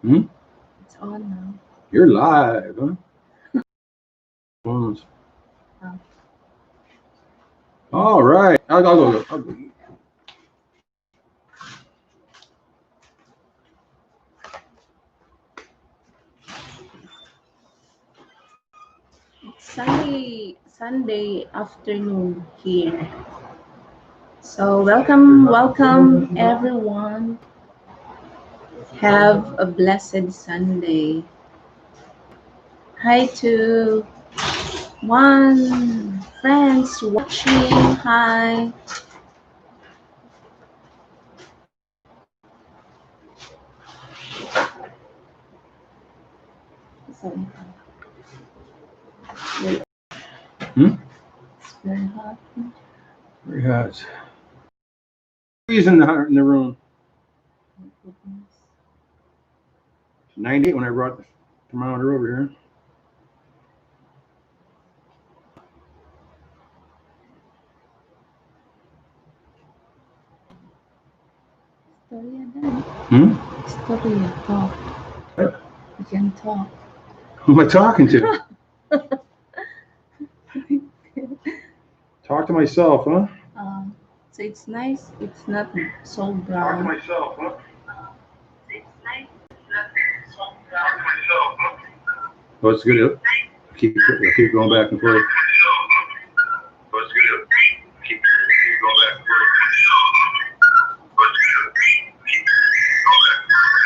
Hmm? It's on now. You're live, huh? Phones. Oh. All right. I'll go. It's Sunday afternoon here. So welcome everyone. Have a blessed Sunday. Hi to one friends watching. Hi. Sorry. Hmm? It's very hot. Very hot. Who's in the room? My goodness. 98 when I brought the thermometer over here. Storya dan. Hmm? Storya, talk. What? You can talk. Who am I talking to? Talk to myself, huh? So it's nice. It's not so Talk to brown. myself, huh? It's nice. Talk to myself, huh? Oh, it's good. Keep going back and forth. Oh, it's good. Keep going back and forth. Oh, it's good. Keep going back and forth.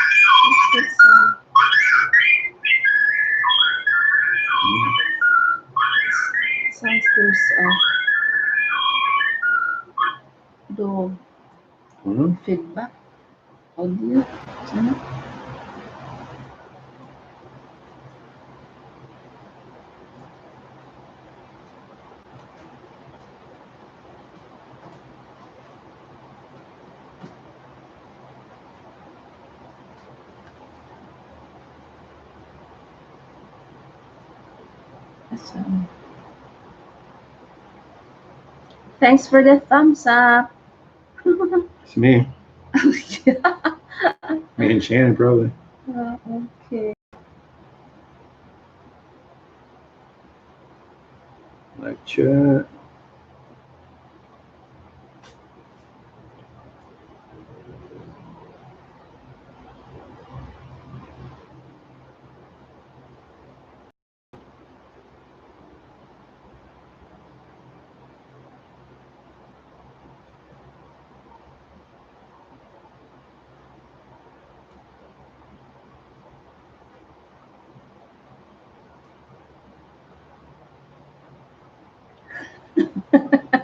What's that song? Sounds there's the feedback audio. Sana? So, thanks for the thumbs up. It's me. Me and Shannon, probably. Okay. Like chat.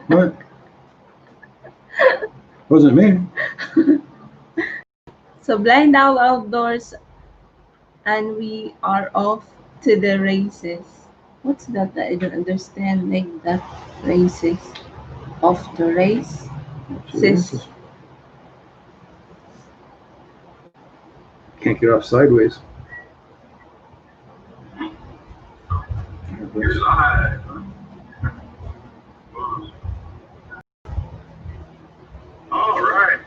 What? Wasn't me. So blind out outdoors, and we are off to the races. What's that? I don't understand. Like that races, off the race. Sis. Can't get off sideways. You're live. All right.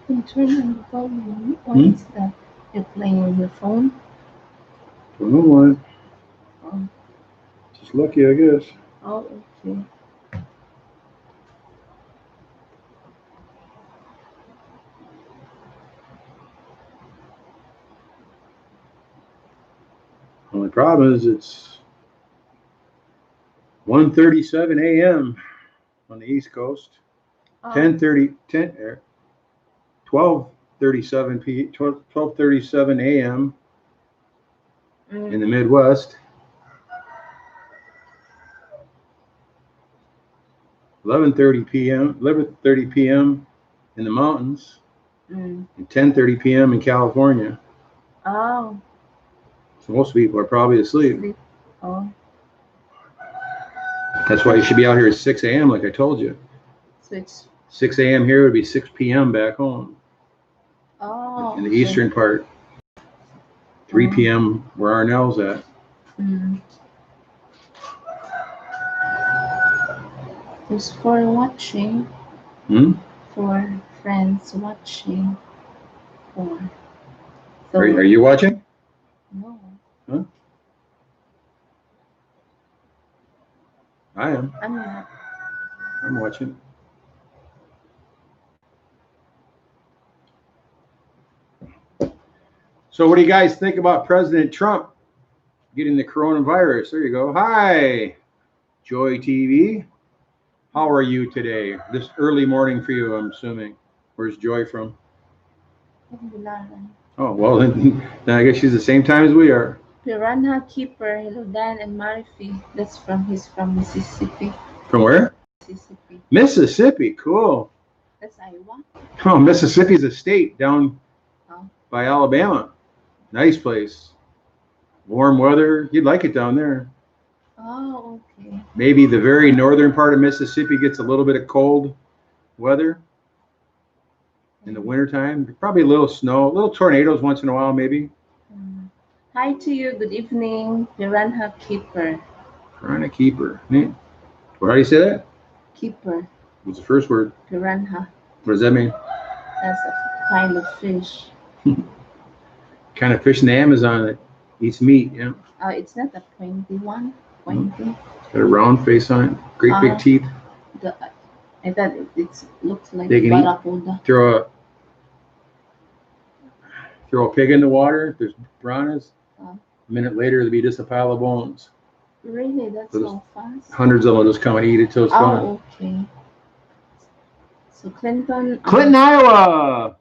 You can turn on the volume. What is that? You're playing on your phone? Don't know why. Oh, Just lucky, I guess. oh okay. Only problem is it's 1:37 a.m. on the East Coast. 12:37 a.m. in the Midwest. 11:30 p.m. in the mountains, and 10:30 p.m. in California. Oh. So most people are probably asleep. Oh. That's why you should be out here at 6 a.m. like I told you. So it's 6 a.m. here would be 6 p.m. back home Oh, in the okay. eastern part. 3 p.m. where Arnell's at. Mm. Just for watching, for friends watching, for Are you watching? no. Huh? I am. I'm not. I'm watching. So what do you guys think about President Trump getting the coronavirus? There you go. Hi, Joy TV. How are you today? This early morning for you, I'm assuming. Where's Joy from? Oh, well, then I guess she's the same time as we are. Piranha Keeper, hello Dan and Marifi. He's from Mississippi. From where? Mississippi. Mississippi, cool. That's Iowa. Oh, Mississippi's a state down by Alabama. Nice place. Warm weather. You'd like it down there. Oh, okay. Maybe the very northern part of Mississippi gets a little bit of cold weather in the wintertime. Probably a little snow, little tornadoes once in a while, maybe. Hi to you. Good evening, Piranha Keeper. Piranha Keeper. How do you say that? Keeper. What's the first word? Piranha. What does that mean? That's a kind of fish. Kind of fish in the Amazon that eats meat, yeah. It's not a pointy one. Pointy. Got a round face on it. Great big teeth. I thought it looks like They can barracuda. Throw a pig in the water. If there's piranhas. A minute later, there'll be just a pile of bones. Really? That's so fast? Hundreds of them will just come and eat it till it's gone. Oh, okay. So Clinton, Iowa,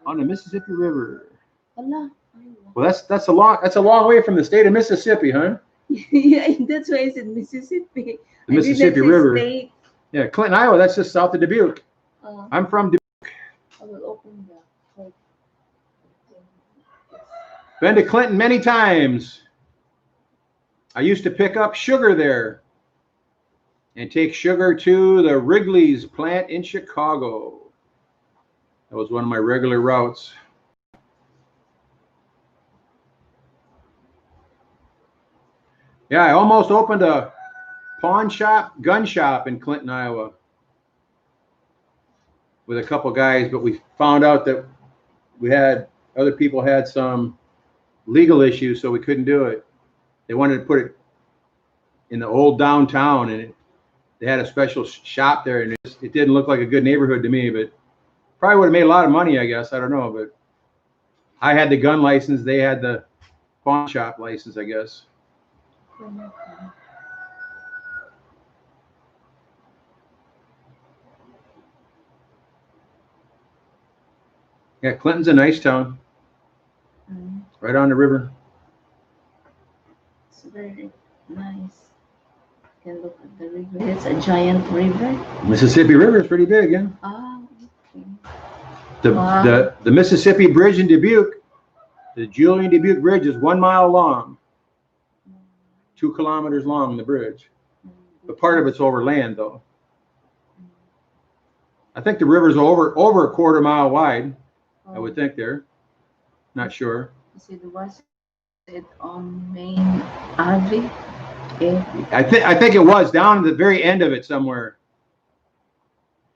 on the Mississippi River. Well, that's a long way from the state of Mississippi, huh? Yeah, that's why I said Mississippi. The Mississippi River. State. Yeah, Clinton, Iowa. That's just south of Dubuque. I'm from Dubuque. I will open that. Been to Clinton many times. I used to pick up sugar there and take sugar to the Wrigley's plant in Chicago. That was one of my regular routes. Yeah, I almost opened a pawn shop, gun shop in Clinton, Iowa with a couple guys, but we found out that other people had some legal issues, so we couldn't do it. They wanted to put it in the old downtown, and they had a special shop there, and it didn't look like a good neighborhood to me, but probably would have made a lot of money, I guess. I don't know, but I had the gun license. They had the pawn shop license, I guess. Yeah, Clinton's a nice town. Right on the river. It's very nice. You can look at the river. It's a giant river. Mississippi River is pretty big, yeah. Okay. The Mississippi Bridge in Dubuque, the Julian Dubuque Bridge is 1 mile long, 2 kilometers long, the bridge. But part of it's over land, though. I think the river's over a quarter mile wide. I would think there. Not sure. Was it on Main Avenue? I think it was down at the very end of it somewhere.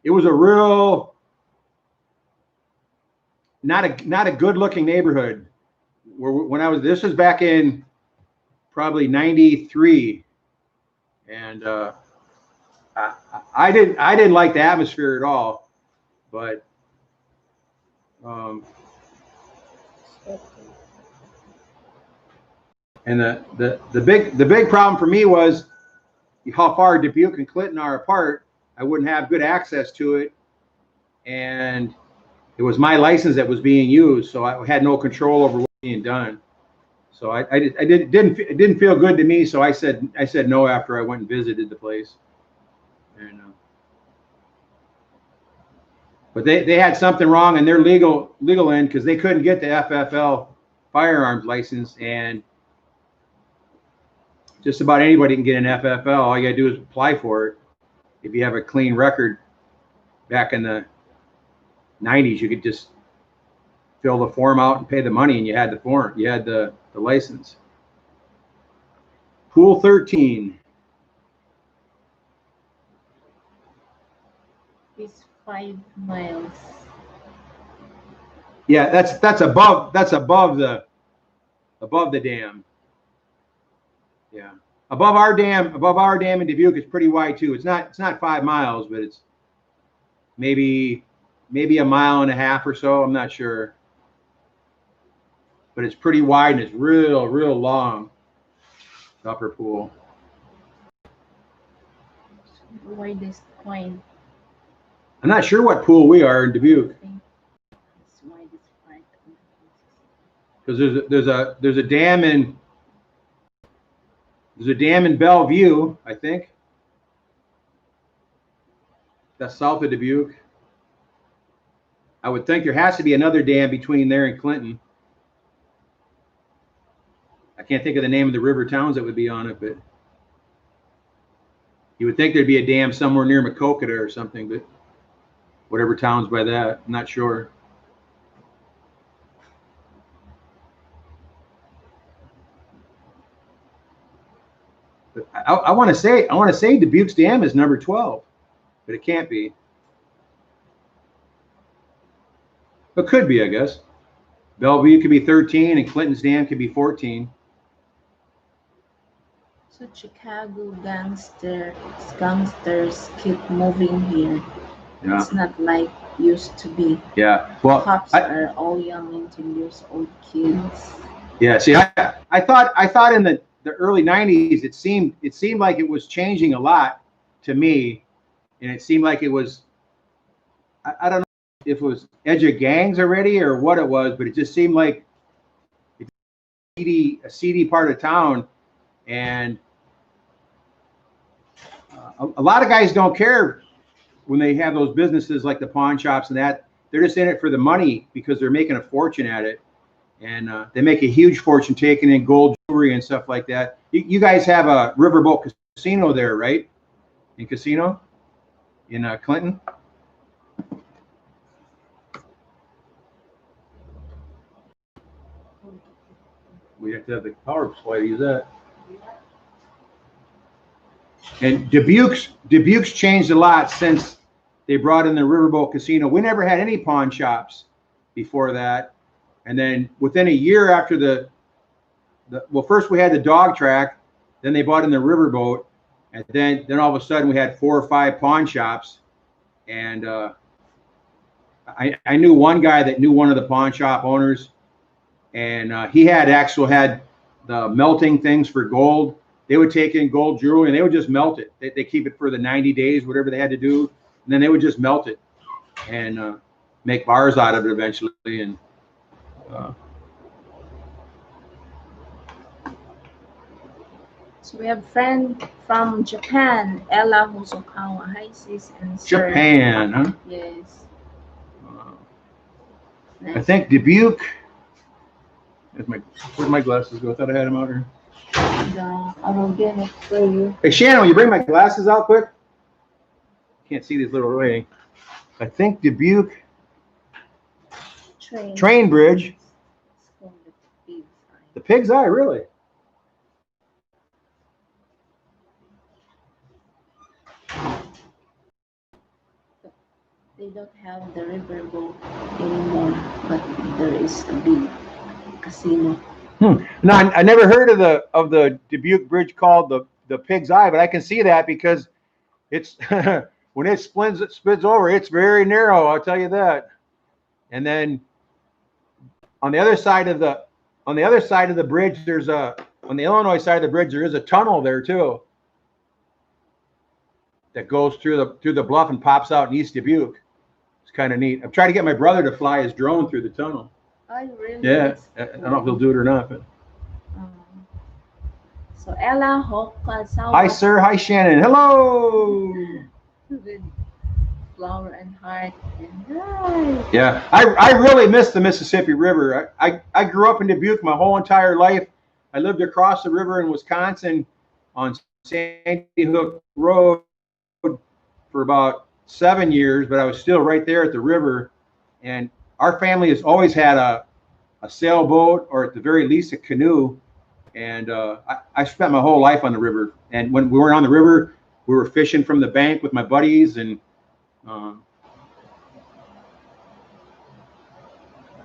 It was a real not a good looking neighborhood. This was back in probably 93, and I didn't like the atmosphere at all, but and the big problem for me was how far Dubuque and Clinton are apart. I wouldn't have good access to it, and it was my license that was being used, so I had no control over what was being done. So it didn't feel good to me. So I said no after I went and visited the place. And but they had something wrong in their legal end, because they couldn't get the FFL firearms license, and just about anybody can get an FFL. All you gotta do is apply for it if you have a clean record back in the 90s, you could just fill the form out and pay the money, and you had the form, you had the license. Pool 13. It's 5 miles. Yeah, that's above the dam. Yeah, above our dam in Dubuque is pretty wide too. It's not 5 miles, but it's maybe a mile and a half or so. I'm not sure, but it's pretty wide and it's real long. The upper pool. The widest point. I'm not sure what pool we are in Dubuque. It's widest point. Because there's a dam in Bellevue, I think. That's south of Dubuque. I would think there has to be another dam between there and Clinton. I can't think of the name of the river towns that would be on it, but you would think there'd be a dam somewhere near Macokota or something, but whatever town's by that, I'm not sure. But I want to say Dubuque's dam is number 12, but it can't be. It could be, I guess. Bellevue could be 13 and Clinton's dam could be 14. So Chicago gangsters keep moving here. Yeah. It's not like used to be. Yeah. Well, Cops are all young 18-year-old kids. Yeah. See, I thought in the early 90s it seemed like it was changing a lot to me, and it seemed like it was, I don't know if it was edge of gangs already or what it was, but it just seemed like a seedy part of town, and a lot of guys don't care when they have those businesses like the pawn shops and that. They're just in it for the money because they're making a fortune at it, and they make a huge fortune taking in gold jewelry and stuff like that. You guys have a riverboat casino there, right? In Clinton. We have to have the power supply to use that. And Dubuque's changed a lot since they brought in the riverboat casino. We never had any pawn shops before that. And then within a year after well, first we had the dog track, then they bought in the riverboat, and then all of a sudden we had 4 or 5 pawn shops. And I knew one guy that knew one of the pawn shop owners, and he had the melting things for gold. They would take in gold jewelry and they would just melt it. They keep it for the 90 days, whatever they had to do, and then they would just melt it and make bars out of it eventually. And so we have a friend from Japan, Ella Hosokawa. Hi, sis and sir. Japan, huh? Yes. Nice. I think Dubuque. Where'd my glasses go? I thought I had them out here. I will get it for you. Hey, Shannon, will you bring my glasses out quick? Can't see these little writing. I think Dubuque train bridge. The Pig's Eye, really? They don't have the riverboat anymore, but there is a big casino. No, I never heard of the Dubuque Bridge called the Pig's Eye, but I can see that because it's when it splits over, it's very narrow. I'll tell you that. And then on the other side of the bridge, on the Illinois side of the bridge, there is a tunnel there too that goes through the bluff and pops out in East Dubuque. It's kind of neat. I'm trying to get my brother to fly his drone through the tunnel. Oh, really? Yeah, I don't know if he'll do it or not, but. So Ella Hokasawa. Hi, sir. Hi, Shannon. Hello. Good flower and heart. And hi. Yeah, I really miss the Mississippi River. I grew up in Dubuque my whole entire life. I lived across the river in Wisconsin on Sandy Hook Road for about 7 years, but I was still right there at the river. And our family has always had a sailboat, or at the very least a canoe. And I spent my whole life on the river. And when we were on the river, we were fishing from the bank with my buddies, and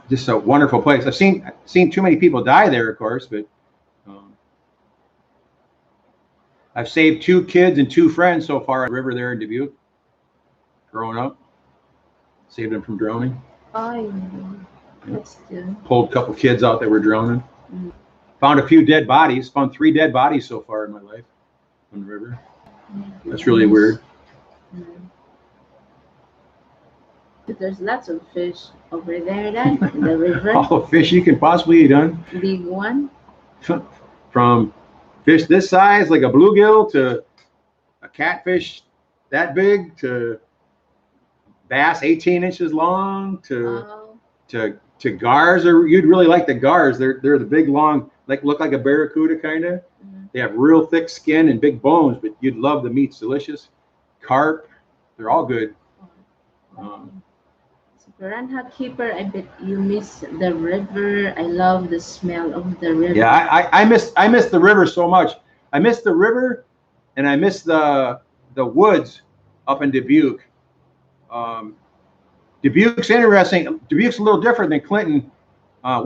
just a wonderful place. I've seen too many people die there, of course, but I've saved 2 kids and 2 friends so far at the river there in Dubuque. Growing up, saved them from drowning. Oh, that's good. Pulled a couple kids out that were drowning. Mm. Found a few dead bodies. Found 3 dead bodies so far in my life on the river. That's really weird. Mm. But there's lots of fish over there then in the river. All the fish you can possibly eat, huh? Big one. From fish this size, like a bluegill, to a catfish that big, to bass 18 inches long, to gars. Or you'd really like the gars. They're the big, long, look like a barracuda kind of. Mm. They have real thick skin and big bones, but you'd love the meat's delicious. Carp, they're all good. Piranha keeper, I bet you miss the river. I love the smell of the river. Yeah, I miss the river so much. I miss the river, and I miss the woods up in Dubuque. Dubuque's interesting. Dubuque's a little different than Clinton.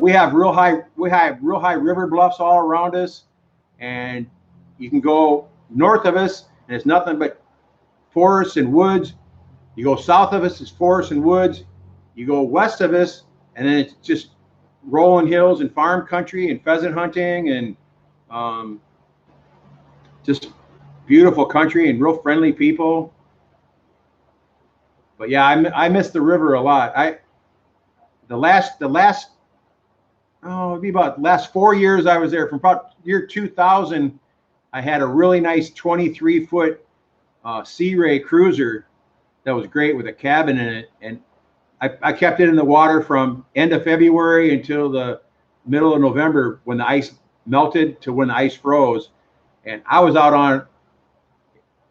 We have real high river bluffs all around us, and you can go north of us, and it's nothing but forests and woods. You go south of us, it's forests and woods. You go west of us, and then it's just rolling hills and farm country and pheasant hunting, and just beautiful country and real friendly people. But yeah, I miss the river a lot. The last it'd be about the last 4 years I was there. From about year 2000, I had a really nice 23-foot Sea Ray cruiser that was great with a cabin in it, and I kept it in the water from end of February until the middle of November, when the ice melted to when the ice froze. And I was out on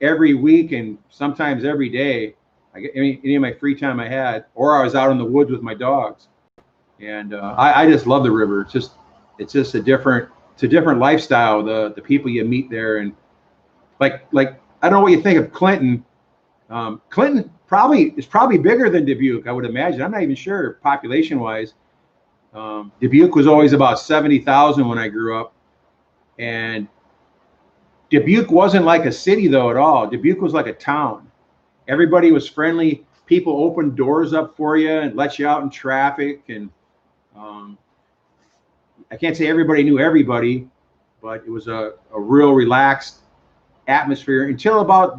every week and sometimes every day. Any of my free time I had, or I was out in the woods with my dogs. And I just love the river. It's just a different lifestyle. The people you meet there, and like I don't know what you think of Clinton. Clinton is probably bigger than Dubuque, I would imagine. I'm not even sure population wise. Dubuque was always about 70,000 when I grew up, and Dubuque wasn't like a city though at all. Dubuque was like a town. Everybody was friendly. People opened doors up for you and let you out in traffic, and I can't say everybody knew everybody, but it was a real relaxed atmosphere until about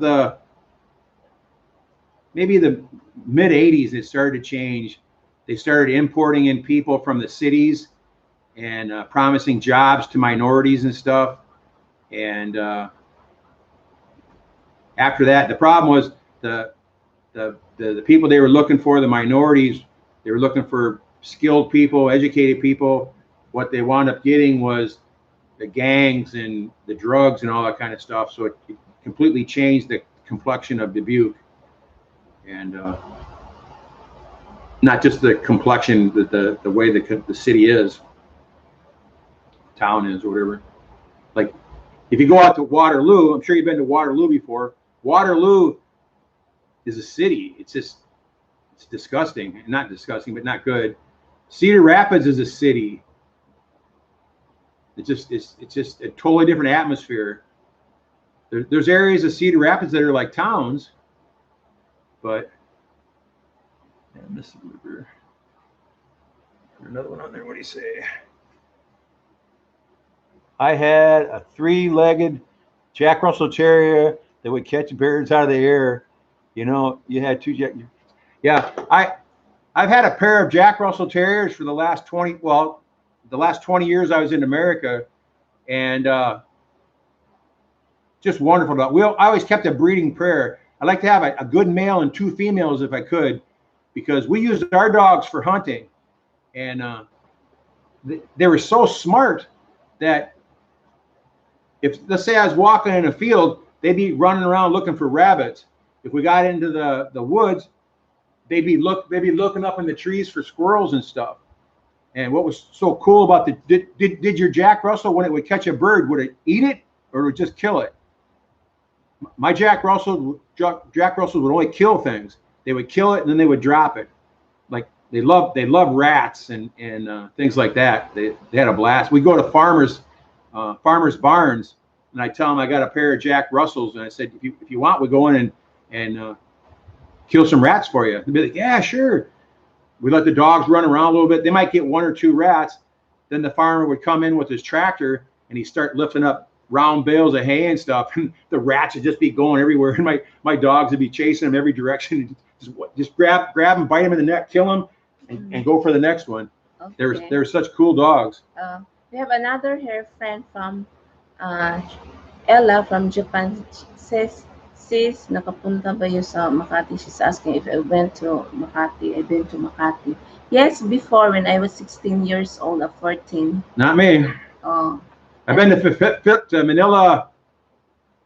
maybe the mid 80s. It started to change. They started importing in people from the cities and promising jobs to minorities and stuff. And after that, the problem was the people they were looking for, the minorities, they were looking for skilled people, educated people. What they wound up getting was the gangs and the drugs and all that kind of stuff. So it completely changed the complexion of Dubuque. And not just the complexion, the way the city is, town is, or whatever. Like, if you go out to Waterloo, I'm sure you've been to Waterloo before. Waterloo is a city. It's disgusting. Not disgusting, but not good. Cedar Rapids is a city. It's just a totally different atmosphere. There's areas of Cedar Rapids that are like towns, but yeah, I miss the river. Another one on there. What do you say? I had a 3-legged Jack Russell Terrier that would catch birds out of the air. You know, you had 2 Jack. Yeah, I've had a pair of Jack Russell Terriers for the last 20 years I was in America, and just wonderful dog. I always kept a breeding pair. I like to have a good male and 2 females if I could, because we used our dogs for hunting, and they were so smart that if, let's say I was walking in a field, they'd be running around looking for rabbits. if we got into the woods, they'd be looking up in the trees for squirrels and stuff. And what was so cool about did your Jack Russell, when it would catch a bird, would it eat it or would it just kill it? My Jack Russells would only kill things. They would kill it and then they would drop it. Like they love rats and things like that. They had a blast. We go to farmers barns, and I tell them I got a pair of Jack Russells, and I said if you want, we go in and kill some rats for you. They'd be like, yeah, sure. We let the dogs run around a little bit. They might get 1 or 2 rats. Then the farmer would come in with his tractor and he'd start lifting up round bales of hay and stuff. And the rats would just be going everywhere. And my dogs would be chasing them every direction. Just grab them, bite them in the neck, kill them, and go for the next one. Okay. They're such cool dogs. We have another hair friend from Ella from Japan. Sis, nakapunta ba yun sa Makati? She's asking if I went to Makati. I've been to Makati. Yes, before when I was 16 years old or 14. Not me. Oh. I've been to Manila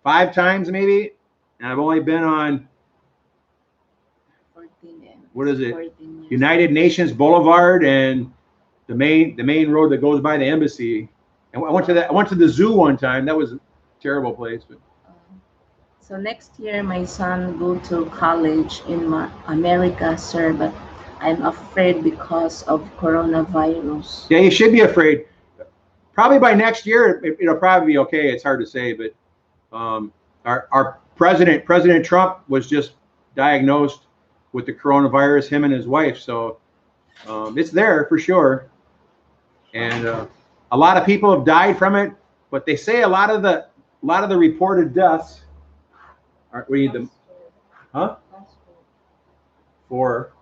5 times maybe, and I've only been on 14. What is it? United Nations Boulevard and the main road that goes by the embassy. And I went to the zoo one time. That was a terrible place, but. So next year, my son go to college in America, sir, but I'm afraid because of coronavirus. Yeah, you should be afraid. Probably by next year, it'll probably be okay. It's hard to say, but our President Trump was just diagnosed with the coronavirus, him and his wife. So it's there for sure. And a lot of people have died from it, but they say a lot of the reported deaths. We need them, huh? For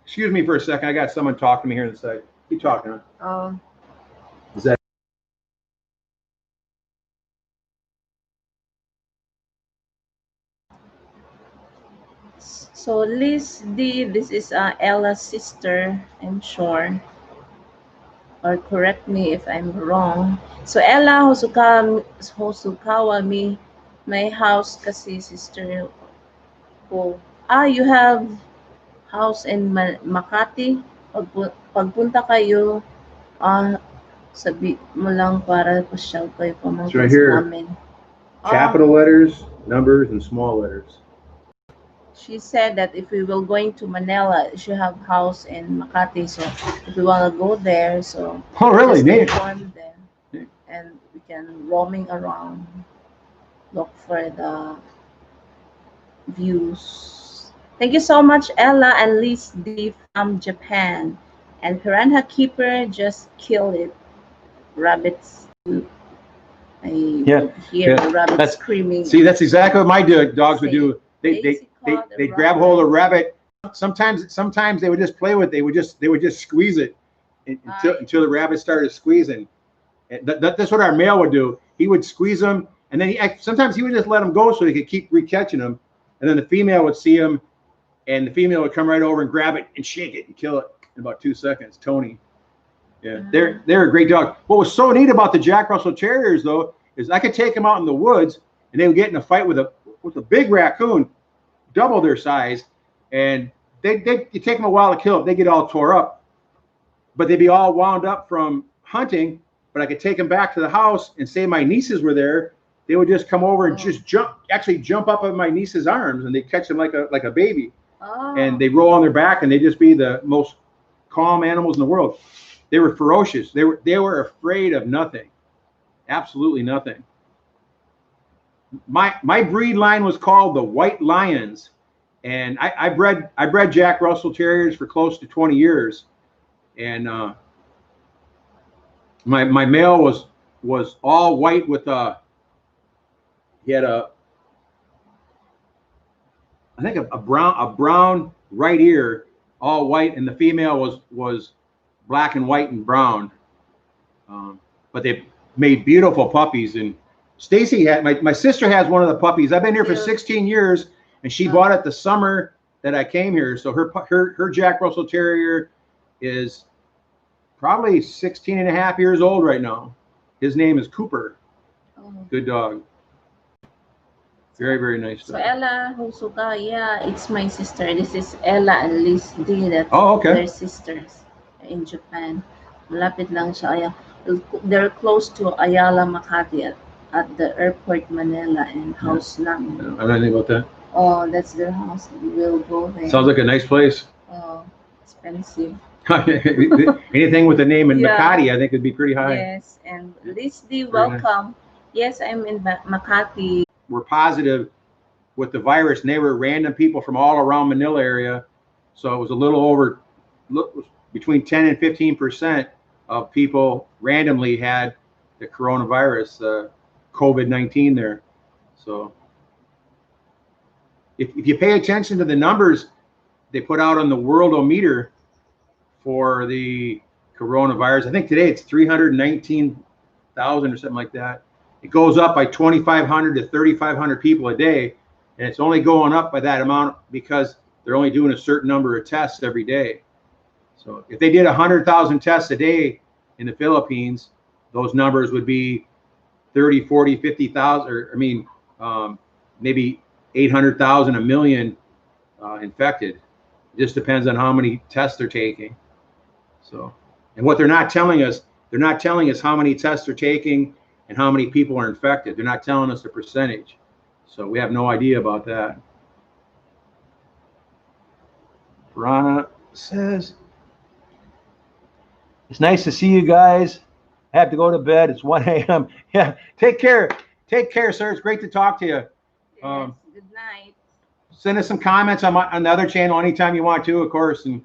excuse me for a second. I got someone talking to me here on the side. Keep talking. Is that? So Liz D, this is Ella's sister, I'm sure. Or correct me if I'm wrong. So Ella, Hosukawa mi my house kasi sister ko. You have house in Makati. Pagpunta kayo, sabi mo lang para pasyal kayo pamangkin namin. Capital letters, numbers, and small letters. She said that if we will going to Manila, she have house in Makati. So if we want to go there, so really? Just inform them, and we can roaming around, look for the views. Thank you so much, Ella and Liz D from Japan. And Piranha Keeper just killed it. Rabbits. I hear the rabbits screaming. See, that's exactly what my dogs would do. They grab hold of the rabbit. Sometimes they would just play with it. They would just squeeze it until the rabbit started squeezing. That's what our male would do. He would squeeze them, and then sometimes he would just let them go so he could keep recatching them. And then the female would see him, and the female would come right over and grab it and shake it and kill it in about 2 seconds. Tony. Yeah, they're a great dog. What was so neat about the Jack Russell Terriers though is I could take them out in the woods and they would get in a fight with a big raccoon, double their size, and it take them a while to kill it. They get all tore up, but they'd be all wound up from hunting. But I could take them back to the house and say my nieces were there. They would just come over and just jump up in my niece's arms, and they catch them like a baby, and they roll on their back, and they just be the most calm animals in the world. They were ferocious. They were afraid of nothing, absolutely nothing. My breed line was called the White Lions, and I bred Jack Russell Terriers for close to 20 years, and my male was all white with he had I think a brown right ear, all white, and the female was black and white and brown. But they made beautiful puppies. And Stacy had my sister has one of the puppies. I've been here for 16 years, and she bought it the summer that I came here. So her Jack Russell Terrier is probably 16 and a half years old right now. His name is Cooper. Oh. Good dog. Very, very nice So dog. Ella Hosoka, yeah, it's my sister. This is Ella and Liz D. That's Oh, okay. their sisters in Japan. Malapit lang siya. They're close to Ayala, Makati at the airport Manila and house lang. I don't know anything about that. Oh, that's their house. We will go there. Sounds like a nice place. Oh, expensive. Anything with the name in Yeah. Makati, I think would be pretty high. Yes, and Liz D, Very nice. welcome. Yes, I'm in Makati. We're positive with the virus, and they were random people from all around Manila area. So it was a little over, between 10 and 15% of people randomly had the coronavirus, COVID-19 there. So if you pay attention to the numbers they put out on the Worldometer for the coronavirus, I think today it's 319,000 or something like that. It goes up by 2,500 to 3,500 people a day. And it's only going up by that amount because they're only doing a certain number of tests every day. So if they did 100,000 tests a day in the Philippines, those numbers would be 30, 40, 50,000, or maybe 800,000, a million infected. It just depends on how many tests they're taking. So, and what they're not telling us how many tests they're taking and how many people are infected. They're not telling us the percentage. So we have no idea about that. Piranha says, it's nice to see you guys. I have to go to bed. It's 1 a.m. Yeah, take care. Take care, sir. It's great to talk to you. Yes, good night. Send us some comments on the other channel anytime you want to, of course. And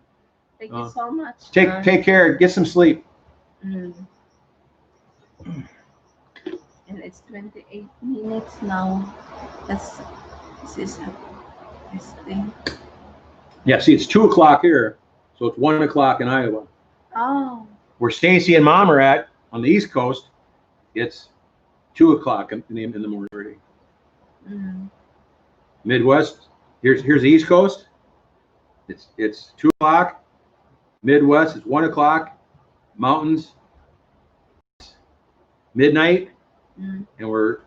thank you so much. Take care. Get some sleep. And it's 28 minutes now. This is this thing. Yeah, see, it's 2 o'clock here, so it's 1 o'clock in Iowa. Oh. Where Stacy and Mom are at on the East Coast, it's 2 o'clock in the morning. Midwest, here's the East Coast. It's 2 o'clock. Midwest, it's 1 o'clock. Mountains, midnight, and we're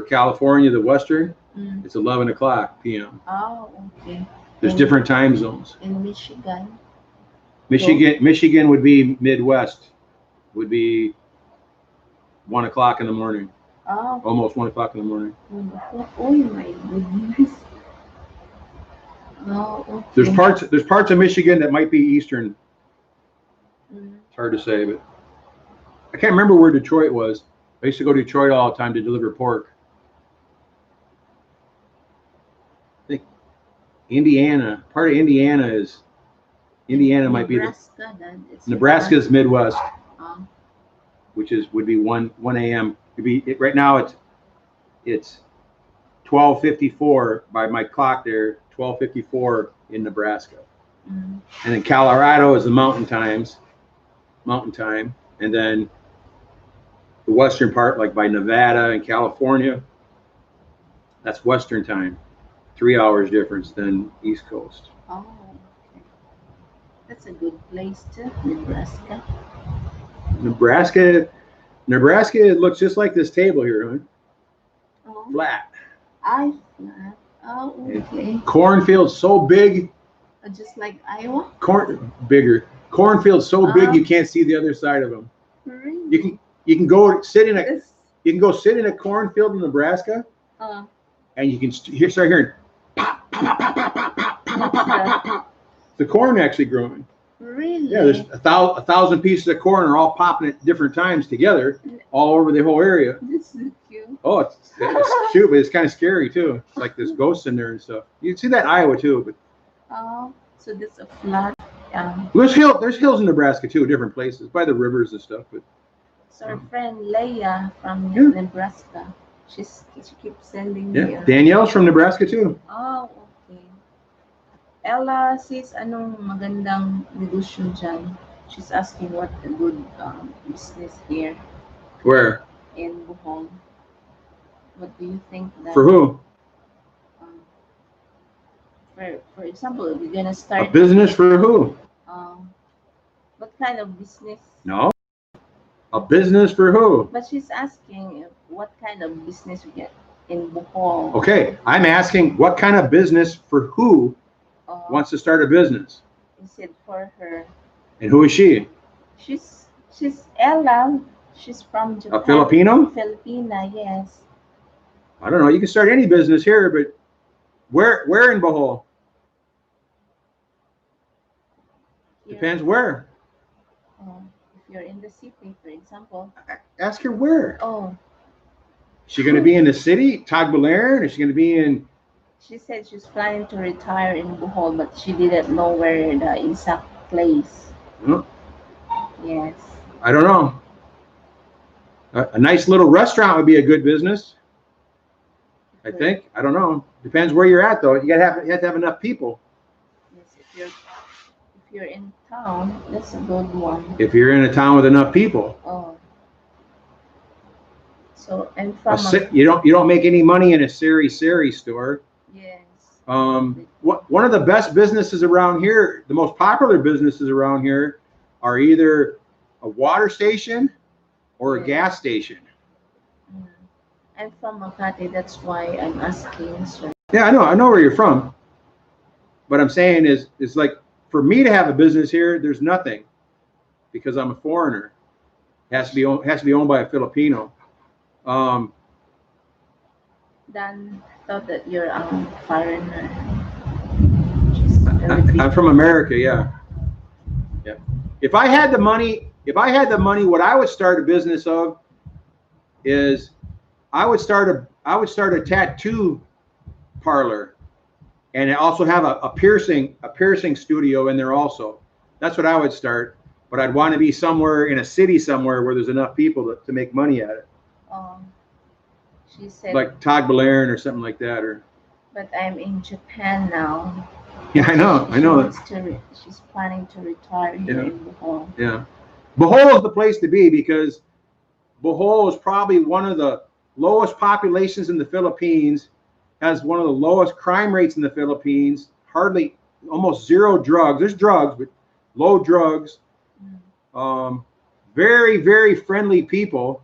California, the Western. It's 11 o'clock p.m. Oh, okay. There's different time zones. In Michigan. Michigan would be Midwest, would be 1 o'clock in the morning. Oh. Almost 1 o'clock in the morning. Oh my goodness. Oh, okay. There's parts of Michigan that might be Eastern. It's hard to say, but I can't remember where Detroit was. I used to go to Detroit all the time to deliver pork. I think Indiana, part of Indiana is, might be Nebraska is Midwest, which would be 1 a.m. Right now it's 12:54 by my clock there, 12:54 in Nebraska. And then Colorado is the mountain time, and then the western part, like by Nevada and California, that's Western time, 3 hours difference than East Coast. Oh, okay. That's a good place too, Nebraska. Nebraska, it looks just like this table here, huh? Oh. Flat. Flat. Oh, okay. Cornfield so big. Just like Iowa? Bigger. Cornfield so big you can't see the other side of them. Really? You can go sit in a cornfield in Nebraska, and you can start hearing pop, pop, pop, pop, pop, pop, pop, pop, pop, pop. The corn actually growing. Really? Yeah, there's a thousand pieces of corn are all popping at different times together, all over the whole area. That's so cute. Oh, it's cute, but it's kind of scary too. It's like there's ghosts in there and stuff. You can see that in Iowa too, but. Oh, so that's a flat. There's hills in Nebraska too, different places by the rivers and stuff. But so our friend Leia from Nebraska, she keeps sending me. Danielle's from Nebraska too. Oh, okay. Ella says, anong magandang negosyo dyan? She's asking what a good business here. Where? In Bohol. What do you think that? For who? For example, we're gonna start a business for who? What kind of business? No. A business for who? But she's asking what kind of business we get in Bohol. Okay, I'm asking what kind of business for who wants to start a business? Is it for her? And who is she? She's Ella. She's from Japan. A Filipino? Filipina, yes. I don't know. You can start any business here, but where in Bohol? Depends where. If you're in the city, for example. Ask her where. Oh. Is she going to be in the city, Tagbilaran? Is she going to be in? She said she's planning to retire in Bohol, but she didn't know where the exact place. Huh? Yes. I don't know. A nice little restaurant would be a good business. I think. I don't know. Depends where you're at, though. You have to have enough people. Yes, if you're in town, that's a good one. If you're in a town with enough people. Oh. So and from you don't make any money in a sari store. Yes. One of the best businesses around here, the most popular businesses around here, are either a water station or a gas station. I'm from Makati, that's why I'm asking. So. Yeah, I know where you're from. What I'm saying is, it's like for me to have a business here, there's nothing because I'm a foreigner. It has to be owned by a Filipino. Dan thought that you're a foreigner. I'm from America, yeah. Yeah. If I had the money, what I would start a business of is I would start a tattoo parlor, and also have a piercing studio in there also. That's what I would start. But I'd want to be somewhere in a city somewhere where there's enough people to make money at it. She said like Tagbilaran or something like that, or. But I'm in Japan now. Yeah, I know. She's planning to retire here in Bohol. Yeah, Bohol is the place to be because Bohol is probably one of the lowest populations in the Philippines, has one of the lowest crime rates in the Philippines, almost zero drugs. There's drugs, but low drugs. Very, very friendly people.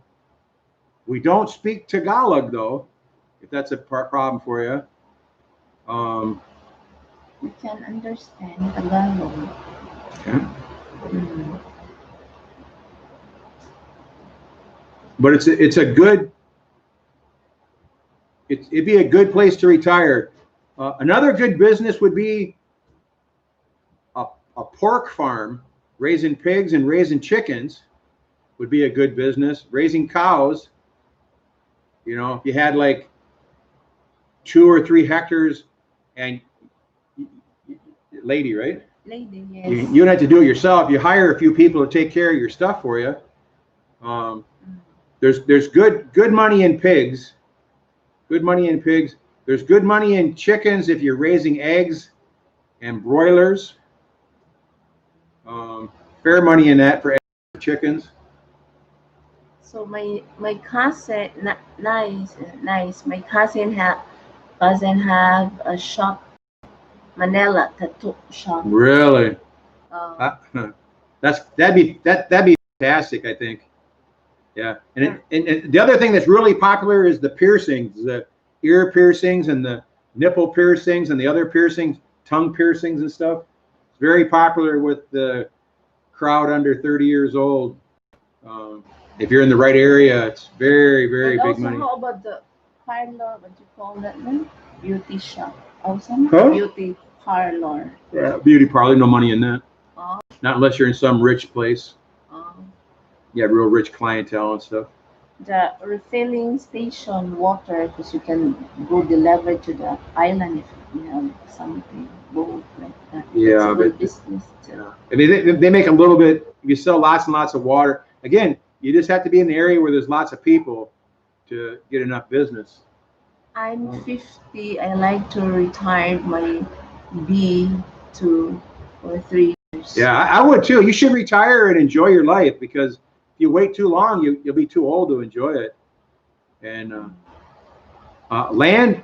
We don't speak Tagalog, though, if that's a problem for you. We can understand Tagalog. Okay. But it'd be a good place to retire. Another good business would be a pork farm, raising pigs and raising chickens would be a good business. Raising cows, if you had like 2 or 3 hectares, and lady, right? Lady, yes. You don't have to do it yourself. You hire a few people to take care of your stuff for you. There's good money in pigs. Good money in pigs. There's good money in chickens if you're raising eggs and broilers. Fair money in that for eggs and chickens. So my cousin, nice. My cousin have a shop, Manila tattoo shop. Really? That'd be fantastic, I think. Yeah, and the other thing that's really popular is the piercings, the ear piercings and the nipple piercings and the other piercings, tongue piercings and stuff. It's very popular with the crowd under 30 years old. If you're in the right area, it's very, very big money. How about the parlor? What do you call that one? Beauty shop. Beauty parlor. Yeah, beauty parlor, no money in that. Not unless you're in some rich place. Yeah, real rich clientele and stuff. The refilling station water, because you can go deliver to the island if you have something boat like that. Yeah, but business too. Yeah. I mean, they make a little bit. You sell lots and lots of water. Again, you just have to be in the area where there's lots of people to get enough business. I'm 50. I like to retire my B2 or 3 years. Yeah, I would too. You should retire and enjoy your life, because if you wait too long, you'll be too old to enjoy it. And land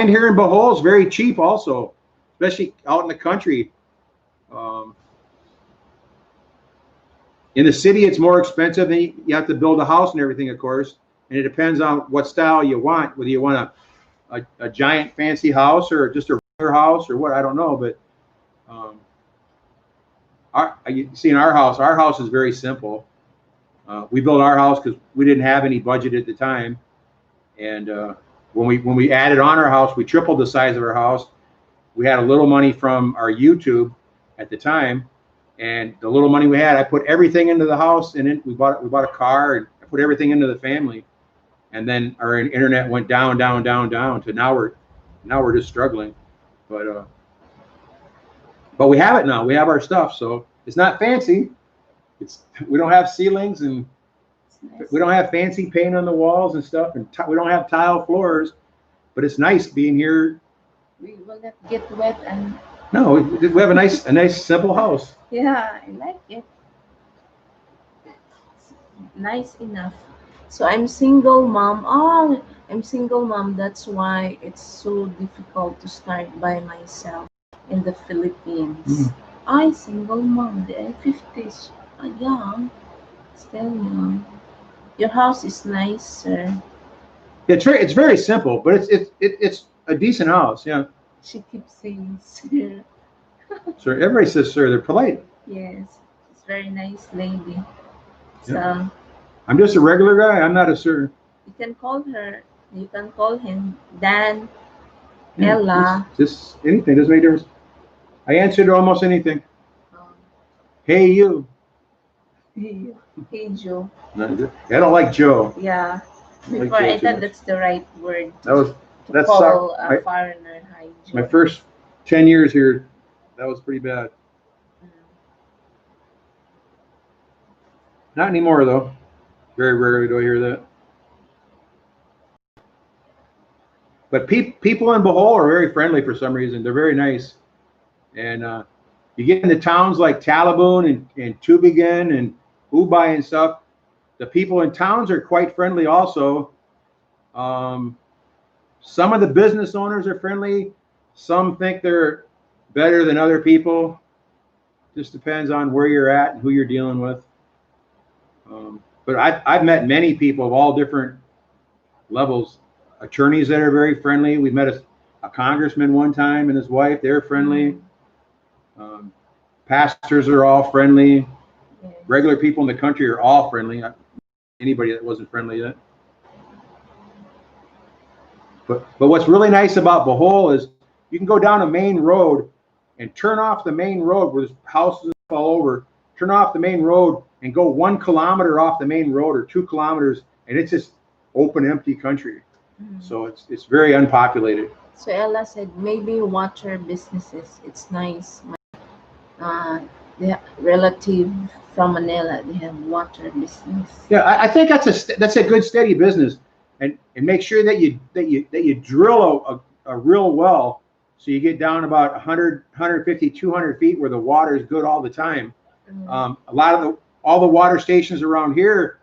here in Bohol is very cheap also, especially out in the country. In the city, it's more expensive. You have to build a house and everything, of course. And it depends on what style you want, whether you want a giant fancy house or just a regular house or what, I don't know. But you see, in our house is very simple. We built our house because we didn't have any budget at the time. And when we added on our house, we tripled the size of our house. We had a little money from our YouTube at the time. And the little money we had, I put everything into the house, and then we bought a car, and I put everything into the family. And then our internet went down to now we're just struggling. But we have it now. We have our stuff, so it's not fancy. We don't have ceilings, and we don't have fancy paint on the walls and stuff, and we don't have tile floors. But it's nice being here. We will not get wet and. No, we have a nice simple house. Yeah, I like it. It's nice enough. So I'm single mom. Oh, I'm single mom. That's why it's so difficult to start by myself in the Philippines. I single mom. The 50s. Young, still young. Your house is nice, sir. It's very simple, but it's a decent house. Yeah. She keeps saying, sir. Sir, everybody says sir. They're polite. Yes, it's very nice lady. So yeah. I'm just a regular guy. I'm not a sir. You can call her. You can call him Dan, yeah, Ella. Just anything. Doesn't make a difference. I answer to almost anything. Hey you. Hey Joe. I don't like Joe. Yeah. Before I thought that's the right word. That's call a foreigner. Hi Joe. My first 10 years here, that was pretty bad. Not anymore though. Very rarely do I hear that. But people in Bohol are very friendly for some reason. They're very nice. And you get into towns like Talabon and Tubigan and Ubay and stuff. The people in towns are quite friendly also. Some of the business owners are friendly. Some think they're better than other people. Just depends on where you're at and who you're dealing with. But I've met many people of all different levels. Attorneys that are very friendly. We met a congressman one time and his wife. They're friendly. Pastors are all friendly. Regular people in the country are all friendly. Anybody that wasn't friendly yet. But what's really nice about Bohol is you can go down a main road and turn off the main road where there's houses all over. Turn off the main road and go 1 kilometer off the main road or 2 kilometers, and it's just open, empty country. So it's very unpopulated. So Ella said maybe water businesses. It's nice. The relative from Manila, they have water business. Yeah, I think that's a good steady business, and make sure that you drill a real well, so you get down about 100, 150, 200 feet where the water is good all the time. All the water stations around here,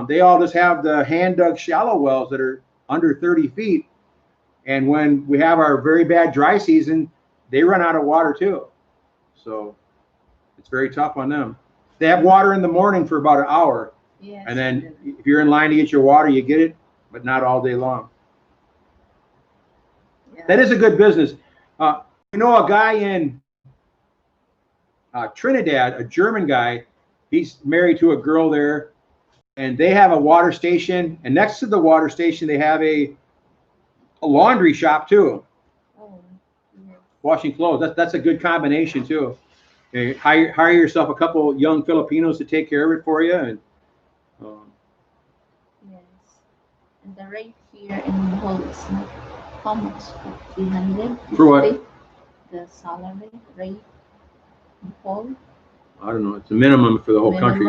they all just have the hand dug shallow wells that are under 30 feet, and when we have our very bad dry season, they run out of water too. So it's very tough on them. They have water in the morning for about an hour. Yes, and then if you're in line to get your water, you get it, but not all day long. Yeah. That is a good business. You know a guy in Trinidad, a German guy, he's married to a girl there, and they have a water station, and next to the water station, they have a laundry shop too. Oh, yeah. Washing clothes. That's a good combination too. You hire yourself a couple young Filipinos to take care of it for you, and yes. And the rate here in Bohol is not how much? 300. For what? The salary rate in Bohol. I don't know. It's a minimum for the whole country.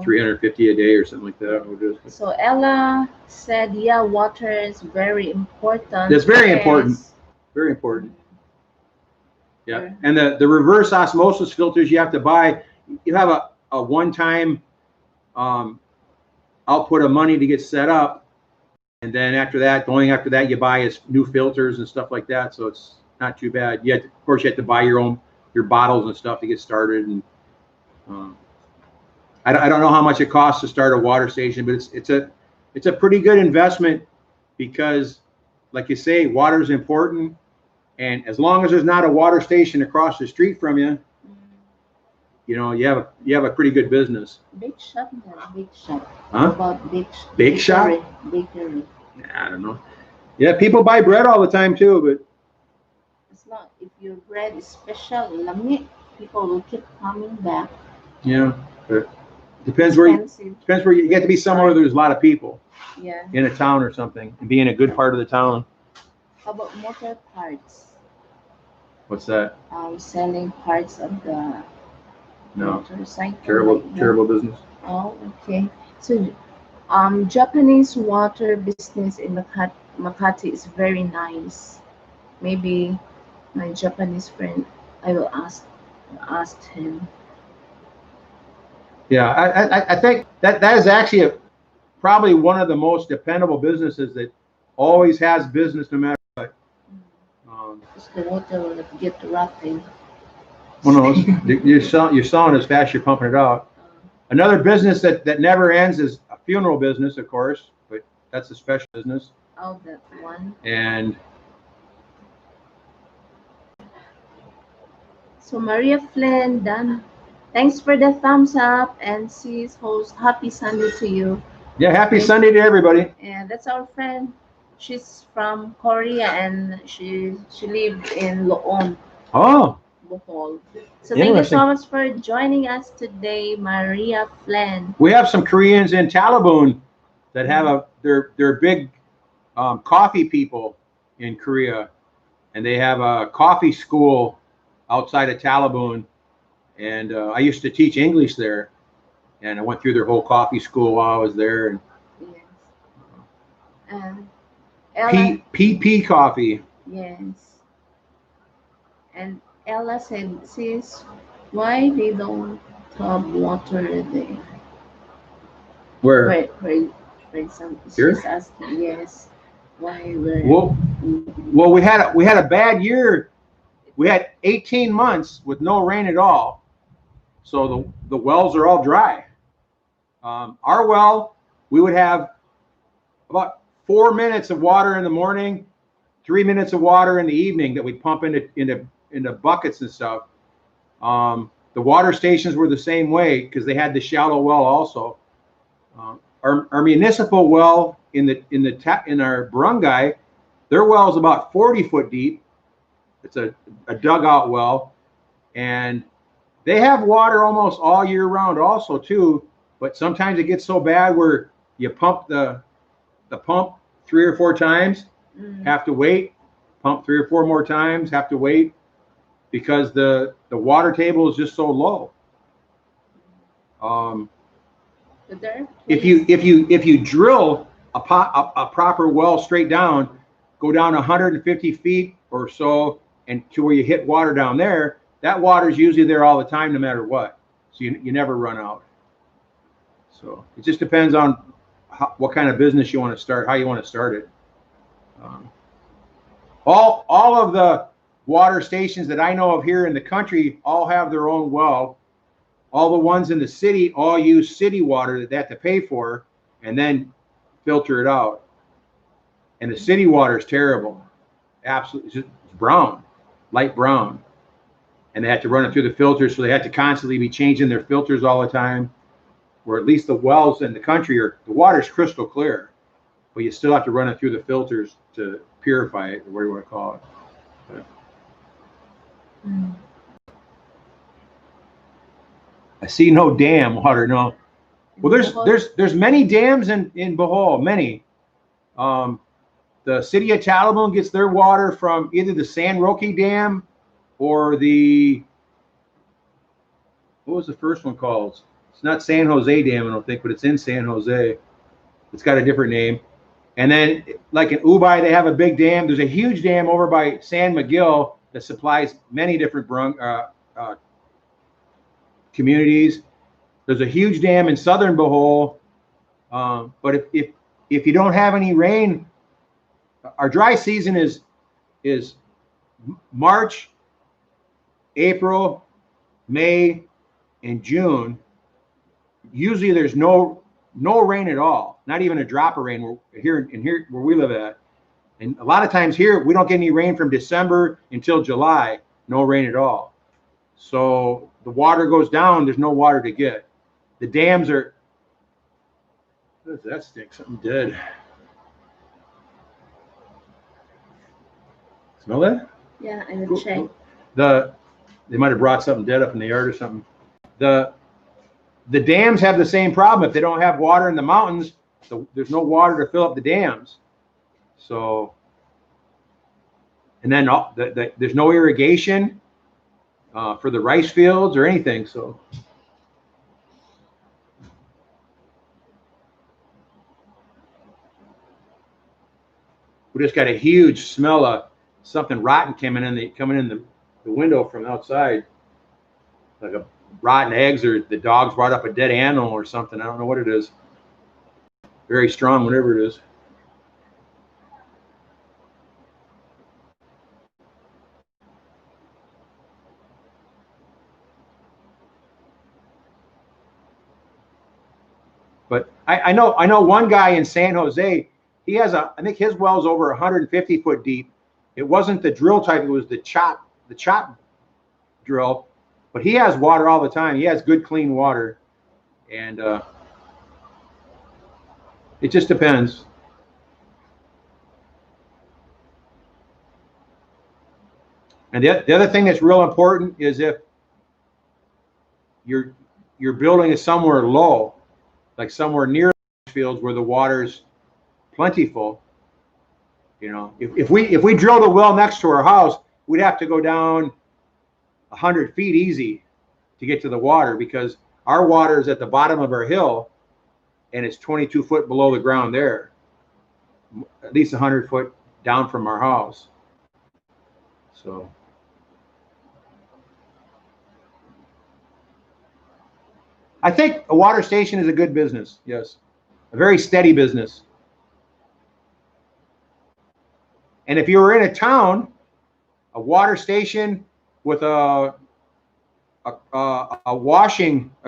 350 a day or something like that. So Ella said, yeah, water is very important. That's very important. Very important. Yeah. And the reverse osmosis filters you have to buy, you have a one-time output of money to get set up. And then after that, you buy new filters and stuff like that. So it's not too bad. Of course, you have to buy your bottles and stuff to get started. And I don't know how much it costs to start a water station, but it's a pretty good investment because, like you say, water is important, and as long as there's not a water station across the street from you, you know, you have a pretty good business. Bake shop, bake shop. Huh? How about Bake shop? Bakery. I don't know. Yeah, people buy bread all the time too, but it's not. If your bread is special, lamig, people will keep coming back. yeah, but depends where you get to be somewhere where there's a lot of people. Yeah. In a town or something, and be in a good part of the town. How about motor parts? What's that? Selling parts of the motorcycle. Terrible business. Oh, okay. So, Japanese water business in Makati is very nice. Maybe my Japanese friend, I will ask him. Yeah, I think that is actually probably one of the most dependable businesses that always has business no matter what. Because the water will get rotten. Well, no, you're selling as fast as you're pumping it out. Another business that never ends is a funeral business, of course, but that's a special business. Oh, that one. And so Maria Flynn, done. Thanks for the thumbs up, and she's host. Happy Sunday to you. yeah, happy Sunday to everybody. And that's our friend. She's from Korea, and she lived in Loon. Oh. Bohol. So thank you so much for joining us today, Maria Flynn. We have some Koreans in Talabun that have they're big coffee people in Korea, and they have a coffee school outside of Talabun. And I used to teach English there, and I went through their whole coffee school while I was there. And yes. PP coffee. Yes. And Ella said, sis, why they don't have water there? Where she's asking, yes. Why well, we had a bad year. We had 18 months with no rain at all, so the wells are all dry. Our well, we would have about 4 minutes of water in the morning, 3 minutes of water in the evening that we'd pump into buckets and stuff. The water stations were the same way because they had the shallow well also. Our municipal well in our barangay, their well is about 40 foot deep. It's a dugout well, and they have water almost all year round also too. But sometimes it gets so bad where you pump the pump 3 or 4 times, have to wait, pump 3 or 4 more times, have to wait, because the water table is just so low. If you drill a proper well straight down, go down 150 feet or so, and to where you hit water down there, that water is usually there all the time, no matter what. So you never run out. So it just depends on what kind of business you want to start, how you want to start it. All of the water stations that I know of here in the country all have their own well. All the ones in the city all use city water that they have to pay for and then filter it out. And the city water is terrible. Absolutely, it's brown, light brown. And they have to run it through the filters, so they have to constantly be changing their filters all the time. Or at least the wells in the country the water's crystal clear, but you still have to run it through the filters to purify it, or whatever you want to call it. I see no dam water, no. Well, there's many dams in Bohol, many. The city of Talabun gets their water from either the San Roque Dam or what was the first one called? It's not San Jose Dam, I don't think, but it's in San Jose. It's got a different name. And then, like in Ubay, they have a big dam. There's a huge dam over by San Miguel that supplies many different communities. There's a huge dam in southern Bohol. But if you don't have any rain, our dry season is March, April, May, and June. usually there's no rain at all, not even a drop of rain here where we live at. And a lot of times here we don't get any rain from December until July, no rain at all. So the water goes down, there's no water to get. The dams are, what does that stink? Something dead. Smell that? Yeah, I will check. They might have brought something dead up in the yard or something. The dams have the same problem. If they don't have water in the mountains, there's no water to fill up the dams. So, and then there's no irrigation for the rice fields or anything. So, we just got a huge smell of something rotten coming in the window from outside, like a rotten eggs, or the dogs brought up a dead animal or something. I don't know what it is. Very strong, whatever it is. But I know one guy in San Jose. He has I think his well's over 150 foot deep. It wasn't the drill type; it was the chop drill. But he has water all the time. He has good, clean water, and it just depends. And the other thing that's real important is if your building is somewhere low, like somewhere near fields where the water's plentiful. You know, if we drilled a well next to our house, we'd have to go down 100 feet easy to get to the water, because our water is at the bottom of our hill and it's 22 foot below the ground there, at least 100 foot down from our house. So I think a water station is a good business. Yes, a very steady business. And if you were in a town, a water station with a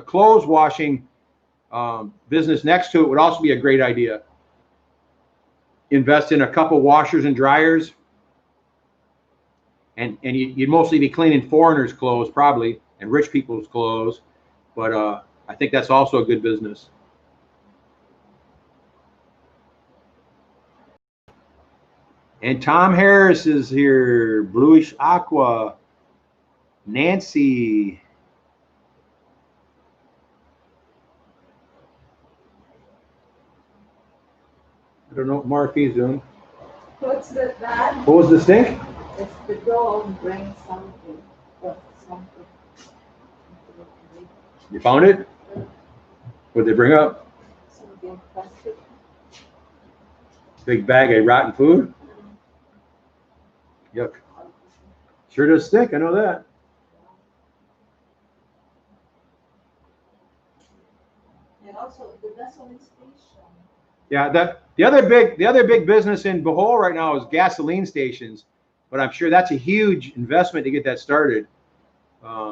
clothes washing business next to it would also be a great idea. Invest in a couple washers and dryers, and you'd mostly be cleaning foreigners' clothes probably, and rich people's clothes. But I think that's also a good business. And Tom Harris is here. Bluish Aqua. Nancy. I don't know what Marky's doing. What's that, Dad? What was the stink? It's the dog bring something. Something. You found it? What'd they bring up? Something plastic. Big bag of rotten food? Yuck. Sure does stink, I know that. And also the gasoline station. Yeah, the other big business in Bohol right now is gasoline stations, but I'm sure that's a huge investment to get that started. But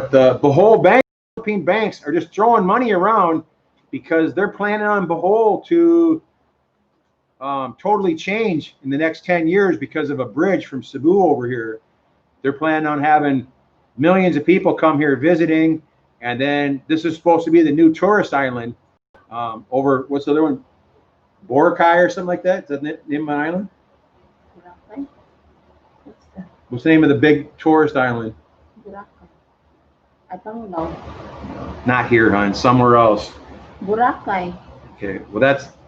the Bohol banks, Philippine banks, are just throwing money around because they're planning on Bohol to totally change in the next 10 years because of a bridge from Cebu over here. They're planning on having millions of people come here visiting, and then this is supposed to be the new tourist island over, what's the other one? Boracay or something like that? Is that the name of an island? Boracay? What's the name of the big tourist island? Boracay. I don't know. Not here, hon. Somewhere else. Boracay. Okay. Well,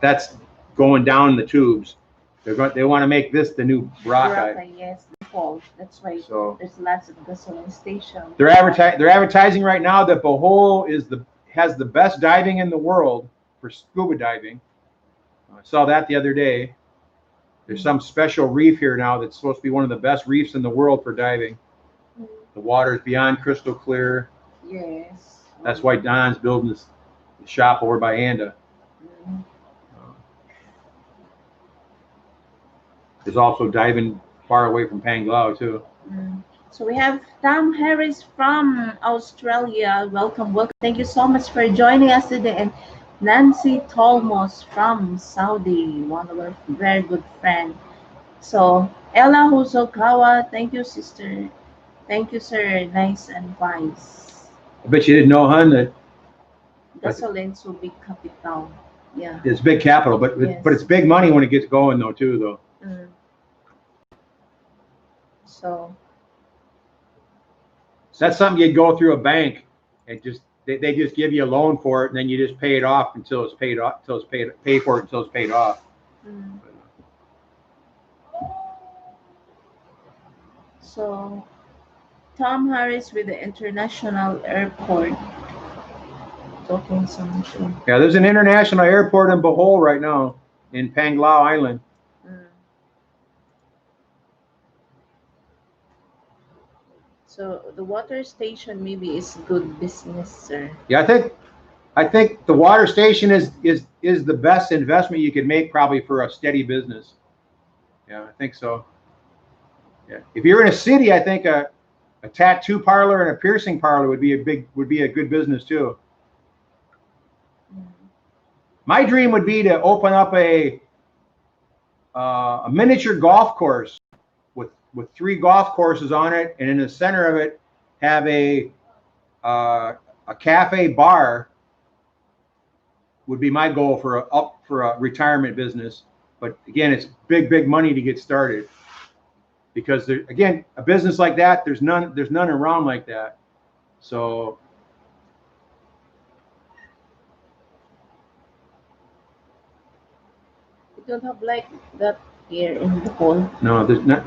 that's going down the tubes. They want to make this the new Boracay. Boracay, yes, the falls. That's why So there's lots of gasoline stations. They're advertising right now that Bohol has the best diving in the world for scuba diving. I saw that the other day. There's some special reef here now that's supposed to be one of the best reefs in the world for diving. The water is beyond crystal clear. Yes. That's why Don's building this shop over by Anda. There's also diving far away from Panglao too. So we have Tom Harris from Australia. Welcome, welcome. Thank you so much for joining us today. And Nancy Tolmos from Saudi, one of our very good friend. So Ella Hosokawa, thank you, sister. Thank you, sir. Nice advice. I bet you didn't know, hon, that Gasoline will be capital. Yeah. it's big capital, but Yes. but it's big money when it gets going, though, too, though. Mm. So That's something you'd go through a bank and just they just give you a loan for it, and then you just pay it off until it's paid off, until it's pay for it until it's paid off. mm. So Tom Harris with the International Airport. Talking something. Yeah, there's an international airport in Bohol right now, in Panglao Island. Mm. So the water station maybe is good business, sir. Yeah, I think the water station is the best investment you could make probably for a steady business. Yeah, I think so. Yeah, if you're in a city, I think a tattoo parlor and a piercing parlor would be a good business too. Mm. My dream would be to open up a miniature golf course with 3 golf courses on it, and in the center of it have a cafe bar. Would be my goal for a retirement business. But again, it's big money to get started, because there, again, a business like that, there's none around like that. So We don't have like that here in Bohol. no, there's not.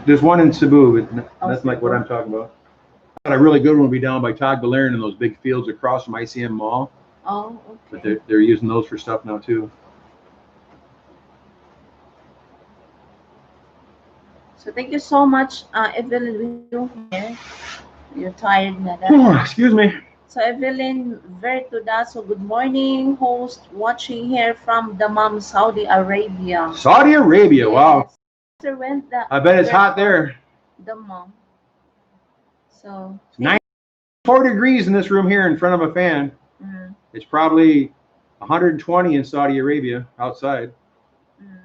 There's one in Cebu, but that's like what Cebu. I'm talking about. A really good one would be down by Todd Belairn in those big fields across from ICM Mall. Oh, But okay. they're using those for stuff now too. So thank you so much, Evelyn. Here. You're tired na Excuse me. So Evelyn Vertudaso, good morning, host watching here from Dammam, Saudi Arabia. Saudi Arabia, wow. Yes. Sir, when I bet it's hot there. Dammam. So 94 degrees in this room here in front of a fan. mm, It's probably 120 in Saudi Arabia outside. mm.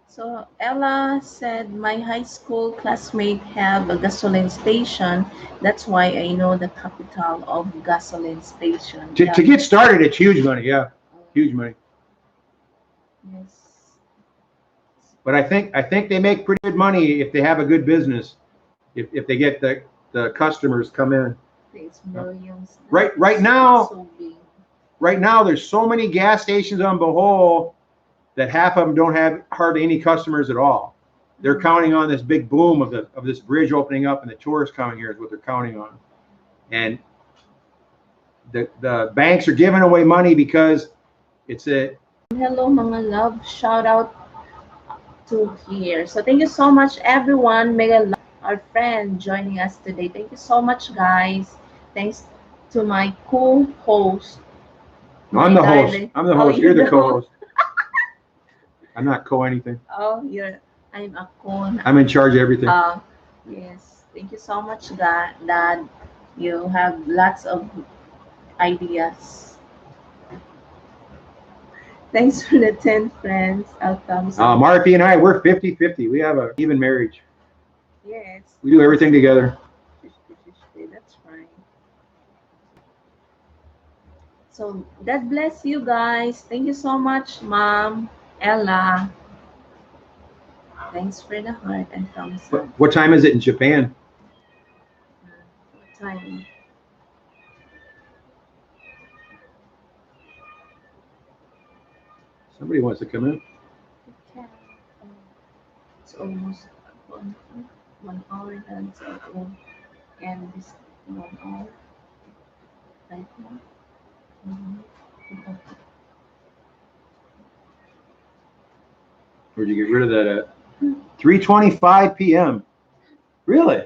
So Ella said my high school classmate have a gasoline station. That's why I know the capital of gasoline station. To get started, it's huge money. Yeah, huge money. Yes. But I think they make pretty good money if they have a good business. If they get the customers come in. It's millions. Right now, So big. right now there's so many gas stations on Bohol that half of them don't have hardly any customers at all. They're counting on this big boom of this bridge opening up and the tourists coming here is what they're counting on. And the banks are giving away money because it's a Hello mga love, shout out to here. So thank you so much everyone. Mega love our friend joining us today. Thank you so much guys. Thanks to my co-host. I'm the host. I'm the host. You're the host. co-host. I'm not co-anything. Oh, I'm a co. I'm in charge of everything. Yes. Thank you so much, Dad. You have lots of ideas. Thanks for the 10 friends. I'll come. Marthy and I, we're 50-50. We have an even marriage. Yes. We do everything together. 50-50. That's fine. So God bless you guys. Thank you so much, Mom, Ella. Thanks for the heart and thumbs up. What time is it in Japan? What time? Somebody wants to come in. Okay. It's almost 1 hour and so and this 1 hour right now. Where'd you get rid of that at? 3:25 p.m. Really?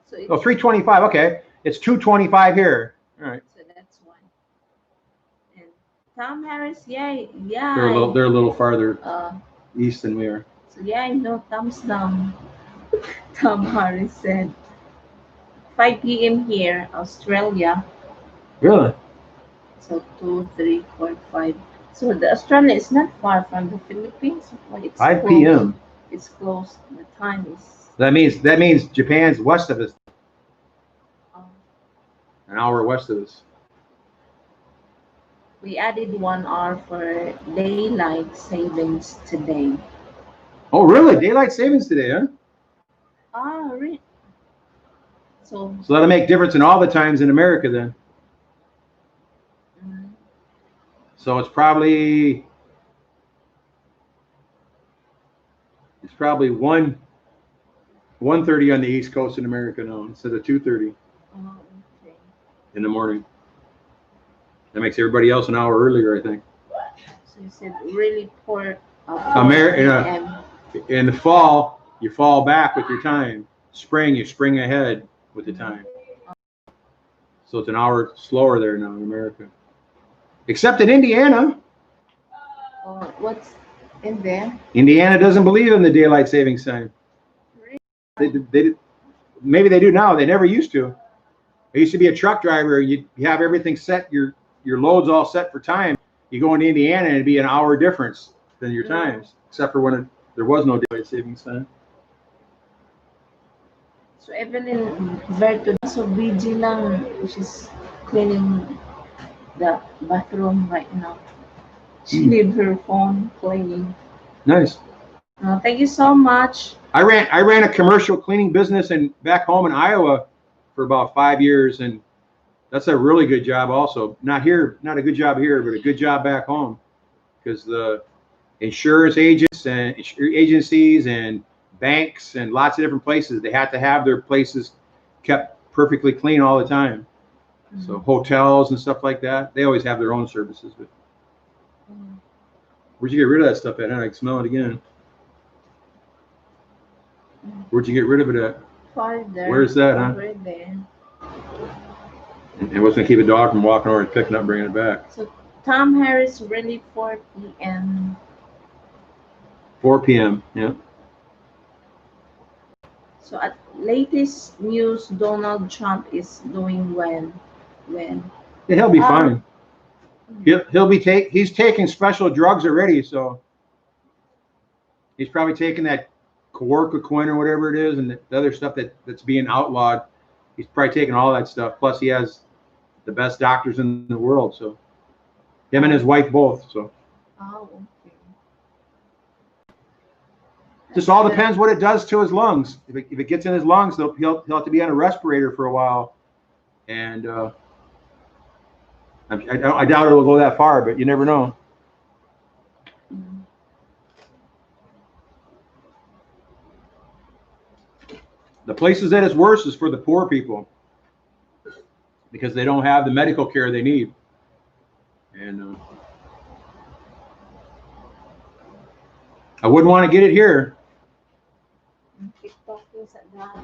So it's, 3:25. Okay, it's 2:25 here. All right. so that's one. And Tom Harris, yeah. They're a little farther Uh, east than we are. so yeah, I know thumbs down. Tom Harris said, 5 p.m. here, Australia. Really? So 2, 3, 4, 5. So the Australia is not far from the Philippines. Well, it's 5 close. p.m. It's close. The time is That means Japan's west of us, uh, an hour west of us. we added 1 hour for daylight savings today. Oh, really? Daylight savings today, huh? Ah, really? So, So that'll make difference in all the times in America then. mm, So it's probably 1:30 on the East Coast in America now instead of 2:30 okay. in the morning. That makes everybody else an hour earlier, I think. So you said really 4 America, p.m. in the fall, you fall back with your time. Spring, you spring ahead with the time. So it's an hour slower there now in America. Except in Indiana. What's in there? Indiana doesn't believe in the daylight savings time. They maybe they do now. They never used to. I used to be a truck driver. You have everything set. Your loads all set for time. You go into Indiana and it'd be an hour difference than your times, except for when there was no daylight savings time. So Evelyn Verto, so busy lang. She's cleaning the bathroom right now. She leave her phone playing. Nice. Thank you so much. I ran a commercial cleaning business and back home in Iowa for about 5 years, and that's a really good job. Also, not here, not a good job here, but a good job back home because the insurance agents and agencies and banks and lots of different places, they had to have their places kept perfectly clean all the time. So hotels and stuff like that, they always have their own services. But where'd you get rid of that stuff at? I can smell it again. Where'd you get rid of it at? Far there. Where's that, huh? Right there. And what's going to keep a dog from walking over and picking up and bringing it back? So Tom Harris really 4 p.m. 4 p.m. Yeah. So at latest news, Donald Trump is doing well. When? Yeah, he'll be fine. He's taking special drugs already, so he's probably taking that chloroquine or whatever it is, and the other stuff that's being outlawed. He's probably taking all that stuff. Plus, he has the best doctors in the world. So, him and his wife both. So, Okay. just all depends what it does to his lungs. If it gets in his lungs, he'll have to be on a respirator for a while, and I doubt it will go that far, but you never know. The places that it's worse is for the poor people because they don't have the medical care they need. And I wouldn't want to get it here. Keep talking sa dad.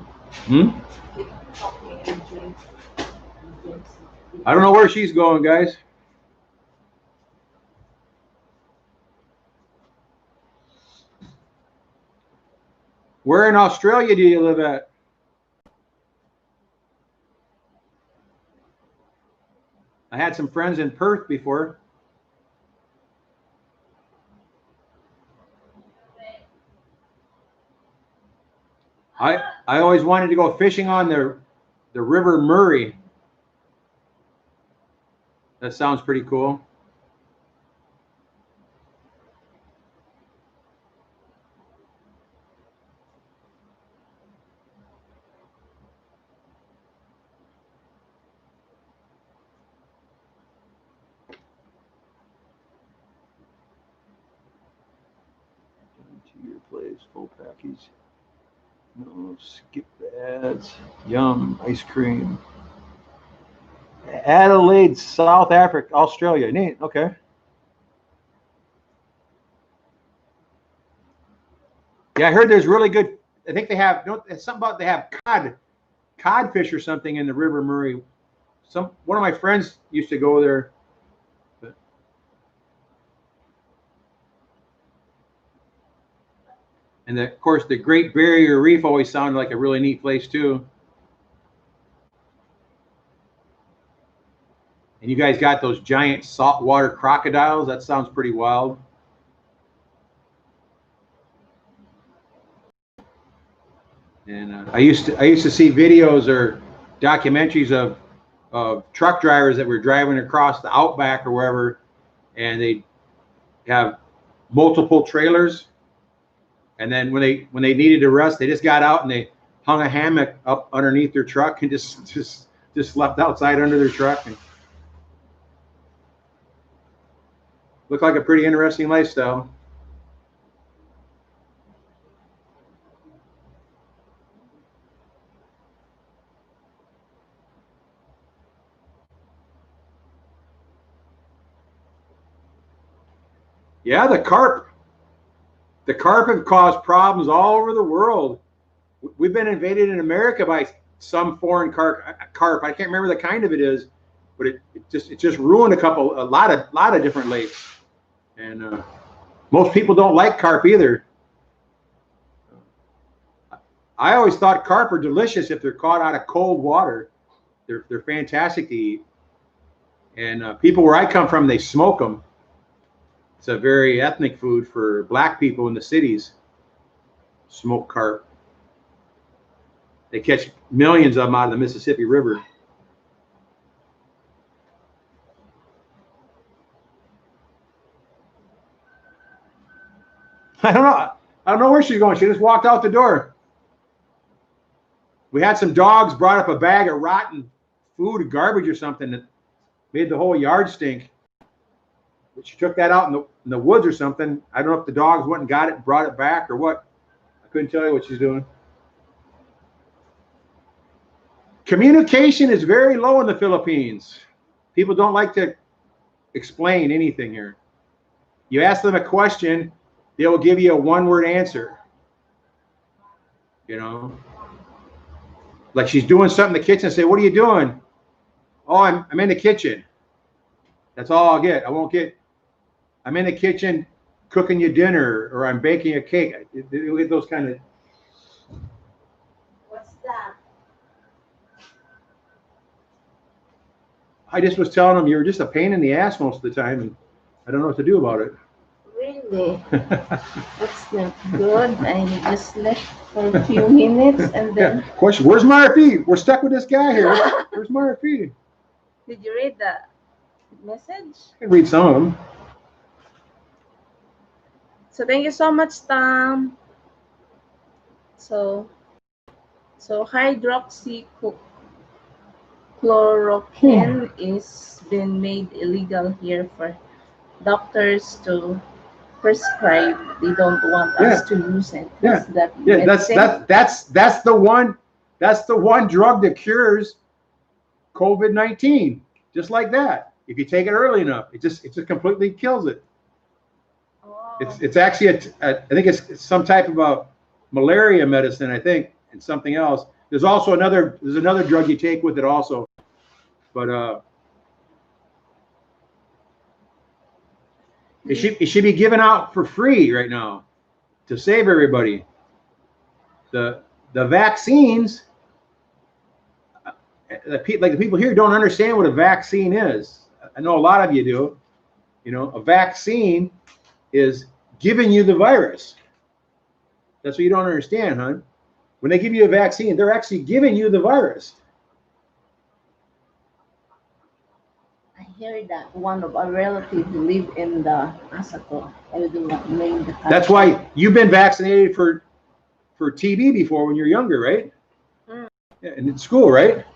Keep talking and drink. I don't know where she's going, guys. Where in Australia do you live at? I had some friends in Perth before. I always wanted to go fishing on the River Murray. That sounds pretty cool. To your place, full package. No, skip the ads. Yum, ice cream. Adelaide, South Africa, Australia. Neat. Okay. Yeah, I heard there's really good. I think they have something about they have codfish or something in the River Murray. One of my friends used to go there. And of course, the Great Barrier Reef always sounded like a really neat place too. And you guys got those giant saltwater crocodiles. That sounds pretty wild. And I used to see videos or documentaries of truck drivers that were driving across the outback or wherever, and they have multiple trailers. And then when they needed to rest, they just got out and they hung a hammock up underneath their truck and just slept outside under their truck. And looked like a pretty interesting lifestyle. Yeah, the carp have caused problems all over the world. We've been invaded in America by some foreign carp. I can't remember the kind of it is, but it just ruined a lot of different lakes. And most people don't like carp either. I always thought carp are delicious if they're caught out of cold water. They're fantastic to eat. And people where I come from, they smoke them. It's a very ethnic food for black people in the cities. Smoked carp. They catch millions of them out of the Mississippi River. I don't know where she's going. She just walked out the door. We had some dogs brought up a bag of rotten food or garbage or something that made the whole yard stink. But she took that out in the woods or something. I don't know if the dogs went and got it and brought it back or what. I couldn't tell you what she's doing. Communication is very low in the Philippines. People don't like to explain anything here. You ask them a question, they will give you a one-word answer. You know, like she's doing something in the kitchen. Say, "What are you doing?" "Oh, I'm in the kitchen." That's all I'll get. I won't get, "I'm in the kitchen cooking you dinner," or "I'm baking a cake." You'll get those kind of. What's that? I just was telling them you were just a pain in the ass most of the time, and I don't know what to do about it. Really? That's not good. I just left for a few minutes and then. Yeah. Question: where's Marfie? We're stuck with this guy here. Where's Marfie? Did you read the message? I can read some of them. So thank you so much, Tom. So hydroxychloroquine is been made illegal here for doctors to prescribe. They don't want us to use it. Yeah, that's the one drug that cures COVID-19. Just like that. If you take it early enough, it just completely kills it. Oh. It's actually I think it's some type of a malaria medicine, I think, and something else. There's also another drug you take with it also, but it should be given out for free right now to save everybody. The vaccines, the people here don't understand what a vaccine is. I know a lot of you do. You know, a vaccine is giving you the virus. That's what you don't understand, huh? When they give you a vaccine, they're actually giving you the virus. I heard that one of our relatives live in the Asako. I do not name the country. That's why you've been vaccinated for TB before when you're younger, right? Mm. Yeah, and in school, right?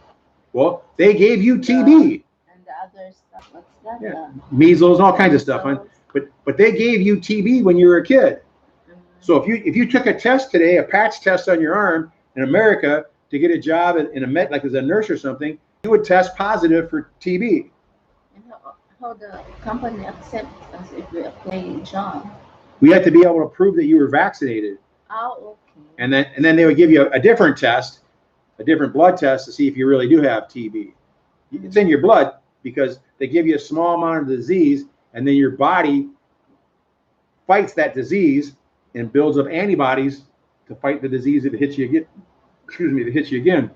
Well, they gave you TB. And the other stuff. What's that? Yeah. Measles and all kinds of stuff, huh? But they gave you TB when you were a kid. So if you took a test today, a patch test on your arm in America to get a job in a like as a nurse or something, you would test positive for TB. And how the company accepts us if we apply a job? We had to be able to prove that you were vaccinated. Oh, okay. And then they would give you a different test, a different blood test to see if you really do have TB. It's in your blood because they give you a small amount of disease, and then your body fights that disease and builds up antibodies to fight the disease if it hits you again. Excuse me, if it hits you again.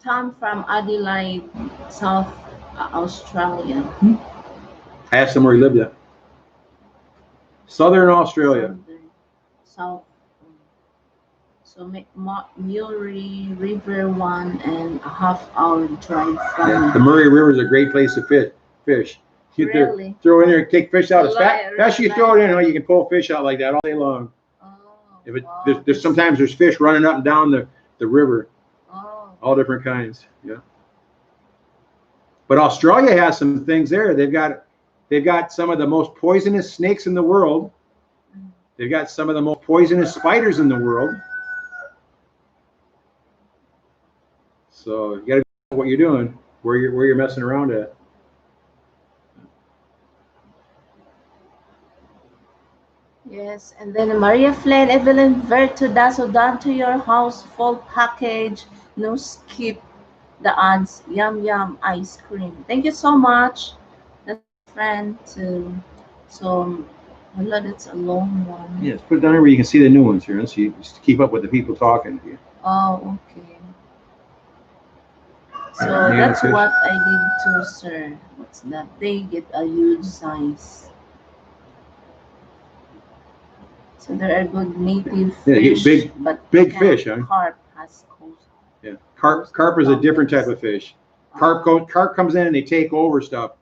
Tom from Adelaide, South Australia. I asked him where he lived at. Southern Australia. South. So Murray River, 1.5 hour drive from. Yeah, the Murray River is a great place to fish. You Really? throw in there and take fish out. As fast you Really? throw it in, you can pull fish out like that all day long. Oh, If it, wow. sometimes there's fish running up and down the river. Oh. All different kinds. Yeah. But Australia has some things there. They've got some of the most poisonous snakes in the world. They've got some of the most poisonous spiders in the world. So you got to know what you're doing, where you're messing around at. Yes, and then Maria Flynn, Evelyn Verto, Daso, down to your house, full package, no skip the ads, yum yum ice cream. Thank you so much. That's my friend too. So, Allah, that's a long one. Yes, put it down here where you can see the new ones here. So you just keep up with the people talking to you. Oh, okay. So Yeah, that's fish. what I did too, sir. What's that? They get a huge size. So there are good native Yeah, fish, but big fish, huh? Carp has coast. Yeah, carp is a different type of fish. Carp comes in and they take over stuff.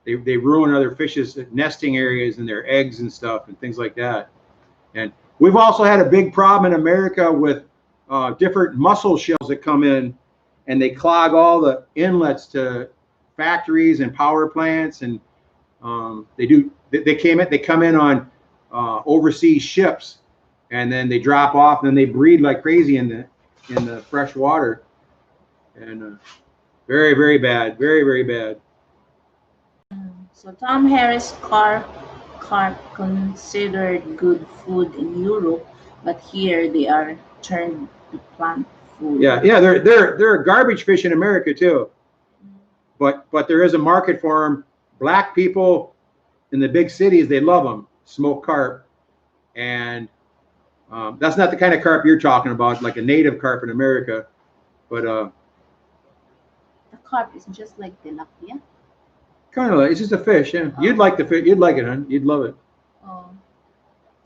They ruin other fish's nesting areas and their eggs and stuff and things like that. And we've also had a big problem in America with different mussel shells that come in and they clog all the inlets to factories and power plants. And they come in on overseas ships, and then they drop off, and then they breed like crazy in the fresh water. And very, very bad, very, very bad. So Tom Harris carp considered good food in Europe, but here they are turned to plant food. Yeah, they're a garbage fish in America too. But there is a market for them. Black people in the big cities, they love them, smoked carp, and that's not the kind of carp you're talking about, like a native carp in America. But the carp is just like tilapia. Kind of like, it's just a fish. Yeah, you'd like the fish. You'd like it, huh? You'd love it. Oh,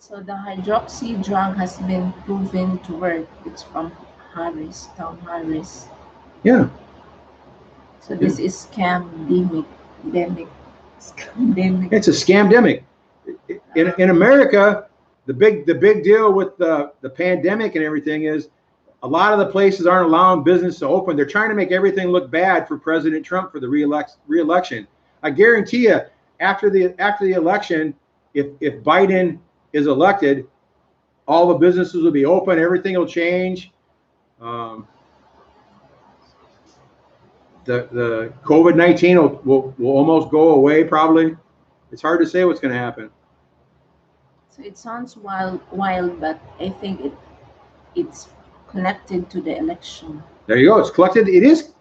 so the hydroxy drug has been proven to work. It's from Tom Harris. Yeah. So this is scamdemic. It's a scamdemic. In America, the big deal with the pandemic and everything is a lot of the places aren't allowing business to open. They're trying to make everything look bad for President Trump for the re-election. I guarantee you, after the election, if Biden is elected, all the businesses will be open. Everything will change. The COVID-19 will almost go away probably. It's hard to say what's going to happen. So it sounds wild, but I think it's connected to the election. There you go. It's collected. It is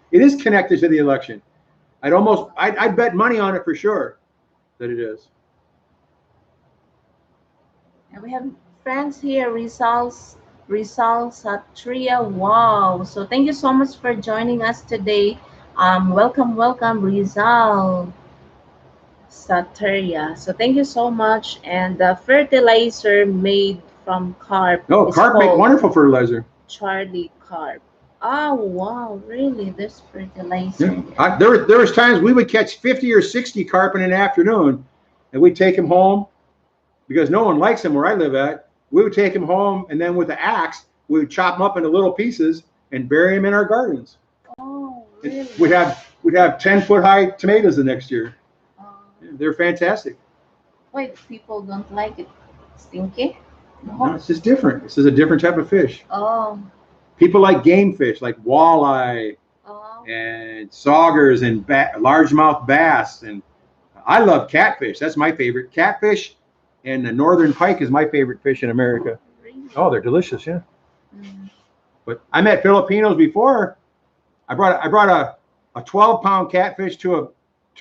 connected to the election. I'd bet money on it for sure that it is. And we have friends here, Rizal Satria. Wow. So thank you so much for joining us today. Welcome, Rizal Satria. So thank you so much. And the fertilizer made from carp. No, carp make wonderful fertilizer. Charlie Carp. Oh wow, really? There's fertilizer. Yeah. There was times we would catch 50 or 60 carp in an afternoon, and we'd take them home because no one likes them where I live at. We would take them home, and then with the axe, we would chop them up into little pieces and bury them in our gardens. Oh, really? We'd have 10-foot high tomatoes the next year. They're fantastic. Wait, people don't like it? Stinky? No, it's just different. This is a different type of fish. Oh. People like game fish, like walleye and saugers and largemouth bass. And I love catfish. That's my favorite. Catfish and the northern pike is my favorite fish in America. Really? Oh, they're delicious, yeah. But I met Filipinos before. I brought a 12-pound catfish to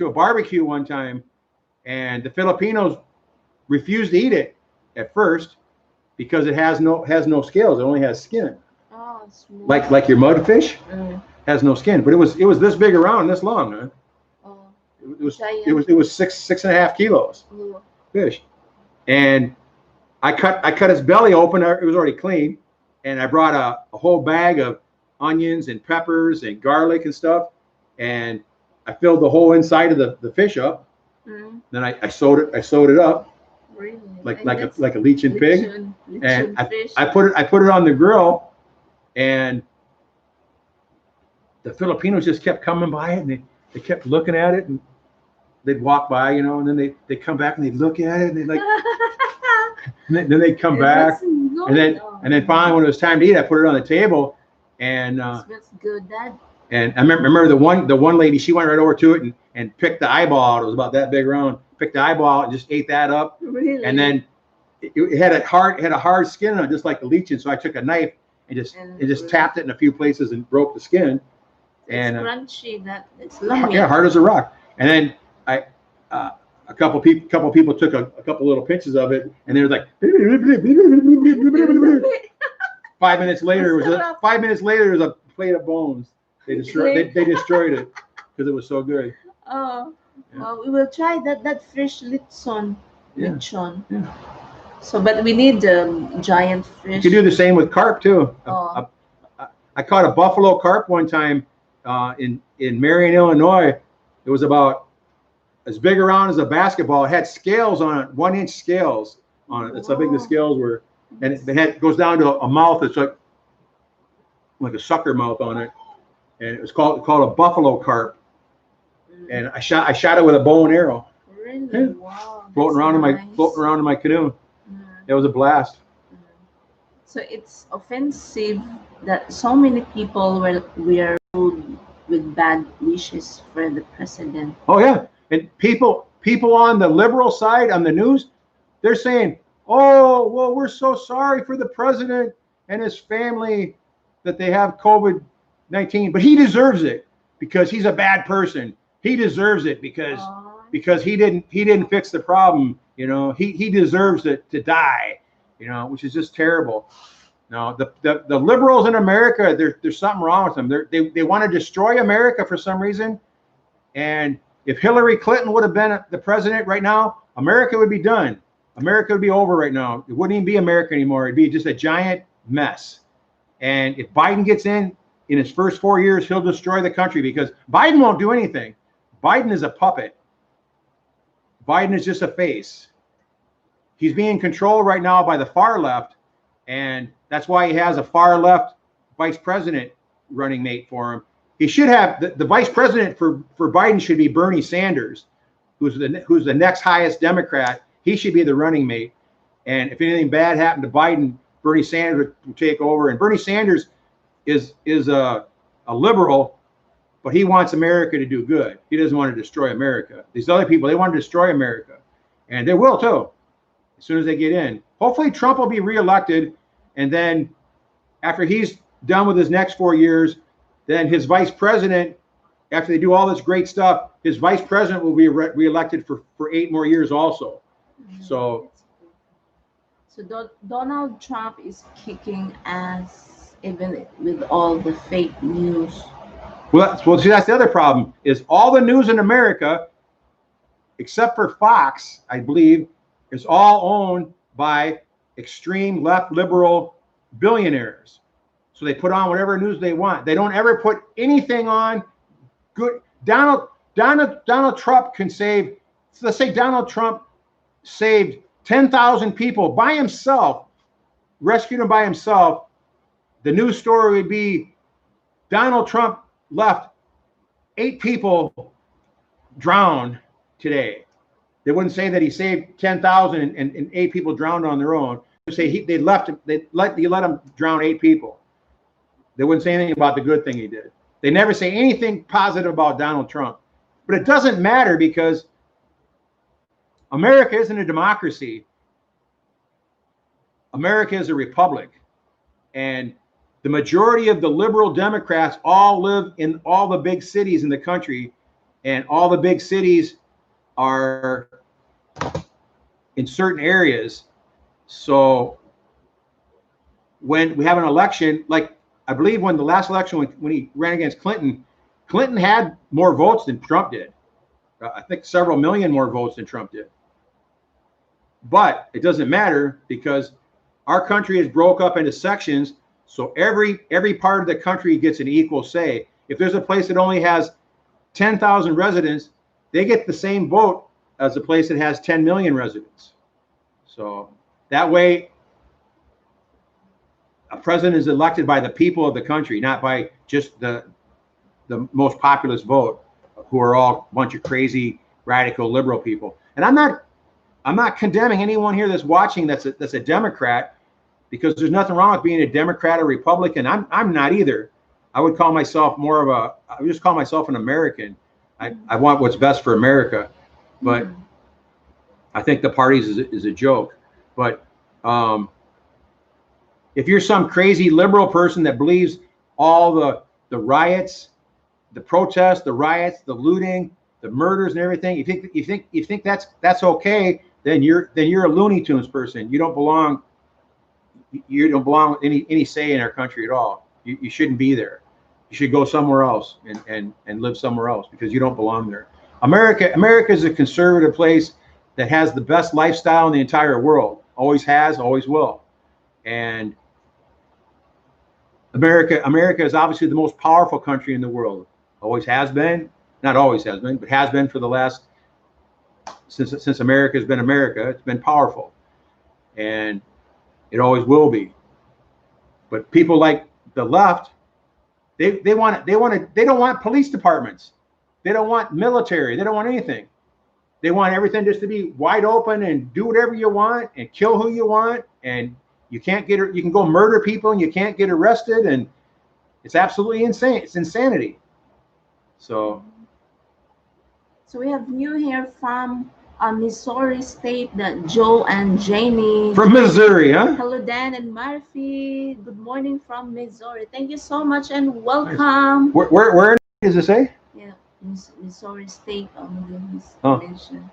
a barbecue one time, and the Filipinos refused to eat it. at first because it has no scales. It only has skin. Oh, smooth. Like your mudfish Mm. has no skin, but it was this big around, this long. Huh? Oh, It was 6.5 kilos oh. fish, and I cut its belly open. It was already clean, and I brought a whole bag of onions and peppers and garlic and stuff, and I filled the whole inside of the fish up. Mm. Then I sewed it up Really? like a leeching pig, and fish. I put it on the grill, and the Filipinos just kept coming by it, and they kept looking at it, and they'd walk by, you know, and then they come back and they'd look at it, and they'd like, and then they'd come back, and then finally when it was time to eat, I put it on the table, and smells good, Dad. and I remember the one lady, she went right over to it and picked the eyeball out. It was about that big round. Picked the eyeball out and just ate that up. Really? And then it had a hard skin on it, just like the lechin. So I took a knife and just tapped it in a few places and broke the skin. And it's crunchy. It's lummy. Yeah, hard as a rock. And then a couple people took a couple little pinches of it, and they were like, 5 minutes later, it was a plate of bones. They destroyed it because it was so good. Oh, Yeah. well, we will try that fish lechon. Yeah. Lechon. Yeah. So, but we need giant fish. You could do the same with carp too. Oh. I caught a buffalo carp one time in Marion, Illinois. It was about as big around as a basketball. It had scales on it, 1 inch scales on it. That's how big the scales were. And it goes down to a mouth that's like a sucker mouth on it. And it was called a buffalo carp. And I shot it with a bow and arrow. Really? Yeah. Wow. Floating around in my canoe. It was a blast. So it's offensive that so many people were ruled with bad wishes for the president. Oh yeah, and people on the liberal side on the news, they're saying, "Oh, well, we're so sorry for the president and his family that they have COVID-19, but he deserves it because he's a bad person. He deserves it because he didn't fix the problem. You know, he deserves it to die. You know, which is just terrible." No, the liberals in America, there's something wrong with them. They want to destroy America for some reason. And if Hillary Clinton would have been the president right now, America would be done. America would be over right now. It wouldn't even be America anymore. It'd be just a giant mess. And if Biden gets in his first 4 years, he'll destroy the country because Biden won't do anything. Biden is a puppet. Biden is just a face. He's being controlled right now by the far left. And that's why he has a far left vice president running mate for him. He should have the vice president for Biden should be Bernie Sanders, who's the next highest Democrat. He should be the running mate. And if anything bad happened to Biden, Bernie Sanders would take over. And Bernie Sanders is a liberal, but he wants America to do good. He doesn't want to destroy America. These other people, they want to destroy America, and they will too, as soon as they get in. Hopefully, Trump will be reelected. And then after he's done with his next 4 years, then his vice president, after they do all this great stuff, his vice president will be reelected for 8 more years also. So Donald Trump is kicking ass even with all the fake news. Well, see, that's the other problem is all the news in America, except for Fox, I believe, is all owned by extreme left liberal billionaires. So they put on whatever news they want. They don't ever put anything on good. Donald Trump can save, let's say Donald Trump saved 10,000 people by himself, rescued them by himself. The news story would be Donald Trump left 8 people drowned today. They wouldn't say that he saved 10,000 and 8 people drowned on their own. They say they let him drown 8 people. They wouldn't say anything about the good thing he did. They never say anything positive about Donald Trump. But it doesn't matter because America isn't a democracy. America is a republic. And the majority of the liberal Democrats all live in all the big cities in the country. And all the big cities are in certain areas. So when we have an election, like I believe when the last election, when he ran against Clinton, Clinton had more votes than Trump did. I think several million more votes than Trump did. But it doesn't matter because our country is broke up into sections. So every part of the country gets an equal say. If there's a place that only has 10,000 residents, they get the same vote as a place that has 10 million residents. So that way, a president is elected by the people of the country, not by just the most populous vote, who are all a bunch of crazy radical liberal people. And I'm not condemning anyone here that's watching that's a Democrat, because there's nothing wrong with being a Democrat or Republican. I'm not either. I would call myself I would just call myself an American. I want what's best for America, but I think the parties is a joke. But if you're some crazy liberal person that believes all the riots, the protests, the riots, the looting, the murders, and everything, you think that's okay, then you're a Looney Tunes person. You don't belong. You don't belong with any say in our country at all. You shouldn't be there. You should go somewhere else and live somewhere else, because you don't belong there. America is a conservative place that has the best lifestyle in the entire world. Always has, always will. And America is obviously the most powerful country in the world. Always has been, not always has been, but has been for the last, since America has been America. It's been powerful, and it always will be. But people like the left, they don't want police departments. They don't want military. They don't want anything. They want everything just to be wide open and do whatever you want and kill who you want, and you can go murder people and you can't get arrested, and it's absolutely insane. It's insanity. So we have new here from Missouri State, that Joe and Jamie. From Missouri, huh? Hello, Dan and Murphy. Good morning from Missouri. Thank you so much and welcome. Nice. Where does it say? Yeah, Missouri State on this mention.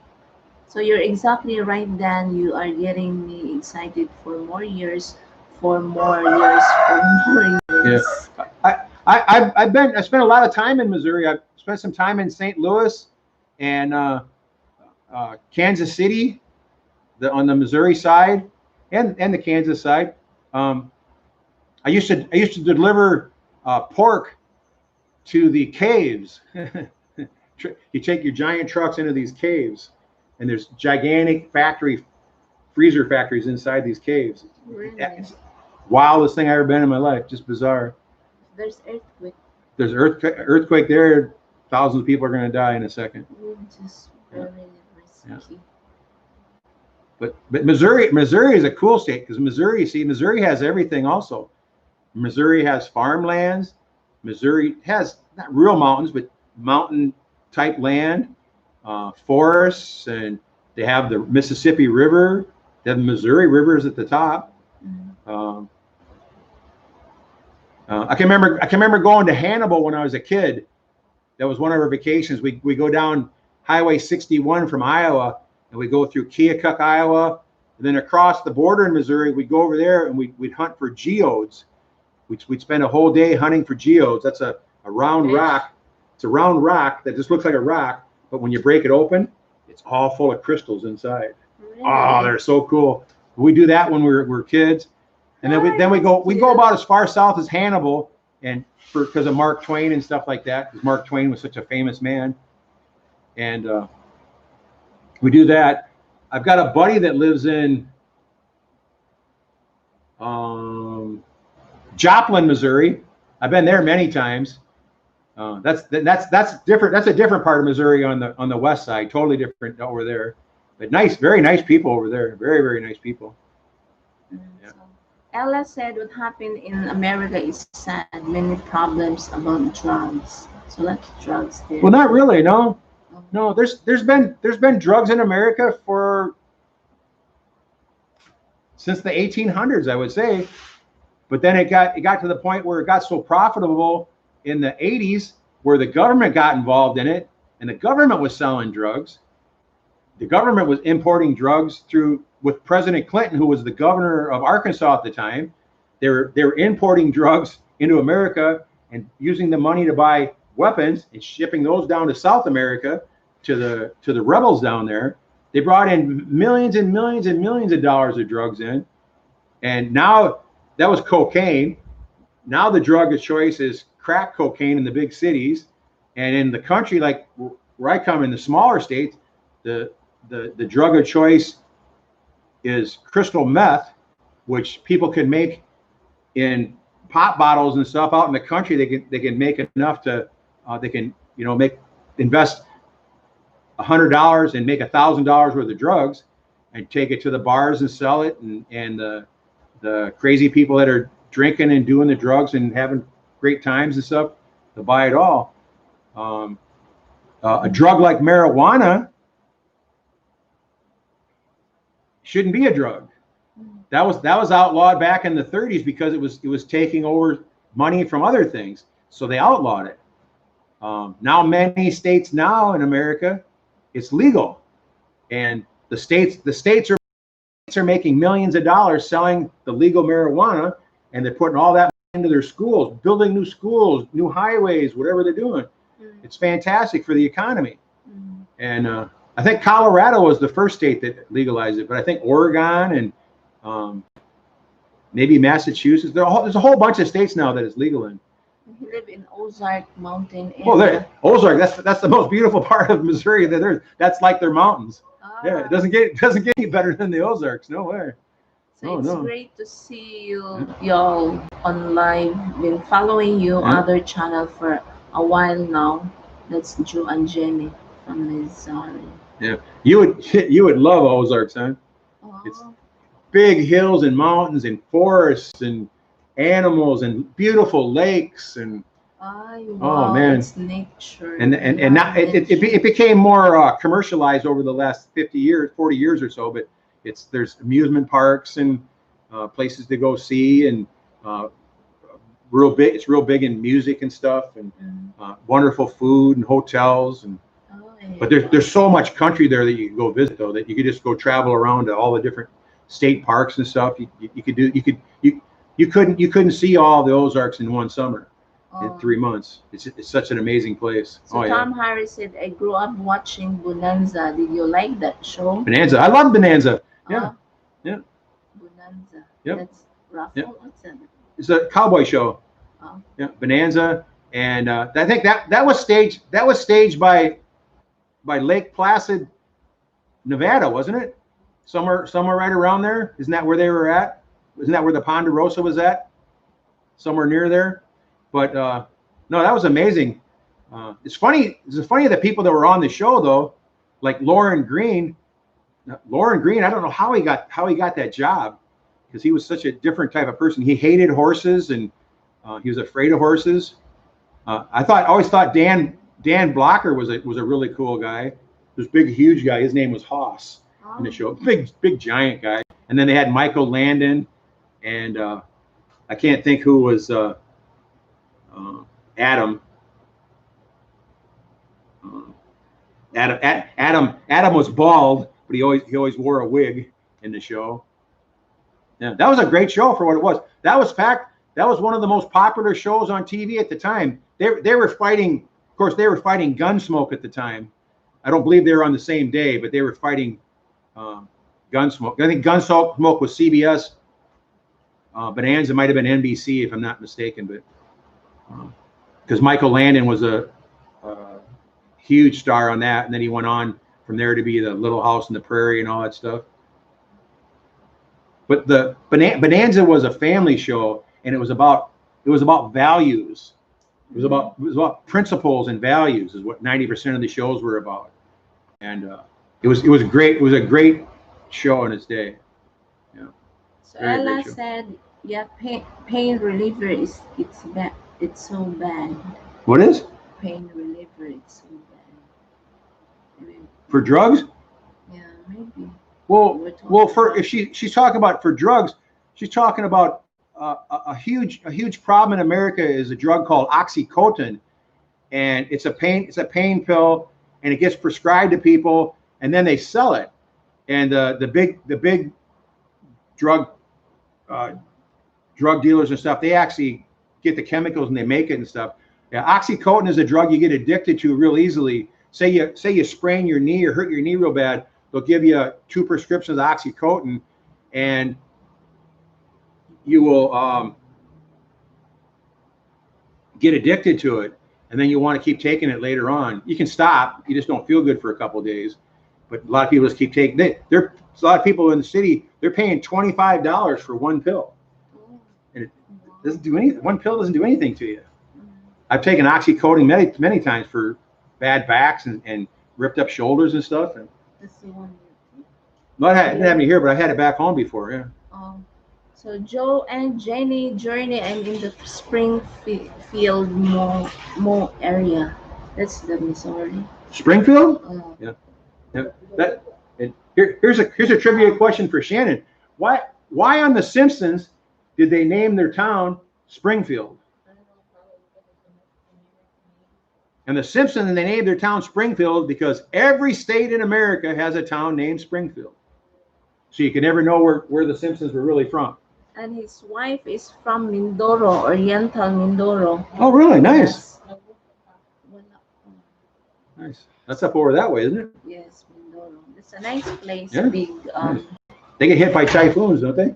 So you're exactly right, Dan. You are getting me excited for more years, for more years, for more years. Yeah. I spent a lot of time in Missouri. I've spent some time in St. Louis and Kansas City, on the Missouri side and the Kansas side. I used to deliver pork to the caves. You take your giant trucks into these caves, and there's gigantic freezer factories inside these caves. Really? It's the wildest thing I've ever been in my life. Just bizarre. There's earthquake. There's earthquake there. Thousands of people are going to die in a second. Just very risky. Yeah. But Missouri is a cool state, because Missouri has everything also. Missouri has farmlands. Missouri has not real mountains, but mountain type land, forests, and they have the Mississippi River. They have the Missouri Rivers at the top. I can remember going to Hannibal when I was a kid. That was one of our vacations. We go down Highway 61 from Iowa, and we go through Keokuk, Iowa, and then across the border in Missouri. We'd go over there and we'd hunt for geodes. We'd spend a whole day hunting for geodes. That's a round rock. It's a round rock that just looks like a rock, but when you break it open, it's all full of crystals inside. Really? Oh, they're so cool. We do that when we're kids, and then we go about as far south as Hannibal, and because of Mark Twain and stuff like that, because Mark Twain was such a famous man, and we do that. I've got a buddy that lives in Joplin, Missouri. I've been there many times. That's different. That's a different part of Missouri on the west side. Totally different over there. But nice, very nice people over there. Very, very nice people. Yeah. So Ella said what happened in America is sad. Many problems about drugs. So lots of drugs there. Well, not really. No. There's been drugs in America since the 1800s, I would say. But then it got to the point where it got so profitable in the 80s, where the government got involved in it, and the government was selling drugs. the government was importing drugs through with President Clinton, who was the governor of Arkansas at the time. They were importing drugs into America and using the money to buy weapons and shipping those down to South America to the rebels down there. They brought in millions and millions and millions of dollars of drugs in, and now that was cocaine. Now the drug of choice is crack cocaine in the big cities, and in the country like where I come in, the smaller states, the drug of choice is crystal meth, which people can make in pop bottles and stuff. Out in the country, they can make enough to they can invest $100 and make $1,000 worth of drugs and take it to the bars and sell it, and the crazy people that are drinking and doing the drugs and having great times and stuff, to buy it all. A drug like marijuana shouldn't be a drug. That was outlawed back in the 30s because it was taking over money from other things, so they outlawed it. Now many states now in America, it's legal, and the states are making millions of dollars selling the legal marijuana, and they're putting all that into their schools, building new schools, new highways, whatever they're doing. It's fantastic for the economy. And I think Colorado was the first state that legalized it, but I think Oregon and maybe Massachusetts. There's a whole bunch of states now that it's legal in. We live in Ozark Mountain area. Well, Ozark, that's the most beautiful part of Missouri. That's like their mountains. Yeah, it doesn't get any better than the Ozarks. No way. So it's great to see y'all on live. Been following you other channel for a while now. That's Joe and Jenny from Missouri. Yeah, you would love Ozarks, huh? It's big hills and mountains and forests and animals and beautiful lakes and wow, man, it's nature. And now it became more commercialized over the last 40 years or so. But there's amusement parks and places to go see, and real big. It's real big in music and stuff, and wonderful food and hotels and. But there's so much country there that you can go visit, though, that you could just go travel around to all the different state parks and stuff. You couldn't see all the Ozarks in one summer, in 3 months. It's such an amazing place. So Tom Harris said, "I grew up watching Bonanza. Did you like that show?" Bonanza, I love Bonanza. Yeah. Bonanza. Yep. That's rough. Yep. What's that? It's a cowboy show. Yeah, Bonanza, and I think that was staged by Lake Placid, Nevada, wasn't it? Somewhere right around there. Isn't that where they were at? Isn't that where the Ponderosa was at? Somewhere near there. But no, that was amazing. It's funny that people that were on the show, though, like Lauren Green. I don't know how he got that job, because he was such a different type of person. He hated horses, and he was afraid of horses. I always thought Dan Blocker was a really cool guy. This big, huge guy. His name was Hoss in the show. Big, giant guy. And then they had Michael Landon, and I can't think who was Adam. Adam was bald, but he always wore a wig in the show. Yeah, that was a great show for what it was. That was one of the most popular shows on TV at the time. They were fighting. Of course, they were fighting Gunsmoke at the time. I don't believe they were on the same day, but they were fighting Gunsmoke. I think Gunsmoke was CBS. Bonanza might have been NBC, if I'm not mistaken, but because Michael Landon was a huge star on that, and then he went on from there to be the Little House on the Prairie and all that stuff. But the Bonanza was a family show, and it was about values. It was about principles and values, is what 90% of the shows were about, and it was great. It was a great show in its day. Yeah. So Ella said, "Yeah, pain reliever it's bad. It's so bad." What is? Pain reliever. It's so bad. For drugs? Yeah, maybe. Well, if she's talking about for drugs, she's talking about. A huge problem in America is a drug called OxyContin, and it's a pain pill, and it gets prescribed to people, and then they sell it. And the big drug dealers and stuff, they actually get the chemicals and they make it and stuff. Yeah, oxycodone is a drug you get addicted to real easily. Say you sprain your knee or hurt your knee real bad, they'll give you 2 prescriptions of oxycodone, and you will get addicted to it, and then you want to keep taking it later on. You can stop, you just don't feel good for a couple of days. But a lot of people just keep taking it. There's a lot of people in the city, they're paying $25 for 1 pill. And it doesn't do anything. 1 pill doesn't do anything to you. I've taken oxycodone many times for bad backs and ripped up shoulders and stuff. And That's the one. I didn't have any here, but I had it back home before. Yeah. So Joe and Jenny Journey, I'm in the Springfield Mo area. That's the Missouri. Springfield? Yeah. Here's a trivia question for Shannon. Why on The Simpsons did they name their town Springfield? And The Simpsons, they named their town Springfield because every state in America has a town named Springfield. So you can never know where the Simpsons were really from. And his wife is from Mindoro, Oriental Mindoro. Oh, really? Nice. Yes. Nice. That's up over that way, isn't it? Yes, Mindoro. It's a nice place. Yeah. Big. Nice. They get hit by typhoons, don't they?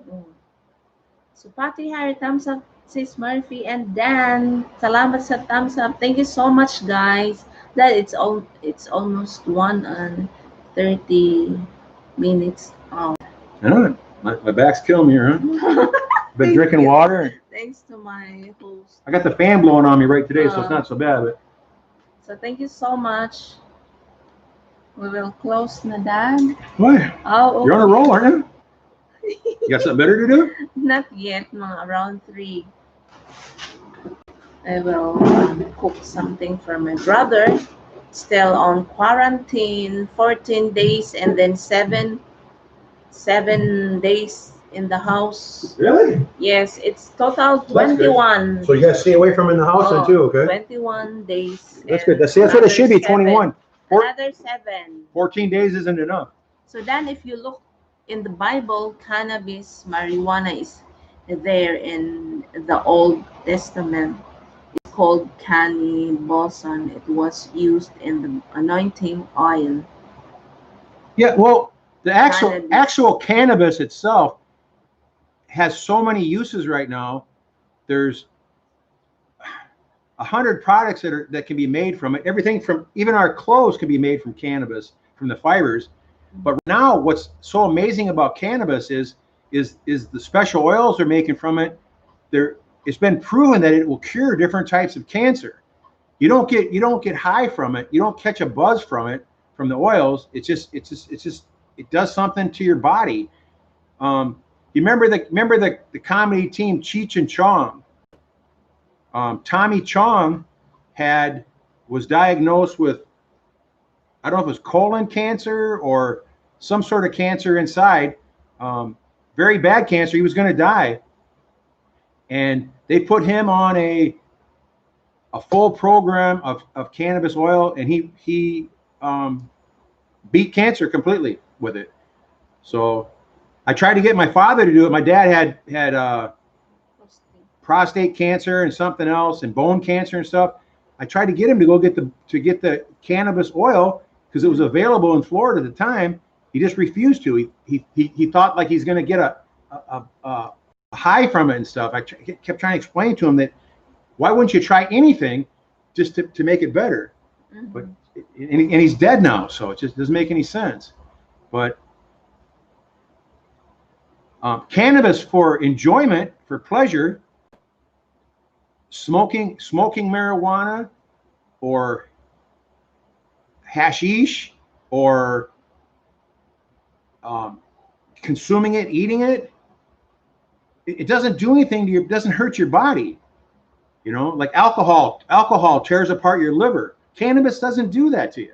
So Patty Harry, thumbs up, Sis Murphy, and Dan. Salamat sa thumbs up. Thank you so much, guys. That it's almost 1:30 minutes. I know. My back's killing me here, huh? Been drinking water. Thanks to my host. I got the fan blowing on me right today, so it's not so bad. But so thank you so much. We will close na, Dan. What? Oh, okay. You're on a roll, aren't you? You got something better to do? Not yet, mga around 3. I will cook something for my brother. Still on quarantine, 14 days, and then 7 days in the house. Really? Yes, it's total 21. So you got to stay away from in the house then too, okay? 21 days. That's good. That's what it should be, 21. Another 7. 14 days isn't enough. So then if you look in the Bible, cannabis, marijuana is there in the Old Testament. It's called cannaboson. It was used in the anointing oil. Yeah, well, the actual cannabis itself has so many uses right now. There's 100 products that can be made from it. Everything from even our clothes can be made from cannabis, from the fibers. But now, what's so amazing about cannabis is the special oils they're making from it. It's been proven that it will cure different types of cancer. You don't get high from it. You don't catch a buzz from it, from the oils. It does something to your body. You remember the comedy team Cheech and Chong? Tommy Chong was diagnosed with, I don't know if it was colon cancer or some sort of cancer inside, very bad cancer. He was going to die, and they put him on a full program of cannabis oil, and he beat cancer completely with it. So I tried to get my father to do it. My dad had prostate cancer and something else, and bone cancer and stuff. I tried to get him to go get the cannabis oil because it was available in Florida at the time. He just refused to. He thought like he's going to get a high from it and stuff. I kept trying to explain to him that why wouldn't you try anything just to make it better? Mm-hmm. But and he's dead now, so it just doesn't make any sense. But cannabis for enjoyment, for pleasure, smoking marijuana or hashish or consuming it, eating it, it doesn't do anything to you. It doesn't hurt your body. You know, like alcohol tears apart your liver. Cannabis doesn't do that to you.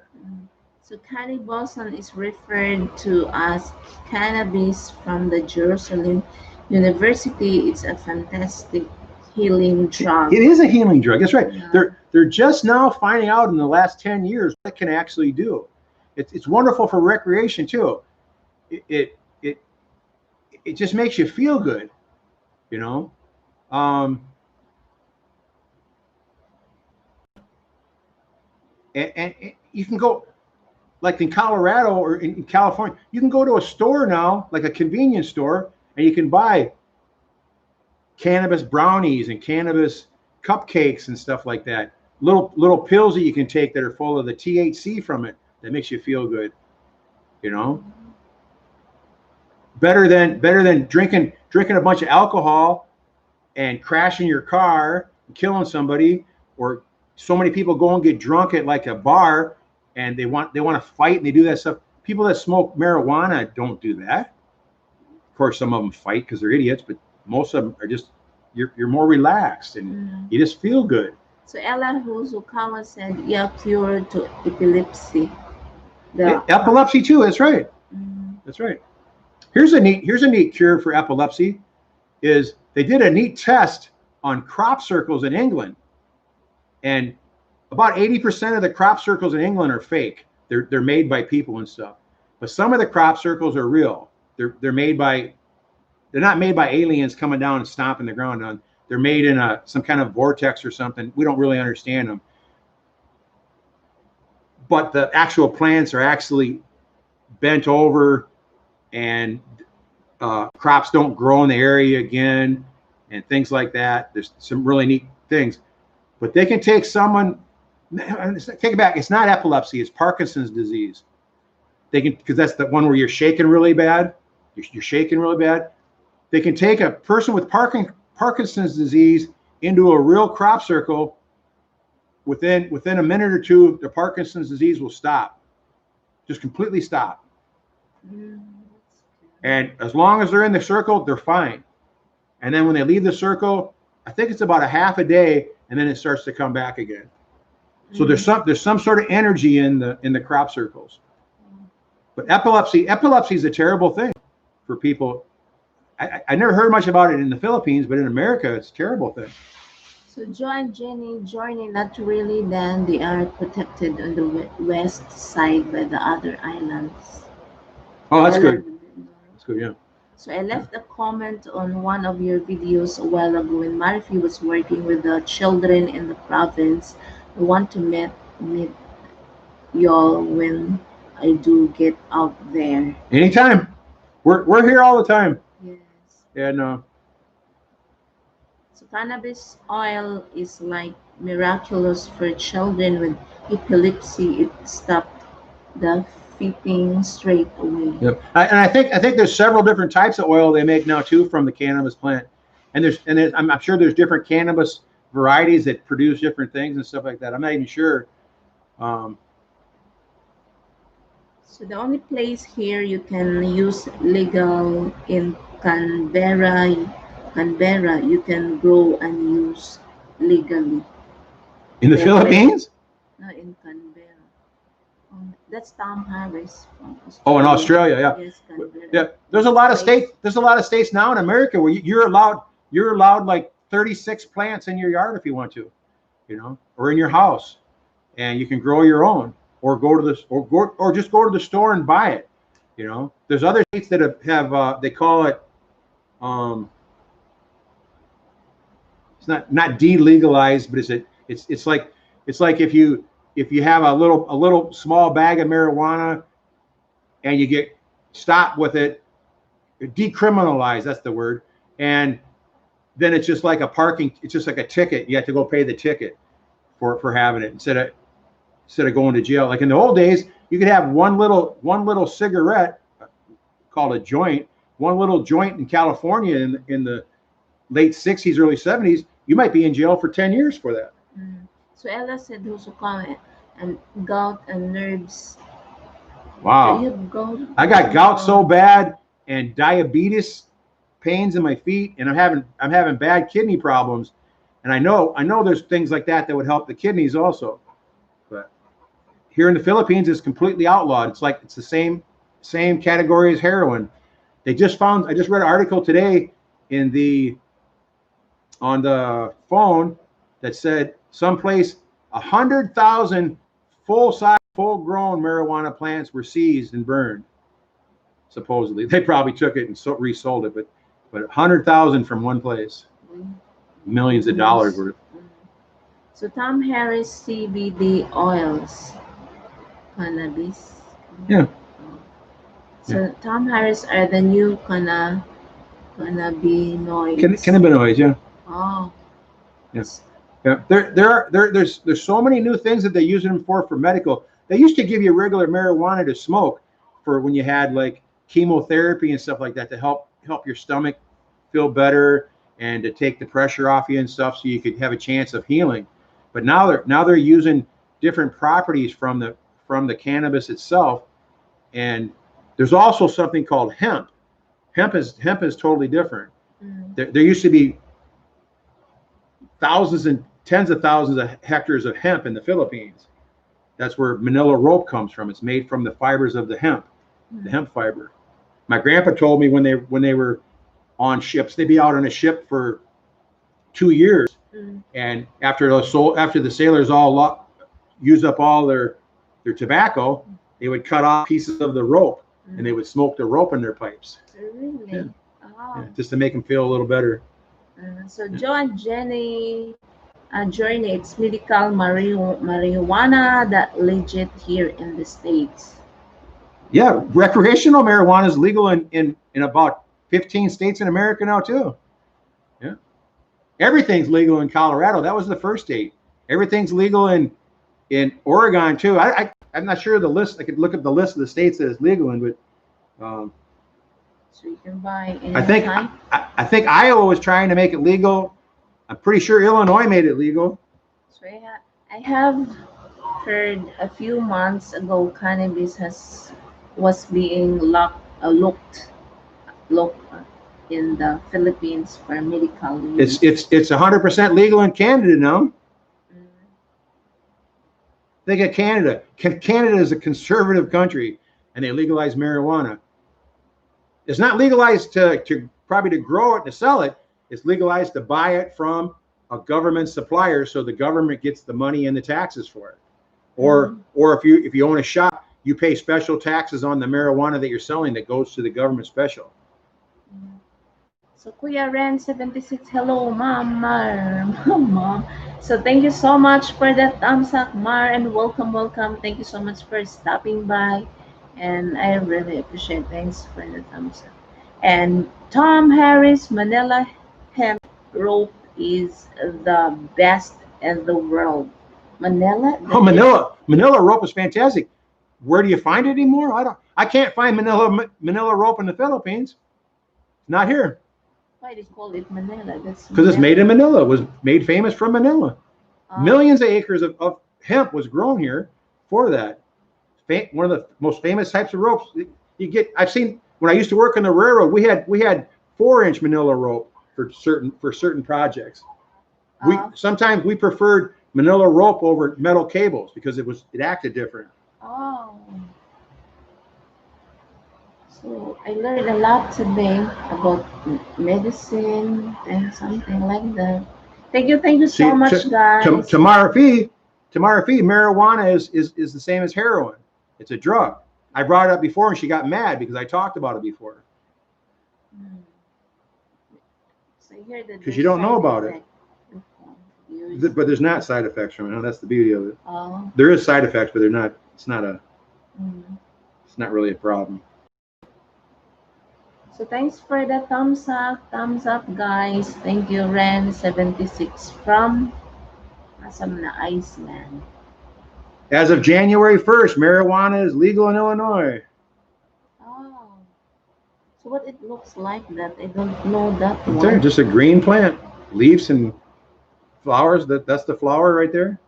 So cannaboson is referred to as cannabis from the Jerusalem University. It's a fantastic healing drug. It is a healing drug. That's right. Yeah. They're just now finding out in the last 10 years what it can actually do. It's wonderful for recreation too. It just makes you feel good, you know. And you can go, like in Colorado or in California, you can go to a store now, like a convenience store, and you can buy cannabis brownies and cannabis cupcakes and stuff like that. Little pills that you can take that are full of the THC from it that makes you feel good, you know. Better than drinking a bunch of alcohol and crashing your car and killing somebody, or so many people go and get drunk at like a bar and they want to fight and they do that stuff. People that smoke marijuana don't do that. Of course, some of them fight because they're idiots, but most of them are just you're more relaxed and you just feel good. So Ella Huzukawa said, "Yeah, cure to epilepsy." Epilepsy too. That's right. That's right. Here's a neat cure for epilepsy. Is they did a neat test on crop circles in England, and about 80% of the crop circles in England are fake. They're made by people and stuff, but some of the crop circles are real. They're not made by aliens coming down and stomping the ground on. They're made in some kind of vortex or something. We don't really understand them, but the actual plants are actually bent over, and crops don't grow in the area again, and things like that. There's some really neat things, but they can take someone. Take it back. It's not epilepsy. It's Parkinson's disease. They can, because that's the one where you're shaking really bad. You're shaking really bad. They can take a person with Parkinson's disease into a real crop circle. Within a minute or two, the Parkinson's disease will stop, just completely stop. And as long as they're in the circle, they're fine. And then when they leave the circle, I think it's about a half a day, and then it starts to come back again. So there's some sort of energy in the crop circles. But epilepsy is a terrible thing for people. I never heard much about it in the Philippines, but in America, it's a terrible thing. So Joe and Jenny joining not really, then they are protected on the west side by the other islands. Oh, that's good. That's good, yeah. So I left a comment on one of your videos a while ago when Marifi was working with the children in the province. I want to meet y'all when I do get out there. Anytime. We're here all the time. Yes. Yeah, no. So cannabis oil is like miraculous for children with epilepsy. It stopped the fitting straight away. Yep. And I think there's several different types of oil they make now too from the cannabis plant. And I'm sure there's different cannabis varieties that produce different things and stuff like that. I'm not even sure. So the only place here you can use legal in Canberra, you can grow and use legally. In the Philippines? No, in Canberra. That's Tom Harris from Australia. Oh, in Australia, yeah. Yes, Canberra. Yeah, there's a lot of states. There's a lot of states now in America where you're allowed like 36 plants in your yard if you want to, or in your house, and you can grow your own, or just go to the store and buy it. There's other states that have they call it it's not delegalized, but it's like if you have a little small bag of marijuana and you get stopped with it, decriminalized, that's the word, and then it's just like it's just like a ticket. You have to go pay the ticket for having it instead of going to jail. Like in the old days, you could have one little cigarette called a joint, one little joint in California in the late 60s, early 70s. You might be in jail for 10 years for that. So Ella said also comment and gout and nerves. Wow. So you have gout? I got gout so bad and diabetes, pains in my feet, and I'm having bad kidney problems. And I know there's things like that would help the kidneys also. But here in the Philippines, it's completely outlawed. It's the same category as heroin. I just read an article today on the phone that said someplace 100,000 full-size full-grown marijuana plants were seized and burned. Supposedly, they probably took it and resold it, but 100,000 from one place, millions of dollars worth. So Tom Harris CBD oils, cannabis. Yeah. So Tom Harris are the new cannabinoids. Cannabinoids, yeah. Oh. Yes. Yeah. There's so many new things that they're using them for medical. They used to give you regular marijuana to smoke for when you had like chemotherapy and stuff like that to help your stomach feel better and to take the pressure off you and stuff so you could have a chance of healing. But now they're using different properties from the cannabis itself. And there's also something called hemp. Hemp is totally different. There used to be thousands and tens of thousands of hectares of hemp in the Philippines. That's where Manila rope comes from. It's made from the fibers of the hemp fiber. My grandpa told me when they were on ships, they'd be out on a ship for 2 years, and after the sailors all use up all their tobacco, they would cut off pieces of the rope and they would smoke the rope in their pipes. Really? Yeah. Oh. Yeah, just to make them feel a little better. So Joe and Jenny journey, it's medical marijuana that legit here in the States. Yeah, recreational marijuana is legal in about 15 states in America now too. Yeah, everything's legal in Colorado. That was the first state. Everything's legal in Oregon too. I'm not sure the list. I could look at the list of the states that it's legal in, but so you can buy I think Iowa was trying to make it legal. I'm pretty sure Illinois made it legal. So I have heard a few months ago cannabis was being looked in the Philippines for medical use. It's 100% legal in Canada now. Think of Canada. Canada is a conservative country, and they legalize marijuana. It's not legalized to probably to grow it and to sell it. It's legalized to buy it from a government supplier, so the government gets the money and the taxes for it. Or if you own a shop, you pay special taxes on the marijuana that you're selling that goes to the government special. So Kuya Ren 76, hello Mom. So thank you so much for that thumbs up, Mar, and welcome. Thank you so much for stopping by, and I really appreciate. Thanks for the thumbs up. And Tom Harris Manila hemp rope is the best in the world. Manila. Oh, Manila rope is fantastic. Where do you find it anymore? I can't find Manila rope in the Philippines. Not here. Why do you call it Manila? Because it's made in Manila. It was made famous from Manila. Millions of acres of hemp was grown here for that. One of the most famous types of ropes you get. I've seen when I used to work on the railroad. We had 4-inch Manila rope for certain projects. Sometimes we preferred Manila rope over metal cables because it acted different. Oh. So I learned a lot today about medicine and something like that. Thank you so much, guys. To Marafi, marijuana is the same as heroin. It's a drug. I brought it up before and she got mad because I talked about it before. So here because you don't know about it. But there's not side effects from it. That's the beauty of it. Oh. There is side effects, but they're not. It's not really a problem. So thanks for the thumbs up, guys. Thank you, Ren 76 from Iceland. As of January 1st, marijuana is legal in Illinois. Oh, so what it looks like that? I don't know that one. There, just a green plant, leaves and flowers. That's the flower right there.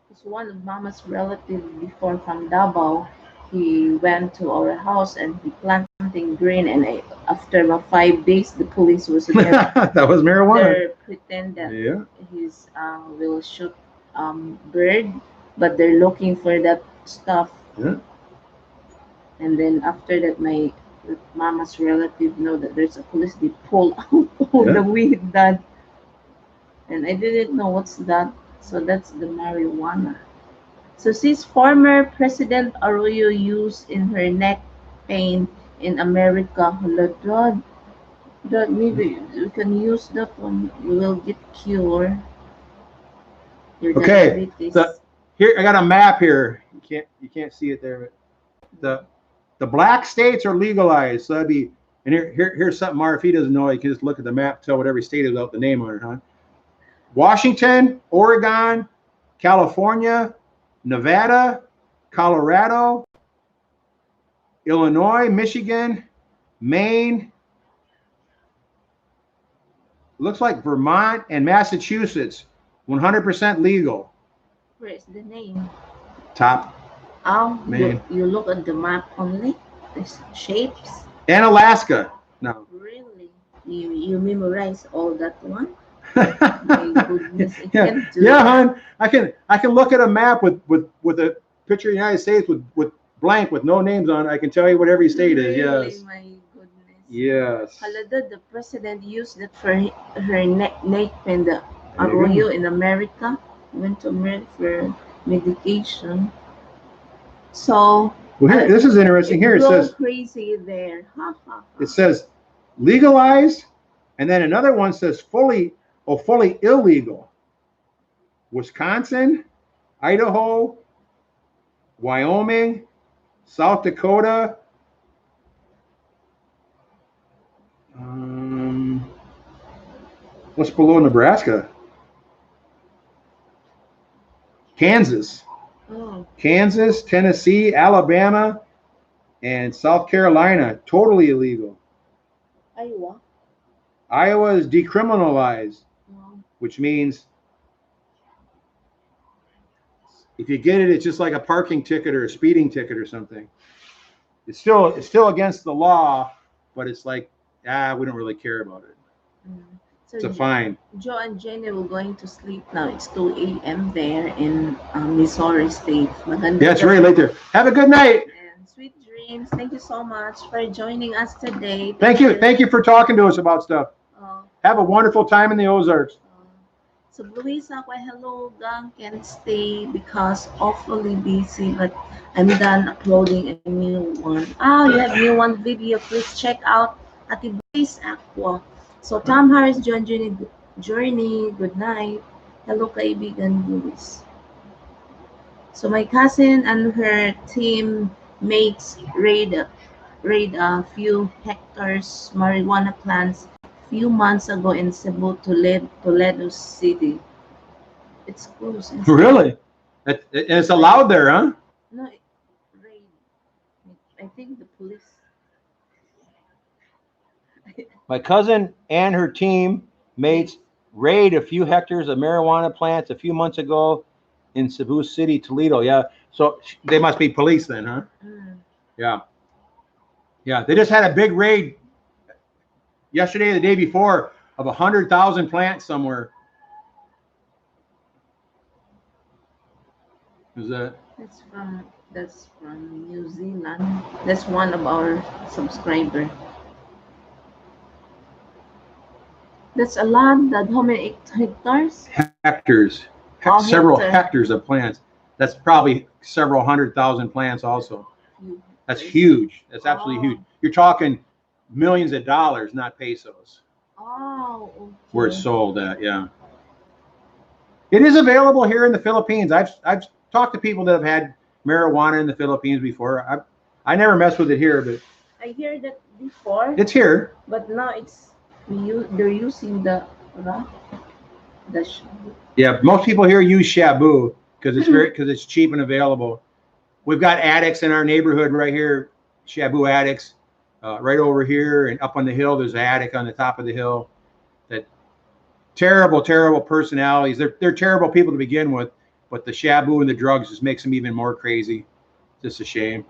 It's one of Mama's relatives before from Davao. He went to our house and he planted something green, and after about 5 days, the police was there. That was marijuana. They pretend that he's will shoot bird, but they're looking for that stuff. Yeah. And then after that, my Mama's relative know that there's a police. They pull out all the weed that, and I didn't know what's that. So that's the marijuana. So since former President Arroyo used in her neck pain in America, hala, that maybe you can use that one. You will get cure your Okay, diabetes. here I got a map here. You can't see it there, but the black states are legalized. So that'd be, and here's something Mark, if he doesn't know, you can just look at the map, tell what every state is without the name on it, huh? Washington, Oregon, California, Nevada, Colorado, Illinois, Michigan, Maine, looks like Vermont and Massachusetts, 100% legal. Where is the name? Top Oh, Maine. you look at the map only? The shapes? And Alaska. No. Really? You memorize all that one? My goodness, I yeah, can't do yeah, that. hon. I can look at a map with a picture of the United States with blank with no names on it. I can tell you what every state is. Really, Yes. my goodness. Yes. Halada, the president used that for her neck pain. The There you Arroyo go. in America went to America for medication. So Well, here, this is interesting. Here it go says crazy there. Ha, ha, ha. it says legalized, and then another one says fully illegal. Wisconsin, Idaho, Wyoming, South Dakota. What's below Nebraska? Kansas. Oh, Kansas, Tennessee, Alabama, and South Carolina, totally illegal. Iowa. Iowa is decriminalized, Wow. which means if you get it, it's just like a parking ticket or a speeding ticket or something. It's still against the law, but it's like, we don't really care about it. Mm. So It's a fine. Joe and Jenny were going to sleep now. It's 2 a.m. there in Missouri State. Maganda Yeah, it's very late there. Have a good night. and sweet dreams. Thank you so much for joining us today. Thank you for talking to us about stuff. Have a wonderful time in the Ozarks. So Louisa, hello gang, can't stay because awfully busy, but I'm done uploading a new one. You have new one video. Please check out Ati Blaze Aqua. So Tom Harris Journey, good night. Hello kaibigan Luis. So my cousin and her team mates raid a few hectares marijuana plants few months ago in Cebu, Toledo City. It's close. Really? It's allowed there, huh? No, raid. I think the police. My cousin and her team mates raid a few hectares of marijuana plants a few months ago in Cebu City, Toledo. Yeah, so they must be police then, huh? Mm. Yeah. Yeah, they just had a big raid yesterday or the day before of 100,000 plants somewhere. Is that? That's from New Zealand. That's one of our subscriber. That's a lot. That how many hectares? Hectares. Several hectares of plants. That's probably several 100,000 plants also. That's huge. That's absolutely huge. You're talking millions of dollars, not pesos. Oh, okay. Where it's sold at, yeah. It is available here in the Philippines. I've talked to people that have had marijuana in the Philippines before. I never messed with it here, but I hear that before. it's here. But now they're using the Yeah, most people here use shabu because it's cheap and available. We've got addicts in our neighborhood right here, shabu addicts, right over here and up on the hill. There's an addict on the top of the hill. That terrible personalities. They're terrible people to begin with, but the shabu and the drugs just makes them even more crazy. Just a shame.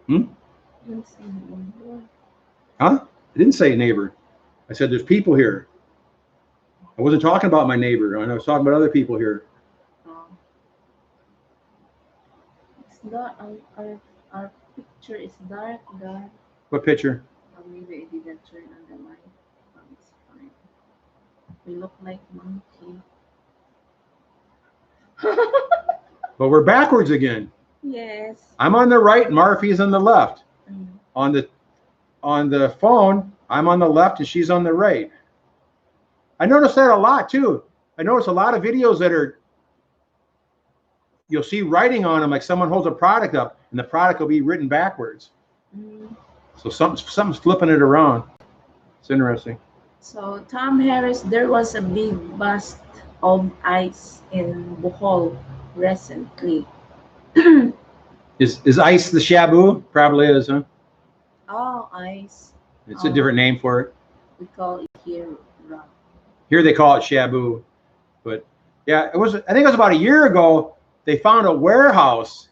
Hmm? Huh? I didn't say neighbor. I said there's people here. I wasn't talking about my neighbor. I was talking about other people here. It's dark. Our picture is dark. What picture? Maybe I didn't turn on the light. It's fine. We look like monkey. But we're backwards again. Yes. I'm on the right, and Marfy's on the left. Mm. On the phone, I'm on the left and she's on the right. I noticed that a lot too. I notice a lot of videos that you'll see writing on them, like someone holds a product up and the product will be written backwards. Mm. So something's flipping it around. It's interesting. So Tom Harris, there was a big bust of ice in Bohol recently. Is ice the shabu? Probably is, huh? Oh, ice. It's a different name for it. We call it here rum. Here they call it shabu. But yeah, I think it was about a year ago, they found a warehouse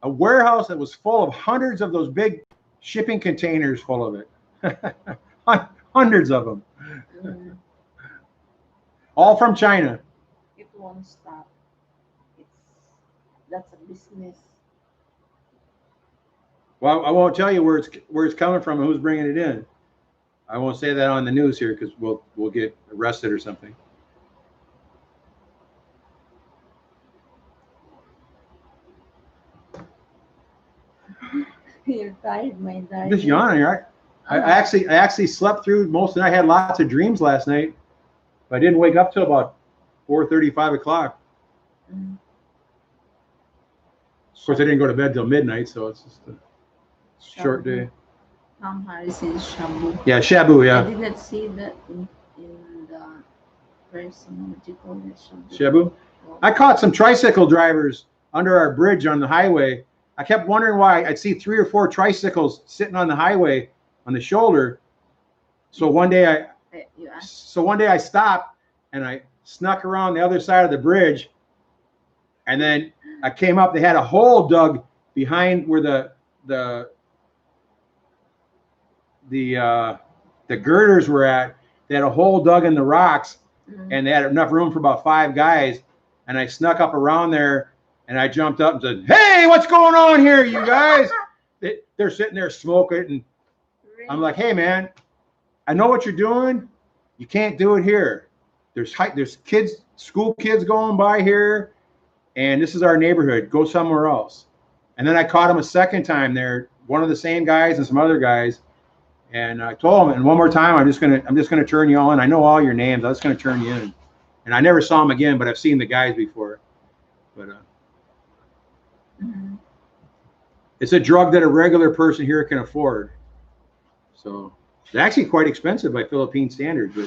that was full of hundreds of those big shipping containers full of it. Hundreds of them. Mm. All from China. It won't stop. That's a business. Well, I won't tell you where it's coming from and who's bringing it in. I won't say that on the news here because we'll get arrested or something. You're tired, my I'm darling. just yawning, right? I actually slept through most of the night. I had lots of dreams last night, but I didn't wake up till about 4:30, 5 o'clock. Mm. Of course, I didn't go to bed till midnight, so it's just a short Shabu. day. Tom Harris is shabu. Yeah, shabu. I Yeah, did not see that in the person. What you call it? Shabu. shabu. I caught some tricycle drivers under our bridge on the highway. I kept wondering why I'd see 3 or 4 tricycles sitting on the highway on the shoulder. So one day I stopped and I snuck around the other side of the bridge, and then I came up. They had a hole dug behind where the girders were at. They had a hole dug in the rocks, and they had enough room for about 5 guys. And I snuck up around there, and I jumped up and said, "Hey, what's going on here, you guys?" They're sitting there smoking, and I'm like, "Hey, man, I know what you're doing. You can't do it here. There's kids, school kids going by here, and this is our neighborhood. Go somewhere else." And then I caught him a second time there, one of the same guys and some other guys, and I told him, and one more time, I'm just gonna turn you on. I know all your names. I'm just gonna turn you in. And I never saw him again, but I've seen the guys before. But it's a drug that a regular person here can afford. So it's actually quite expensive by Philippine standards,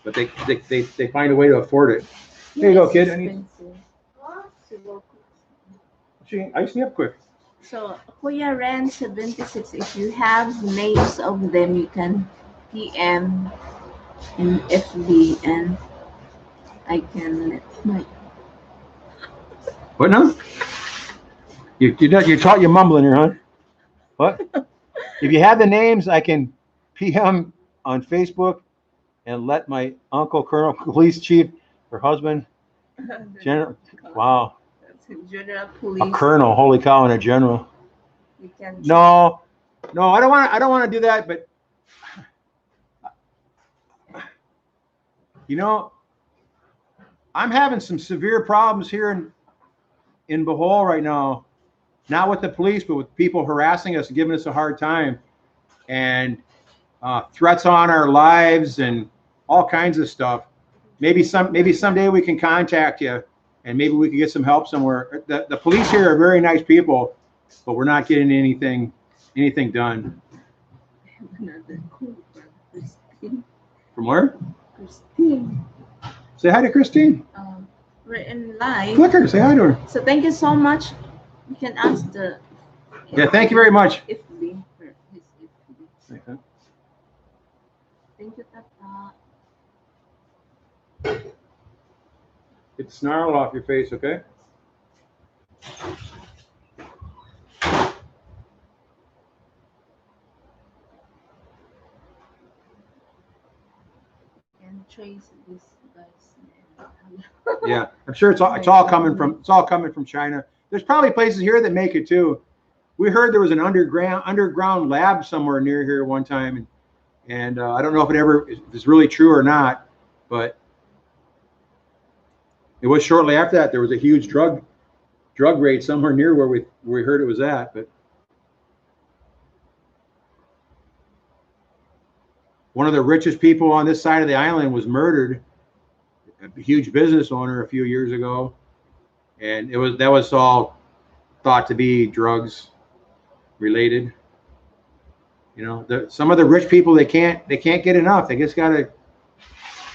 but they find a way to afford it. There you go, kid. Ice me up quick. So, Kuya Ren 76, if you have names of them, you can PM in FB and I can let my... What now? You're mumbling here, huh? What? If you have the names, I can PM on Facebook and let my uncle, Colonel Police Chief, her husband, General. Wow. General Police. A colonel, holy cow, and a general. You can. No, I don't want to do that. But I'm having some severe problems here in Bohol right now. Not with the police, but with people harassing us and giving us a hard time, and threats on our lives and all kinds of stuff. Maybe someday we can contact you, and maybe we can get some help somewhere. The police here are very nice people, but we're not getting anything done. From where? Christine. Say hi to Christine. We're in live. Click her. Say hi to her. So thank you so much. You can ask the. Yeah, thank you very much. FB. Okay. Thank you, Tata. Get the snarl off your face, okay? And trace this guy's name. Yeah, I'm sure it's all coming from China. There's probably places here that make it too. We heard there was an underground lab somewhere near here one time, and I don't know if it's really true or not, But it was shortly after that there was a huge drug raid somewhere near where we heard it was at. But one of the richest people on this side of the island was murdered, a huge business owner, a few years ago, and that was all thought to be drugs related. You know, some of the rich people, they can't get enough. They just got to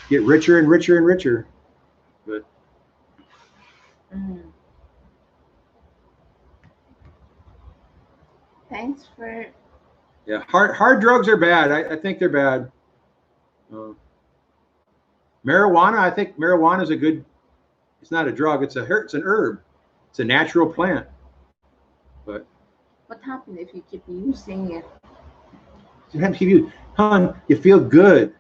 get richer and richer and richer. But Thanks for. yeah, hard drugs are bad. I think they're bad. Marijuana, I think marijuana is a good. It's not a drug. It's an herb. It's a natural plant. But What happens if you keep using it? You feel good.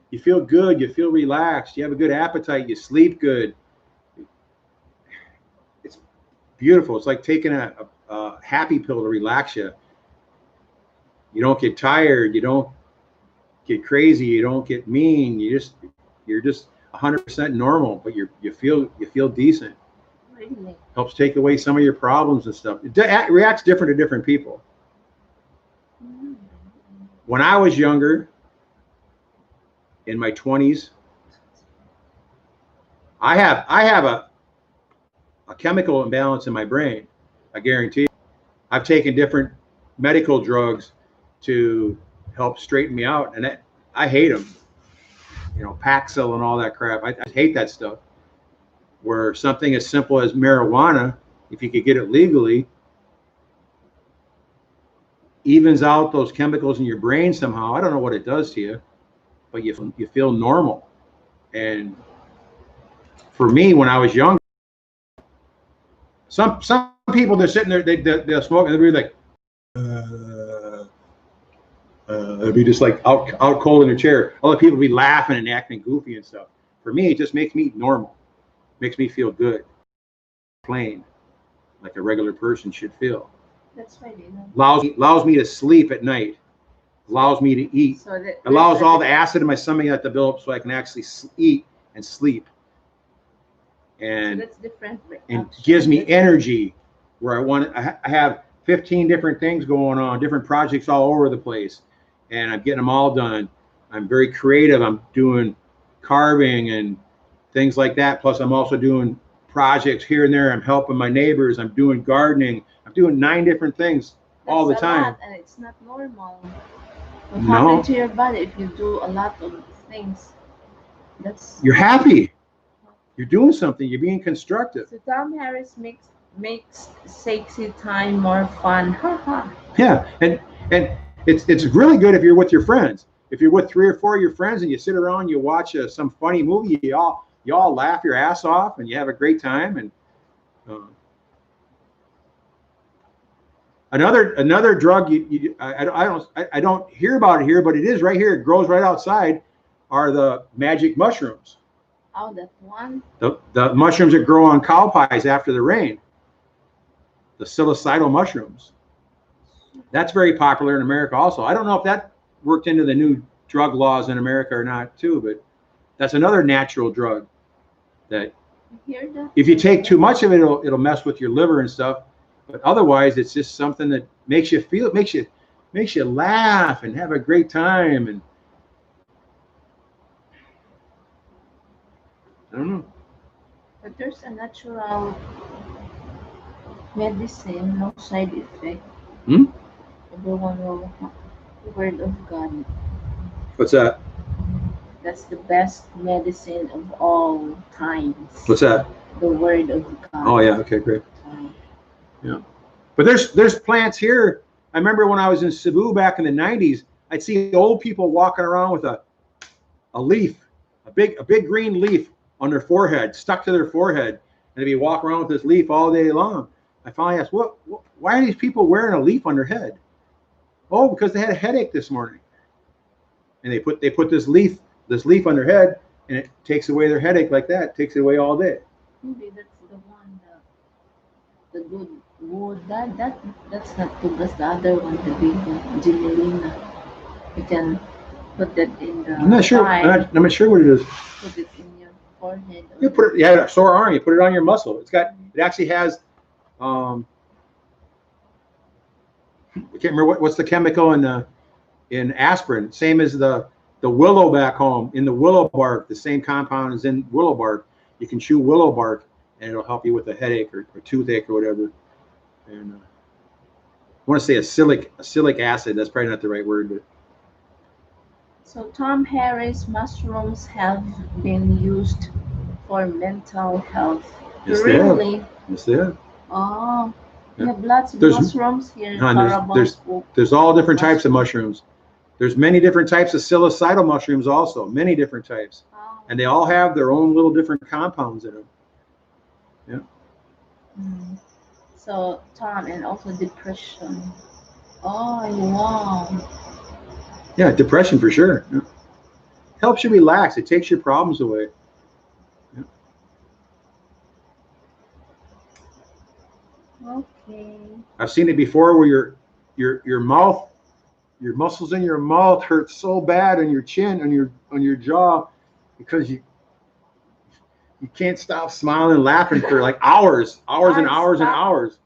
You feel good. You feel relaxed. You have a good appetite. You sleep good. It's beautiful. It's like taking a happy pill to relax you. You don't get tired. You don't get crazy. You don't get mean. You're just 100% normal, but you feel decent. Really? Helps take away some of your problems and stuff. It reacts different to different people. When I was younger, in my 20s, I have a chemical imbalance in my brain. I guarantee you. I've taken different medical drugs to help straighten me out, and I hate them. You know, Paxil and all that crap. I hate that stuff. Where something as simple as marijuana, if you could get it legally, evens out those chemicals in your brain somehow. I don't know what it does to you, but you feel normal. And for me, when I was young, some people, they're sitting there, they'll smoke and they'll be like, they'll be just like out cold in their chair. Other people be laughing and acting goofy and stuff. For me, it just makes me normal. Makes me feel good, plain, like a regular person should feel. That's why they know. Allows me to sleep at night. Allows me to eat. So allows all the acid in my stomach to build up so I can actually eat and sleep. And so that's different. And gives me energy where I have 15 different things going on, different projects all over the place, and I'm getting them all done. I'm very creative. I'm doing carving and things like that. Plus, I'm also doing projects here and there. I'm helping my neighbors. I'm doing gardening. I'm doing 9 different things all the time. Lot, and it's not normal. What happens to your body if you do a lot of things? You're happy. You're doing something. You're being constructive. So Tom Harris makes sexy time more fun. Yeah, and it's really good if you're with your friends. If you're with 3 or 4 of your friends and you sit around, you watch some funny movie, you all laugh your ass off and you have a great time. And another drug I don't hear about it here, but it is right here. It grows right outside. Are the magic mushrooms. Oh, that one. The mushrooms that grow on cow pies after the rain. The psilocybal mushrooms. That's very popular in America also. I don't know if that worked into the new drug laws in America or not too, but that's another natural drug that if you take too much of it, it'll mess with your liver and stuff. But otherwise, it's just something that makes you laugh and have a great time. And I don't know. But there's a natural medicine, no side effect. Everyone will have the word of God. What's that? That's the best medicine of all times. What's that? The word of God. Oh yeah, okay, great. Yeah. But there's plants here. I remember when I was in Cebu back in the 90s, I'd see old people walking around with a leaf, a big green leaf on their forehead, stuck to their forehead, and they'd be walking around with this leaf all day long. I finally asked, why are these people wearing a leaf on their head? Oh, because they had a headache this morning. And they put this leaf on their head, and it takes away their headache like that. It takes it away all day. Maybe that's the one, the good wood. That's not good. That's the other one, the big one, Gimelina. You can put that in the I'm not sure. thigh. I'm not sure what it is. Put it in your forehead. You put it. You have a sore arm. You put it on your muscle. It's got. It actually has. I can't remember what's the chemical in aspirin. Same as the willow back home. In the willow bark, the same compound is in willow bark. You can chew willow bark, and it'll help you with a headache or toothache or whatever. And I want to say acylic acid. That's probably not the right word, but. So Tom Harris mushrooms have been used for mental health. Yes, Really? Yes, they have. Oh, we Yeah. have lots of There's- mushrooms here. There's all different types of mushrooms. There's many different types of psilocybal mushrooms also, many different types. Oh. And they all have their own little different compounds in them. Mm. So Tom, and also depression. Oh, wow. Yeah, depression for sure. Yeah. Helps you relax. It takes your problems away. Yeah. Okay. I've seen it before where your mouth, your muscles in your mouth hurt so bad on your chin, on your jaw, because you can't stop smiling and laughing for like hours and hours and hours.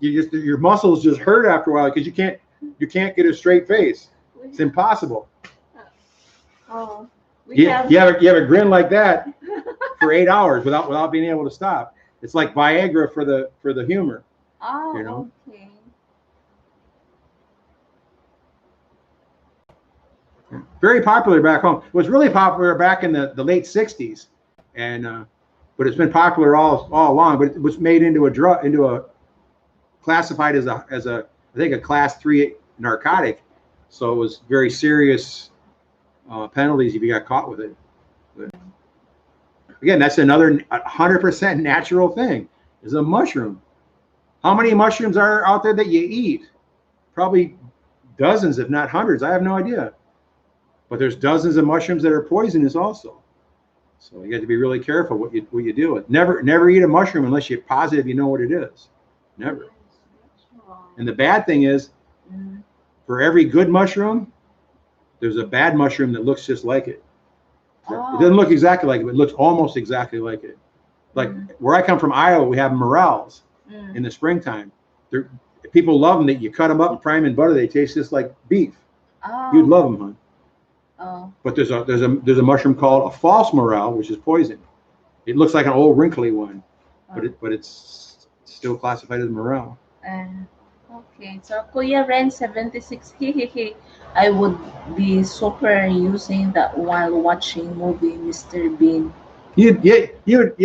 Your muscles just hurt after a while because you can't get a straight face. It's impossible. Oh, You have a grin like that for 8 hours without being able to stop. It's like Viagra for the humor. Oh, you know? Okay. Very popular back home. It was really popular back in the late 60s, and but it's been popular all along. But it was made into a drug, classified as a I think a class 3 narcotic. So it was very serious penalties if you got caught with it. But again, that's another 100% natural thing. Is a mushroom. How many mushrooms are out there that you eat? Probably dozens, if not hundreds. I have no idea. But there's dozens of mushrooms that are poisonous also. So you got to be really careful what you do with. Never eat a mushroom unless you're positive you know what it is. Never. And the bad thing is, for every good mushroom, there's a bad mushroom that looks just like it. It doesn't look exactly like it, but it looks almost exactly like it. Like where I come from, Iowa, we have morels in the springtime. People love them. That you cut them up and fry them in butter. They taste just like beef. You'd love them, hon. But there's a mushroom called a false morel, which is poison. It looks like an old wrinkly one, but it's still classified as morel. Okay, so Kuya Ren 76, I would be super using that while watching movie Mr. Bean. You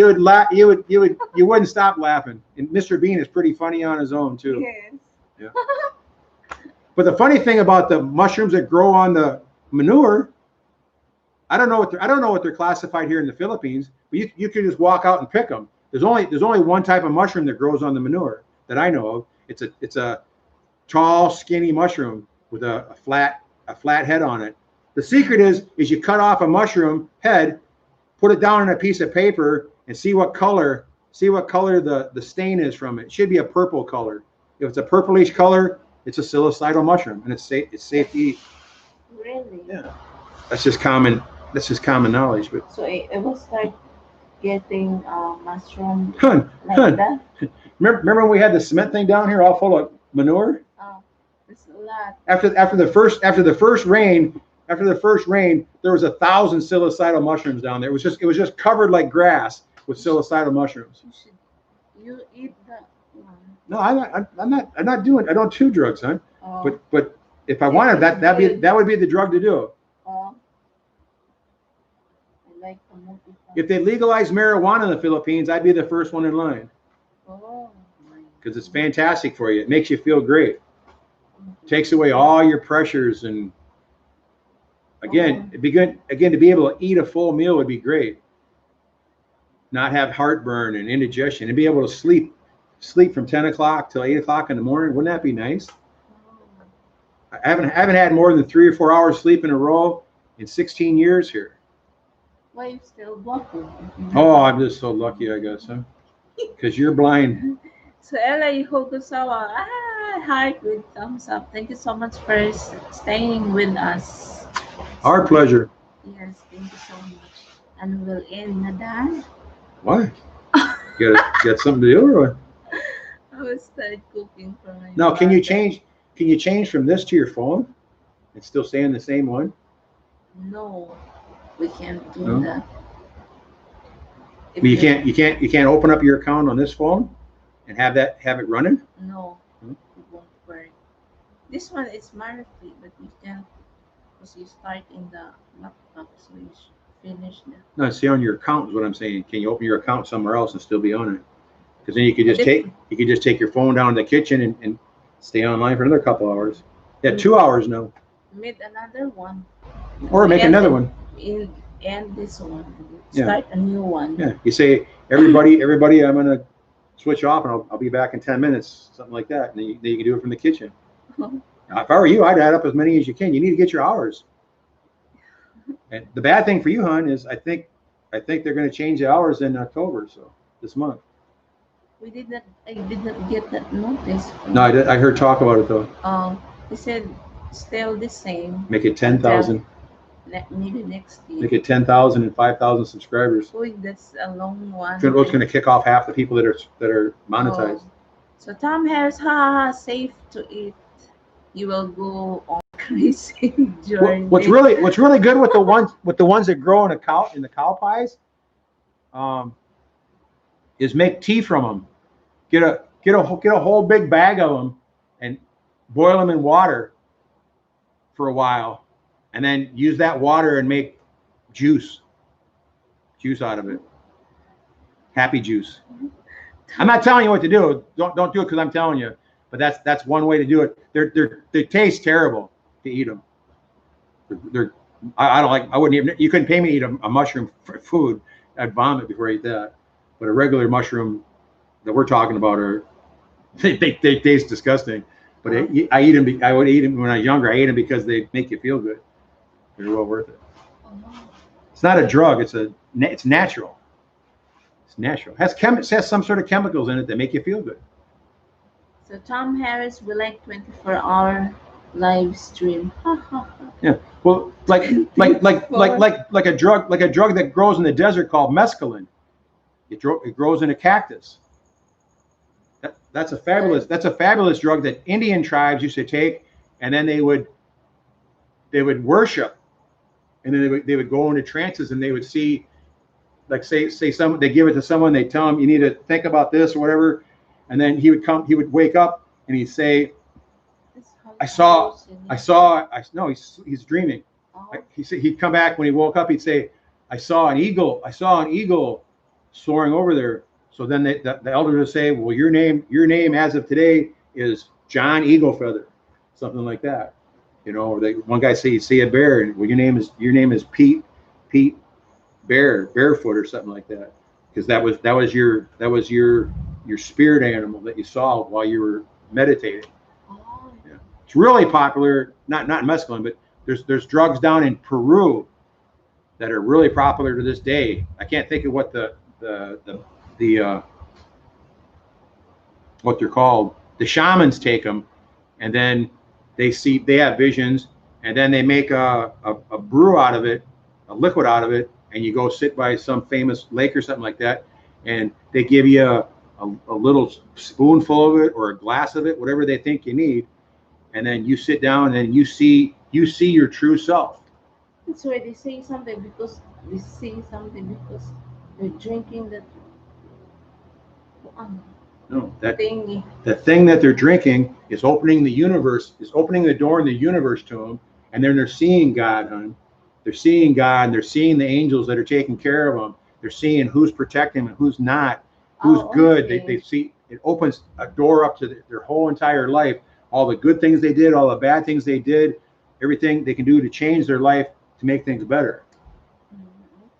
would laugh. You wouldn't stop laughing. And Mr. Bean is pretty funny on his own too. Yes. Yeah. But the funny thing about the mushrooms that grow on the manure, I don't know what they're classified here in the Philippines, but you can just walk out and pick them. There's only one type of mushroom that grows on the manure that I know of. It's a tall, skinny mushroom with a flat head on it. The secret is you cut off a mushroom head, put it down on a piece of paper, and see what color the stain is from it. It should be a purple color. If it's a purplish color, it's a psilocybal mushroom, and it's safe to eat. Really? Yeah. That's just common knowledge. But so it will start getting mushroom Hun, that. Remember when we had the cement thing down here all full of manure? Oh, it's a lot. After the first rain, there was 1,000 psilocybal mushrooms down there. It was just covered like grass with psilocybal mushrooms. You eat that one. No, I don't do drugs, son. Oh. But if I wanted that would be the drug to do. Oh. I like the movie. If they legalized marijuana in the Philippines, I'd be the first one in line. Oh. Because it's fantastic for you. It makes you feel great. Takes away all your pressures, and again, to be able to eat a full meal would be great. Not have heartburn and indigestion, and be able to sleep from 10 o'clock till 8 o'clock in the morning. Wouldn't that be nice? I haven't had more than 3 or 4 hours sleep in a row in 16 years here. Why you still walking? Oh, I'm just so lucky, I guess, huh? Because you're blind. So Ella Hokusawa, heart with thumbs up. Thank you so much for staying with us. Our pleasure. Yes, thank you so much. And we'll end na, Dan. Why? You got something to do or what? I will start cooking for my Now, can you brother. change? Can you change from this to your phone and still stay in the same one? No, we can't do No? that. If But you can't open up your account on this phone and have it running? No, Hmm? it won't work. This one is free, but you can't because you start in the laptop, so you finish the. No, see on your account is what I'm saying. Can you open your account somewhere else and still be on it? Because then you could But just take your phone down to the kitchen and stay online for another couple hours. Yeah, 2 hours now. Made another one. Or make another one. End this one. Yeah. Start a new one. Yeah. You say, everybody, I'm gonna switch off and I'll be back in 10 minutes, something like that. And then you can do it from the kitchen. Now, if I were you, I'd add up as many as you can. You need to get your hours. And the bad thing for you, hon, is I think they're going to change the hours in October, so this month. I did not get that notice. No, I heard talk about it though. He said still the same. Make it 10,000. Maybe next year. Make it 10,000 and 5,000 subscribers. Uy, that's a long one. It's going to kick off half the people that are monetized. So Tom Harris, safe to eat. You will go on crazy journey. What's really good with the ones that grow in the cow pies, is make tea from them. Get a whole big bag of them and boil them in water for a while, and then use that water and make juice out of it. Happy juice. I'm not telling you what to do. Don't do it because I'm telling you. But that's one way to do it. They taste terrible to eat them. I don't like. I wouldn't even. You couldn't pay me to eat a mushroom for food. I'd vomit before I eat that. But a regular mushroom that we're talking about they taste disgusting. But I eat them. I would eat them when I was younger. I ate them because they make you feel good. They're well worth it. It's not a drug. It's natural. It's natural. It has some sort of chemicals in it that make you feel good. So Tom Harris will like 24-hour live stream. Yeah. Well, like a drug that grows in the desert called mescaline. It grows in a cactus. That's a fabulous drug that Indian tribes used to take, and then they would worship, and then they would go into trances, and they would see, like say they give it to someone, they tell him you need to think about this or whatever, and then he would wake up and he'd say, no, he's dreaming. He'd come back when he woke up, he'd say, I saw an eagle soaring over there. So then the elders would say, well, your name as of today is John Eaglefeather, something like that. Or one guy say, you see a bear, and well, your name is Pete Barefoot or something like that, because that was your spirit animal that you saw while you were meditating. Yeah. It's really popular, not mescaline, but there's drugs down in Peru that are really popular to this day. I can't think of what what they're called. The shamans take them, and then they have visions, and then they make a brew out of it, a liquid out of it, and you go sit by some famous lake or something like that, and they give you a little spoonful of it or a glass of it, whatever they think you need, and then you sit down and you see your true self. That's why they say something because they're drinking that. No, the thing that they're drinking is opening the door in the universe to them, and then they're seeing God, hon. They're seeing God, and they're seeing the angels that are taking care of them. They're seeing who's protecting them and who's not, who's good. Okay. They see it opens a door up to their whole entire life. All the good things they did, all the bad things they did, everything they can do to change their life to make things better.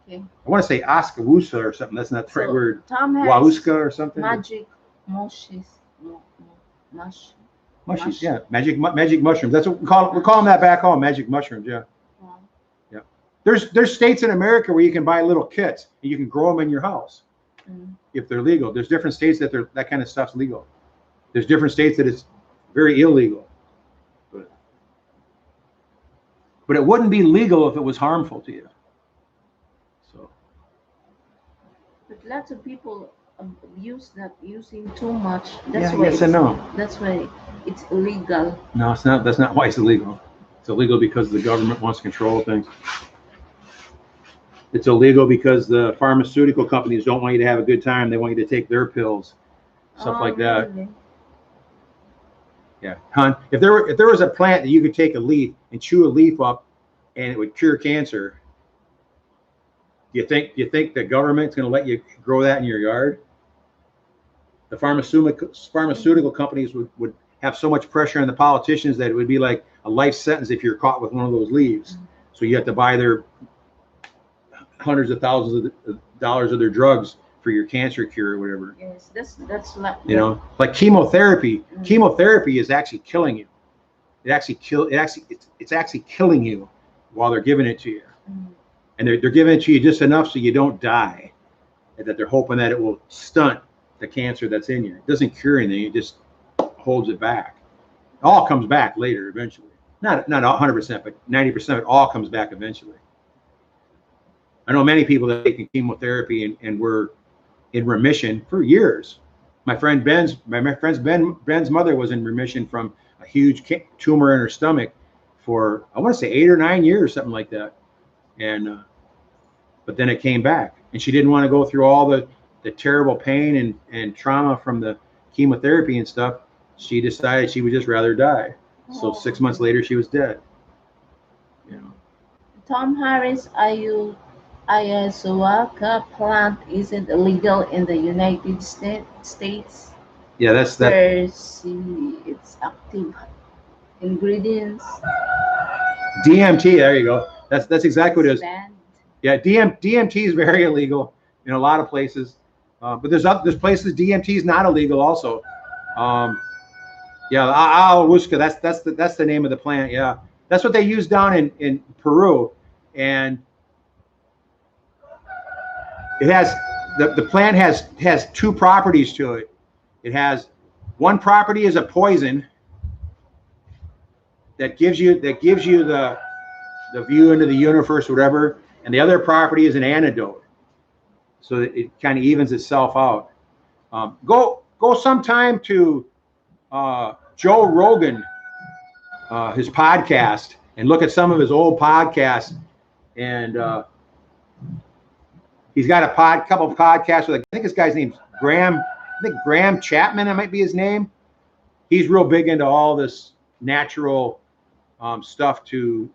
Okay. I want to say Oskaloosa or something. That's not the right word. Wauska or something. Magic mushies. Mushies, yeah. Magic mushrooms. That's what we call them that back home. Magic mushrooms, yeah. Wow. Yeah. There's states in America where you can buy little kits and you can grow them in your house if they're legal. There's different states that that kind of stuff's legal. There's different states that it's very illegal. But But it wouldn't be legal if it was harmful to you. So. But lots of people abuse that, using too much. Yeah, yes and no. That's why it's illegal. No, it's not. That's not why it's illegal. It's illegal because the government wants to control things. It's illegal because the pharmaceutical companies don't want you to have a good time. They want you to take their pills, stuff like that. Really? Yeah, hon. If there was a plant that you could take a leaf and chew a leaf up, and it would cure cancer, do you think the government's going to let you grow that in your yard? The pharmaceutical companies would have so much pressure on the politicians that it would be like a life sentence if you're caught with one of those leaves. So you have to buy their hundreds of thousands of dollars of their drugs for your cancer cure or whatever. Yes, that's like, you know, like chemotherapy. Chemotherapy is actually killing you. It's actually killing you while they're giving it to you. And they're giving it to you just enough so you don't die. And that they're hoping that it will stunt the cancer that's in you. It doesn't cure anything, it just holds it back. It all comes back later eventually. Not 100%, but 90% of it all comes back eventually. I know many people that taken chemotherapy and were in remission for years. My friend's mother was in remission from a huge tumor in her stomach for, I want to say 8 or 9 years, something like that. And but then it came back, and she didn't want to go through all the terrible pain and trauma from the chemotherapy and stuff. She decided she would just rather die. So 6 months later, she was dead. You know. Tom Harris, ayahuasca plant isn't illegal in the United States. Yeah, that's that. There's its active ingredients. DMT. There you go. That's exactly what it is. Banned. Yeah, DMT is very illegal in a lot of places, but there's places DMT is not illegal also. Yeah, ayahuasca. That's the name of the plant. Yeah, that's what they use down in Peru, and it has the plant has two properties to it. It has one property is a poison that gives you the view into the universe, whatever, and the other property is an antidote, so that it kind of evens itself out. Go sometime to Joe Rogan, his podcast, and look at some of his old podcasts, and he's got a couple of podcasts with, I think this guy's name's Graham Chapman, that might be his name. He's real big into all this natural stuff to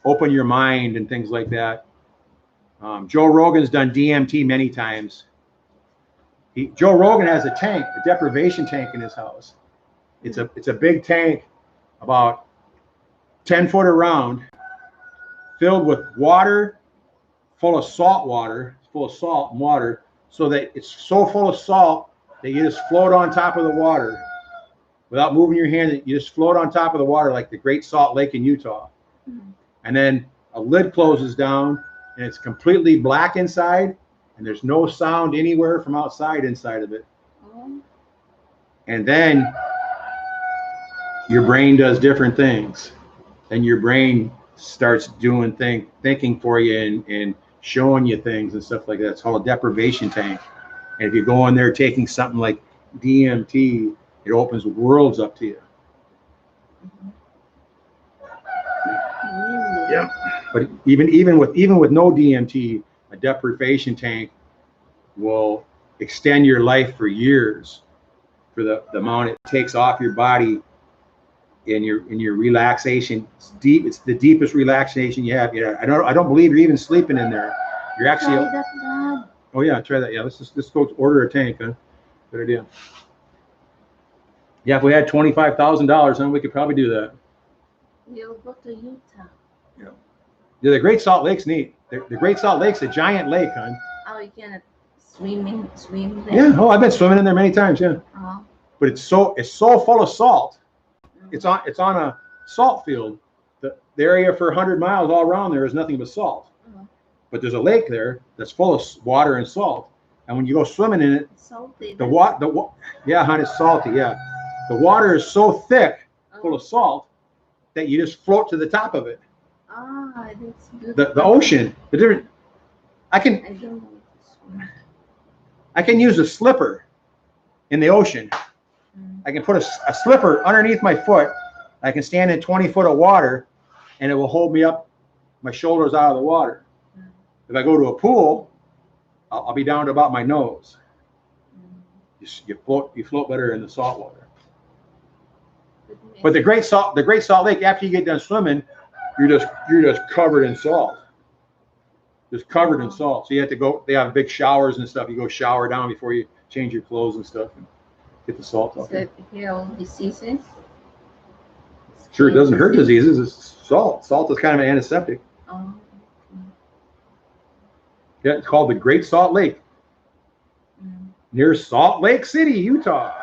open your mind and things like that. Joe Rogan's done DMT many times. Joe Rogan has a tank, a deprivation tank in his house. It's a big tank, about 10 foot around, filled with water, full of salt water, full of salt and water, so that it's so full of salt that you just float on top of the water without moving your hand. You just float on top of the water like the Great Salt Lake in Utah. And then a lid closes down, and it's completely black inside, and there's no sound anywhere from outside inside of it. And then your brain does different things, and your brain starts doing thinking for you and showing you things and stuff like that. It's called a deprivation tank. And if you go in there taking something like DMT, it opens worlds up to you. Yeah, but even with no DMT, a deprivation tank will extend your life for years, for the amount it takes off your body in your relaxation. It's deep. It's the deepest relaxation you have. I don't believe you're even sleeping in there. You're actually. Try that, Dad. Oh yeah, try that. Yeah, let's go order a tank. Huh? Good idea. Yeah, if we had $25,000, then we could probably do that. We'll go to Utah. Yeah, the Great Salt Lake's neat. The Great Salt Lake's a giant lake, hon. Oh, you cannot swim there? Yeah. Oh, I've been swimming in there many times. Yeah. But it's so full of salt. It's on a salt field. The area for 100 miles all around there is nothing but salt. But there's a lake there that's full of water and salt. And when you go swimming in it, salty. Yeah, hon, it's salty. Yeah. The water is so thick, full of salt, that you just float to the top of it. Ah, that's good. The ocean, the different. I don't know this one. I can use a slipper in the ocean. I can put a slipper underneath my foot. I can stand in 20 foot of water, and it will hold me up, my shoulders out of the water. If I go to a pool, I'll be down to about my nose. You float better in the salt water. But the Great Salt Lake, after you get done swimming, you're just covered in salt. Just covered in salt. So you have to go. They have big showers and stuff. You go shower down before you change your clothes and stuff, and get the salt off. So it heal diseases? Sure, it doesn't hurt diseases. It's salt. Salt is kind of an antiseptic. Oh. Yeah, it's called the Great Salt Lake, near Salt Lake City, Utah.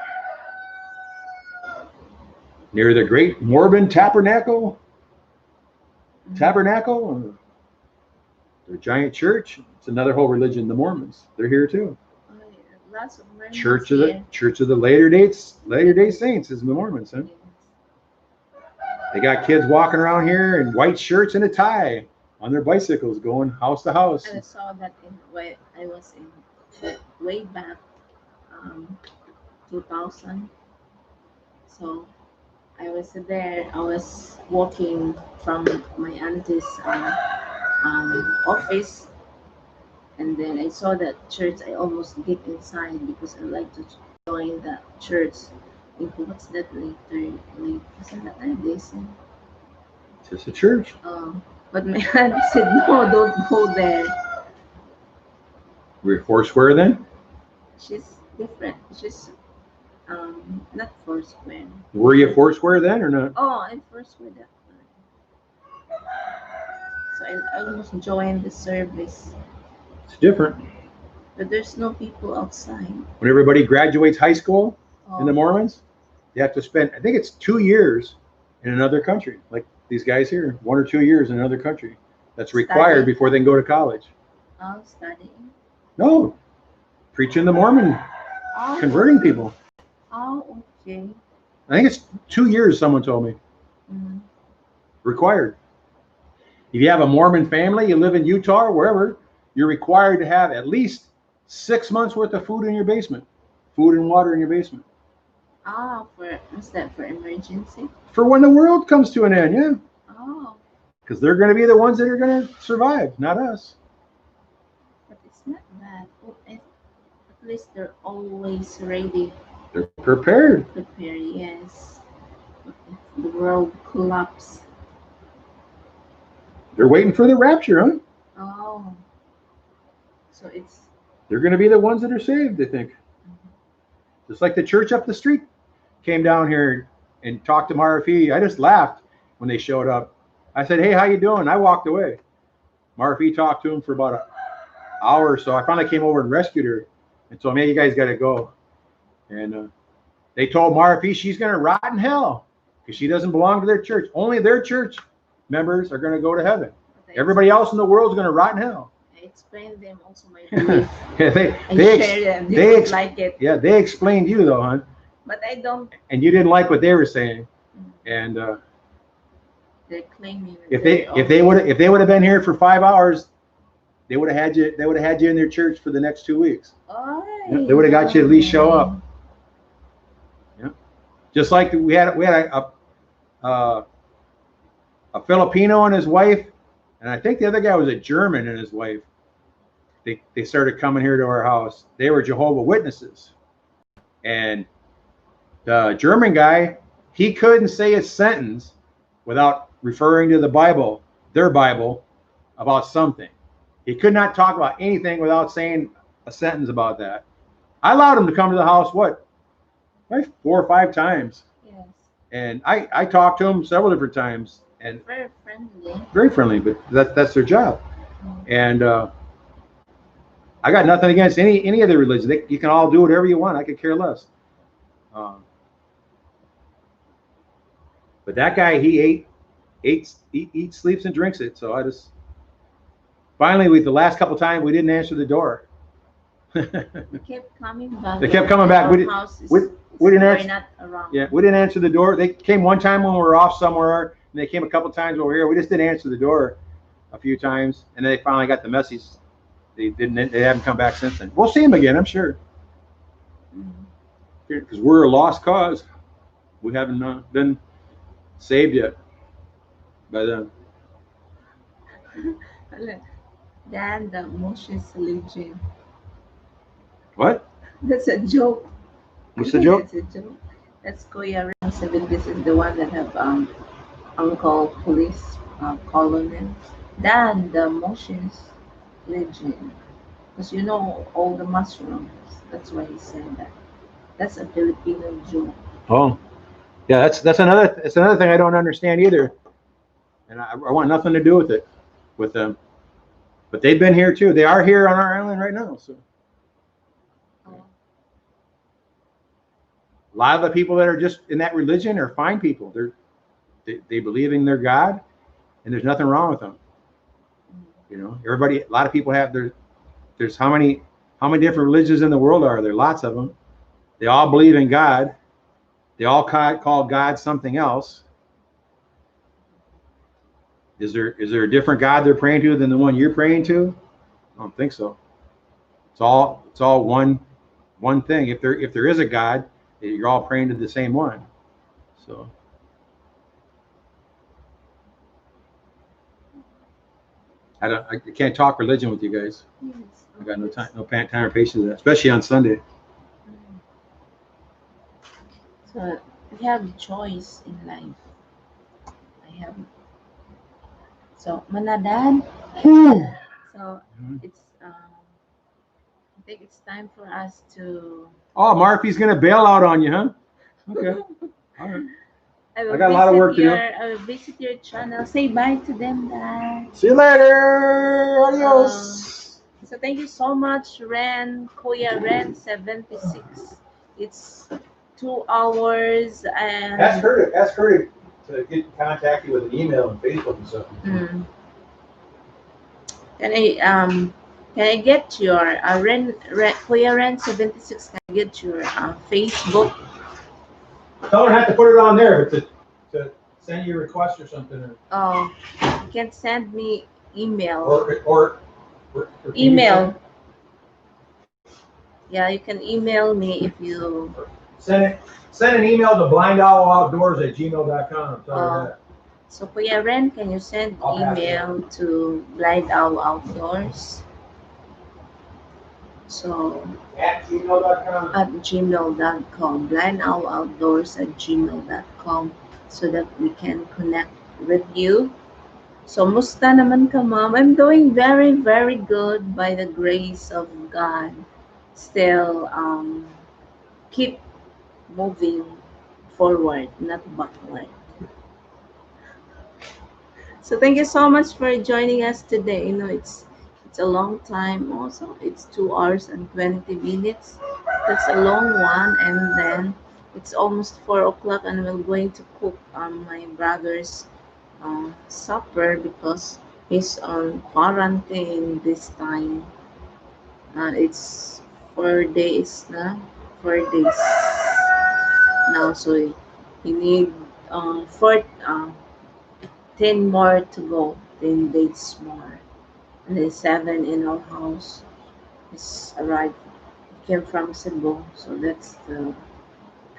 Near the Great Mormon Tabernacle. Tabernacle, their giant church. It's another whole religion, the Mormons. They're here too. Oh, yeah. Lots of Mormons Church of the here. Latter Day Saints is the Mormons. Huh? They got kids walking around here in white shirts and a tie on their bicycles, going house to house. I saw that when I was in way back 2000. So I was there. I was walking from my auntie's office, and then I saw that church. I almost get inside because I like to join the church. What's that later? Isn't that like this? It's just a church. But my aunt said, no, don't go there. We're Foursquare then? She's different. She's not Foursquare. Were you Foursquare then or not? Oh, I'm Foursquare that time. So I almost joined the service. It's different. But there's no people outside. When everybody graduates high school in the Oh, Mormons, you have to spend, I think it's 2 years in another country. Like these guys here, 1 or 2 years in another country. That's required Study. before they can go to college. studying. No, preaching the Mormon, Oh, converting people. oh, okay. I think it's 2 years, someone told me, Mm. required. If you have a Mormon family, you live in Utah or wherever, you're required to have at least 6 months worth of food in your basement, food and water in your basement. What's that for emergency? For when the world comes to an end, yeah. Oh, Because they're going to be the ones that are going to survive, not us. but it's not bad. Oh, at least they're always ready, They're prepared. prepared. Yes. What if the world collapse? They're waiting for the rapture, huh? Oh, so it's They're going to be the ones that are saved, I think. Just like the church up the street came down here and talked to Marfi. I just laughed when they showed up. I said, hey, how you doing? I walked away. Marfi talked to him for about an hour or so. I finally came over and rescued her and told me, hey, you guys got to go. And they told Marfi she's going to rot in hell because she doesn't belong to their church. Only their church members are going to go to heaven. Everybody else in the world is going to rot in hell. I explained them also my belief. Yeah, They don't like it. Yeah, they explained you though, hon. But I don't. And you didn't like what they were saying. And They're claiming. if they would have been here for 5 hours, they would have had you. They would have had you in their church for the next 2 weeks. Oh, Yeah, they would have got you at least show up. Yeah, just like we had a Filipino and his wife, and I think the other guy was a German and his wife. They started coming here to our house. They were Jehovah's Witnesses, and the German guy, he couldn't say a sentence without referring to the Bible, their Bible, about something. He could not talk about anything without saying a sentence about that. I allowed him to come to the house, like 4 or 5 times. Yes. And I talked to him several different times. And Very friendly. very friendly, but that's their job. And I got nothing against any other religion. You can all do whatever you want. I could care less. But that guy, he eats, sleeps, and drinks it. So I just finally, the last couple times we didn't answer the door. They kept coming back. They kept coming back. We didn't answer. Not around. Yeah, we didn't answer the door. They came one time when we were off somewhere And they came a couple times over here. We just didn't answer the door a few times, and they finally got the message. They didn't. They haven't come back since then. We'll see them again, I'm sure, because we're a lost cause. We haven't been saved yet by them. Dan, the Moshe's Legion. What? That's a joke. What's the joke? That's a joke. That's Kuya Ren 70s is the one that have Uncle Police Colonel. Dan, the Moshe's Legion. Because you know all the mushrooms. That's why he said that. That's a Filipino joke. Oh, yeah. That's another. It's another thing I don't understand either, and I want nothing to do with it, with them. But they've been here too. They are here on our island right now. So Oh. a lot of the people that are just in that religion are fine people. They believe in their God, and there's nothing wrong with them. You know, everybody. A lot of people have there's how many different religions in the world are there? Lots of them. They all believe in God. They all call God something else. Is there a different God they're praying to than the one you're praying to? I don't think so. It's all one thing. If there is a God, you're all praying to the same one. So I can't talk religion with you guys. Yes. I got no time or patience, especially on Sunday. So we have choice in life. I have. So Manadan. So it's I think it's time for us to. Oh, Marpy's gonna bail out on you, huh? Okay. All right. I got a lot of work to do. I will visit your channel. Say bye to them, Dad. See you later. Adios. So thank you so much, Kuya Ren 76. It's 2 hours and. Ask her to get contact you with an email and Facebook and stuff. Can I get your Kuya Ren 76? Can I get your Facebook? Tell her not to put it on there, but to send you a request or something. Oh, you can send me email. Or email. Yeah, you can email me if you send an email to blindowloutdoors@gmail.com. Tell her that. So Kuya Ren, can you send email to Blind Owl Outdoors? So at gmail.com. At gmail.com, blindowloutdoors@gmail.com, so that we can connect with you. So musta naman ka, Mom? I'm doing very, very good by the grace of God. Still, keep moving forward, not backward. So thank you so much for joining us today. You know, it's a long time also. It's 2 hours and 20 minutes. That's a long one. And then it's almost 4 o'clock and we're going to cook my brother's supper because he's on quarantine this time. It's 4 days now. 4 days now. So he need 10 more to go. 10 days more. And then 7 in our house is arrived. Came from Cebu. So that's the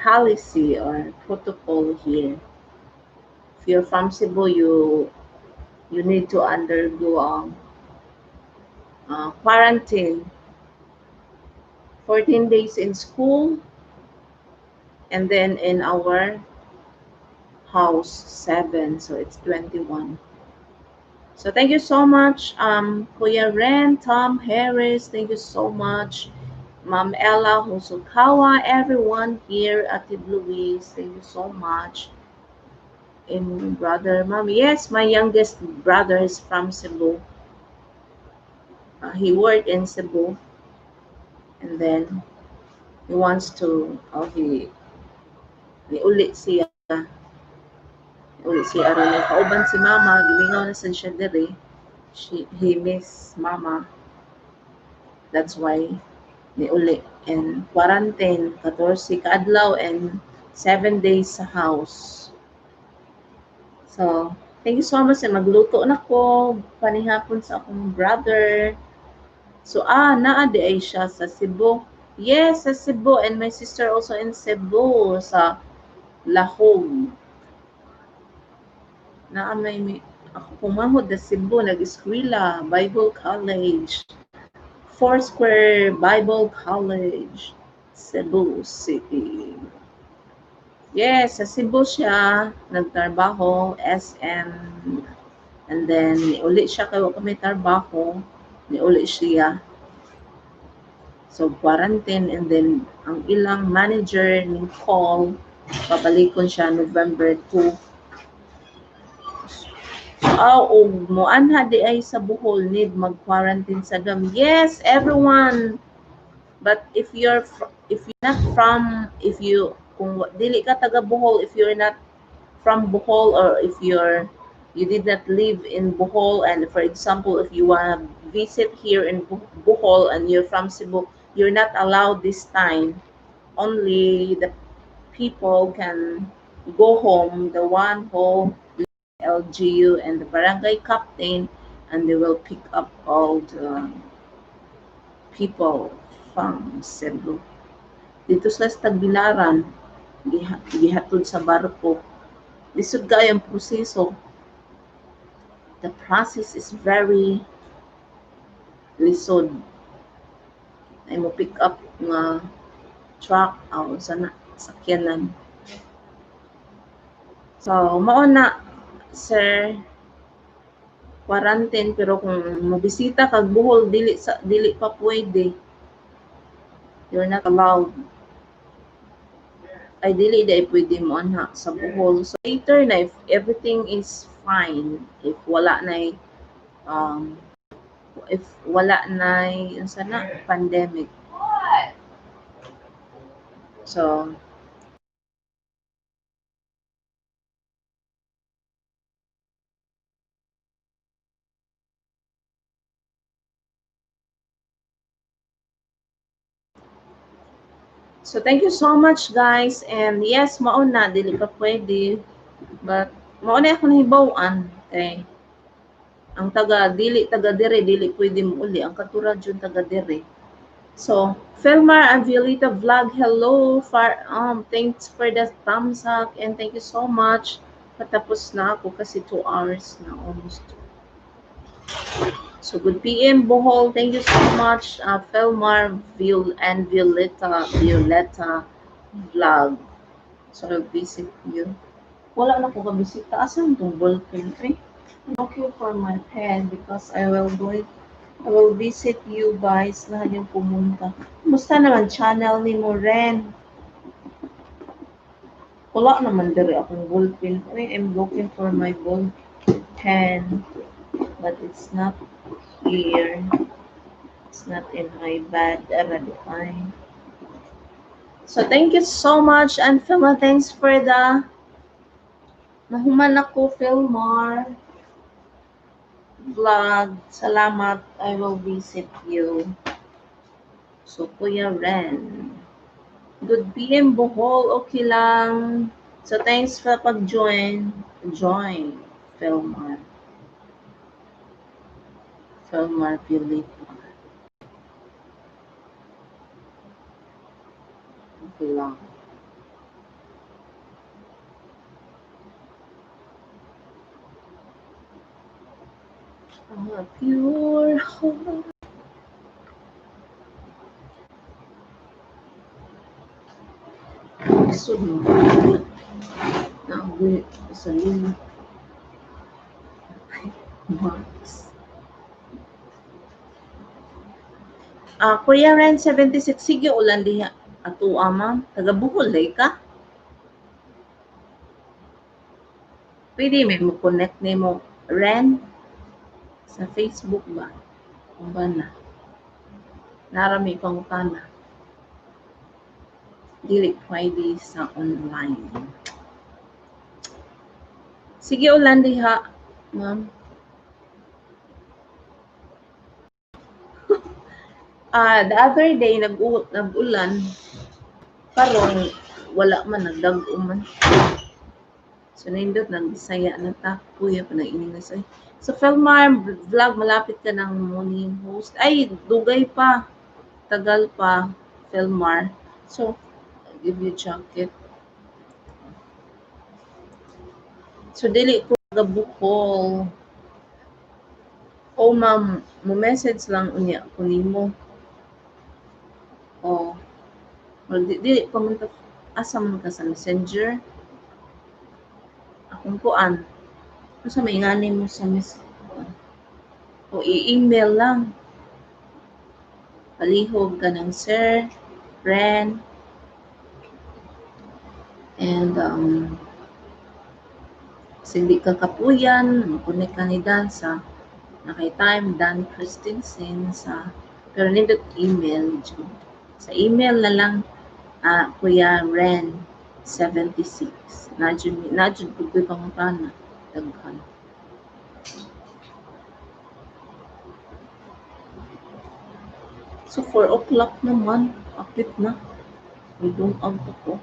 policy or protocol here. If you're from Cebu, you need to undergo quarantine. 14 days in school, and then in our house 7, so it's 21. So thank you so much, Kuya Ren, Tom Harris, thank you so much, Ma'am Ella Hosokawa, everyone here at Luis, thank you so much. And brother, Mom, yes, my youngest brother is from Cebu. He worked in Cebu, and then he wants to, ulit siya. Ulit siya aron ni kauban si mama, gilingaw na sad siya diri. He miss mama. That's why ni uli. And quarantine, 14 kaadlaw and 7 days sa house. So, thank you so much sa magluto na ko panihapon sa akong brother. So, naa di ay siya sa Cebu. Yes, sa Cebu. And my sister also in Cebu, sa Lahog. Ako pumahod na Cebu, nag-eskwela, Bible College, Foursquare Bible College, Cebu City. Yes, sa Cebu siya, nagtrabaho, SM, and then uli siya kay kami trabaho, uli siya. So, quarantine, and then ang ilang manager ni call, pabalikon siya November 2. Og moanha di ay sa Bohol need mag-quarantine sa dam. Yes, everyone. But if you're not from, kung dili ka taga Bohol, if you're not from Bohol, or if you did not live in Bohol, and for example, if you want to visit here in Bohol and you're from Cebu, you're not allowed this time. Only the people can go home, the one who LGU and the barangay captain, and they will pick up all the people from Cebu. Dito sa Tagbilaran, gihatod sa barko. Lisod kayo ang proseso. The process is very lisod. Ay mo pick up nga truck o sana sakyanan. So, mao na, sir, quarantine, pero kung mabisita kag Bohol, dili pa pwede. You're not allowed. Ay dili dai pwede mo anha sa Bohol. So later na, if everything is fine, if wala na yung sana pandemic. So thank you so much, guys. And yes, mao na dili pa pwede, but mao na ako nahibaw-an kay ang taga dire dili pwede mo uli, ang katurad jud taga dire. So, Felmar and Violeta Vlog, hello. Thanks for the thumbs up, and thank you so much. Patapos na ako kasi 2 hours na almost. So, good PM, Bohol. Thank you so much, Felmar and Violeta Vlog. So, nag-visit you. Wala na ko kabisita. Asan itong ballpen? Okay for my pen because I will visit you guys na yung pumunta. Kumusta naman channel ni mo, Ren? Wala naman diri akong ballpen. I'm looking for my ball pen, but it's not here. It's not in my bag. Fine. So thank you so much, and Filma, thanks for the nahuman ako, Filmar Vlog. Salamat. I will visit you. So, Kuya Ren. Good PM, Bohol. Okay lang. So, thanks for pag-join. Join, Felmar. Felmar Pilita. Okay lang. A pure heart. So, na-agwit sa lima. Max. Kuya Ren 76, sige ulan diha. Ato ama, taga Bohol ka? Pwede may mo connect ni mo, Ren, sa Facebook ba? Kung ba na? Narami pang tana. Dili pwede sa online. Sige ulan diha, ma'am. The other day nag-ulan. Karon wala man, nagdag-o man. So, nindot ng Bisaya na ta. Kuya pa na English. Ay. So, Felmar, vlog, malapit ka ng morning host. Ay, dugay pa. Tagal pa, Felmar. So, I'll give you jacket. So, dili ko gabukol. Oh, ma'am, mo message lang unya ko nimo. Oh. Well, dili pa man ta asa man ka sa Messenger. Akong kuan. Sa may ngani mo sa o i-email lang. Palihog ka ng sir, friend, and hindi ka kapuyan, makunik ka ni Dan sa nakay-time, Dan Christensen sa pero nindot email. Sa email na lang, Kuya Ren 76. Najud ko ko'y pangutana. Daghan. So, 4 o'clock naman. Apit na. Idong out ako.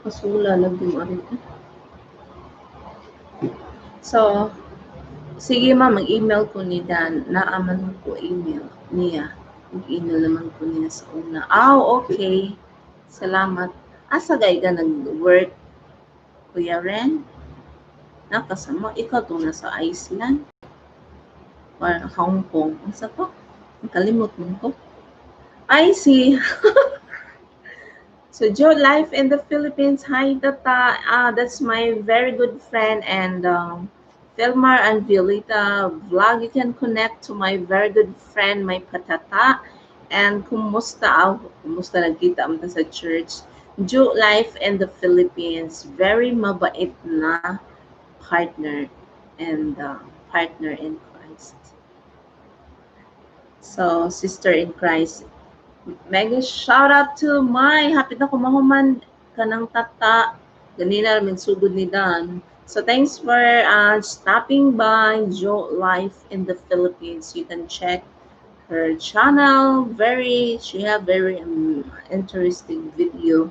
Kasula lang din rin. So, sige ma'am, mag-email ko ni Dan. Naaman ko email niya. Mag-email naman ko niya sa una. Okay. Salamat. Asa gay ka nag-work, Kuya Ren? Nakasama, ikaw to nasa Iceland? Or Hong Kong? Asa to? Kalimot mo ko. I see. So, Joe Life in the Philippines. Hi, Tata. That's my very good friend and Felmar and Violeta vlog. You can connect to my very good friend, my patata. And kumusta nagkita mo sa church. Joe Life in the Philippines. Very mabait na partner and partner in Christ. So, sister in Christ. Mega shout out to my hapit na kumahuman kanang tata. Ganina namin sugod ni Dan. So thanks for stopping by Joe Life in the Philippines. You can check her channel. She have very interesting video.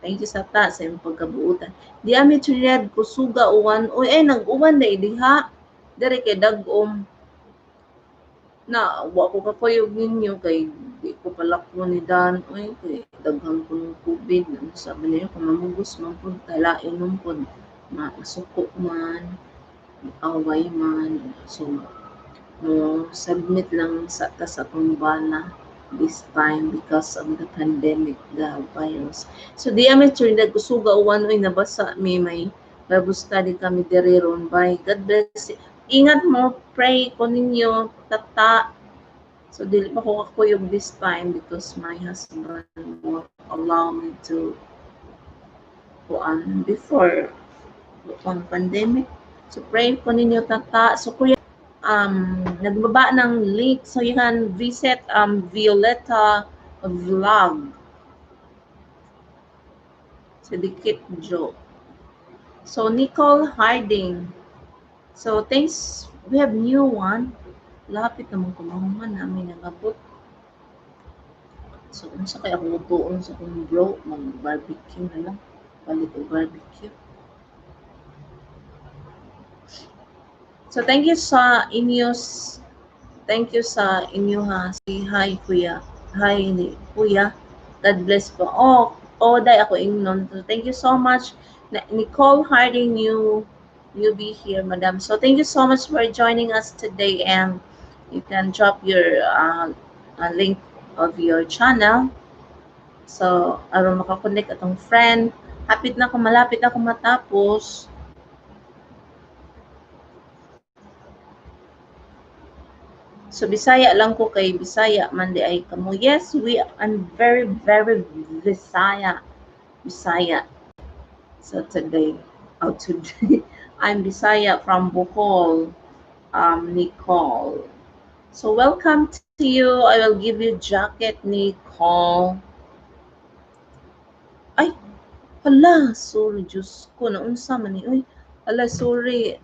Thank you sa ta sa imong pagkabuutan. Di ami Trinidad kusuga uwan. Uy ay nag-uwan na diha. Dire kay dagom na wa ko kapayog ninyo kay di ko palakmo ni Dan oy kay daghang ko ng COVID sabi niya kung mamugos man pud talain man pud masuko man away man so mo submit lang sa atong bana this time because of the pandemic, the virus. So di amin Trinidad kusuga uwan oy nabasa may Bible study kami diri ron by God bless. Ingat mo, pray ko ninyo, tata. So, dili pa ko kakuyog this time because my husband won't allow me to before on pandemic. So, pray ko ninyo, tata. So, kuya, nagbaba ng link. So, you can visit Violeta vlog. So, dikit Joe. So, Nicole Harding. So, thanks. We have new one. Lapit naman kumahuman namin nagabot. So, unsa kay ako tuon sa kong bro, mag-barbecue na lang. Palit o barbecue. So, thank you sa inyo ha. Say hi, kuya. Hi, kuya. God bless po. Day ako ingnon. So, thank you so much. Nicole Harding, you be here, madam. So, thank you so much for joining us today and you can drop your link of your channel. So, aron makakonect atong friend. Malapit ako matapos. So, Bisaya lang ko kay Bisaya man di ay kamo. Yes, I'm very, very Bisaya. So, today, I'm Bisaya from Bohol, Nicole. So, welcome to you. I will give you jacket, Nicole. Ay, hala, sorry, Diyos ko. Naunsa man ni, uy. Hala, sorry.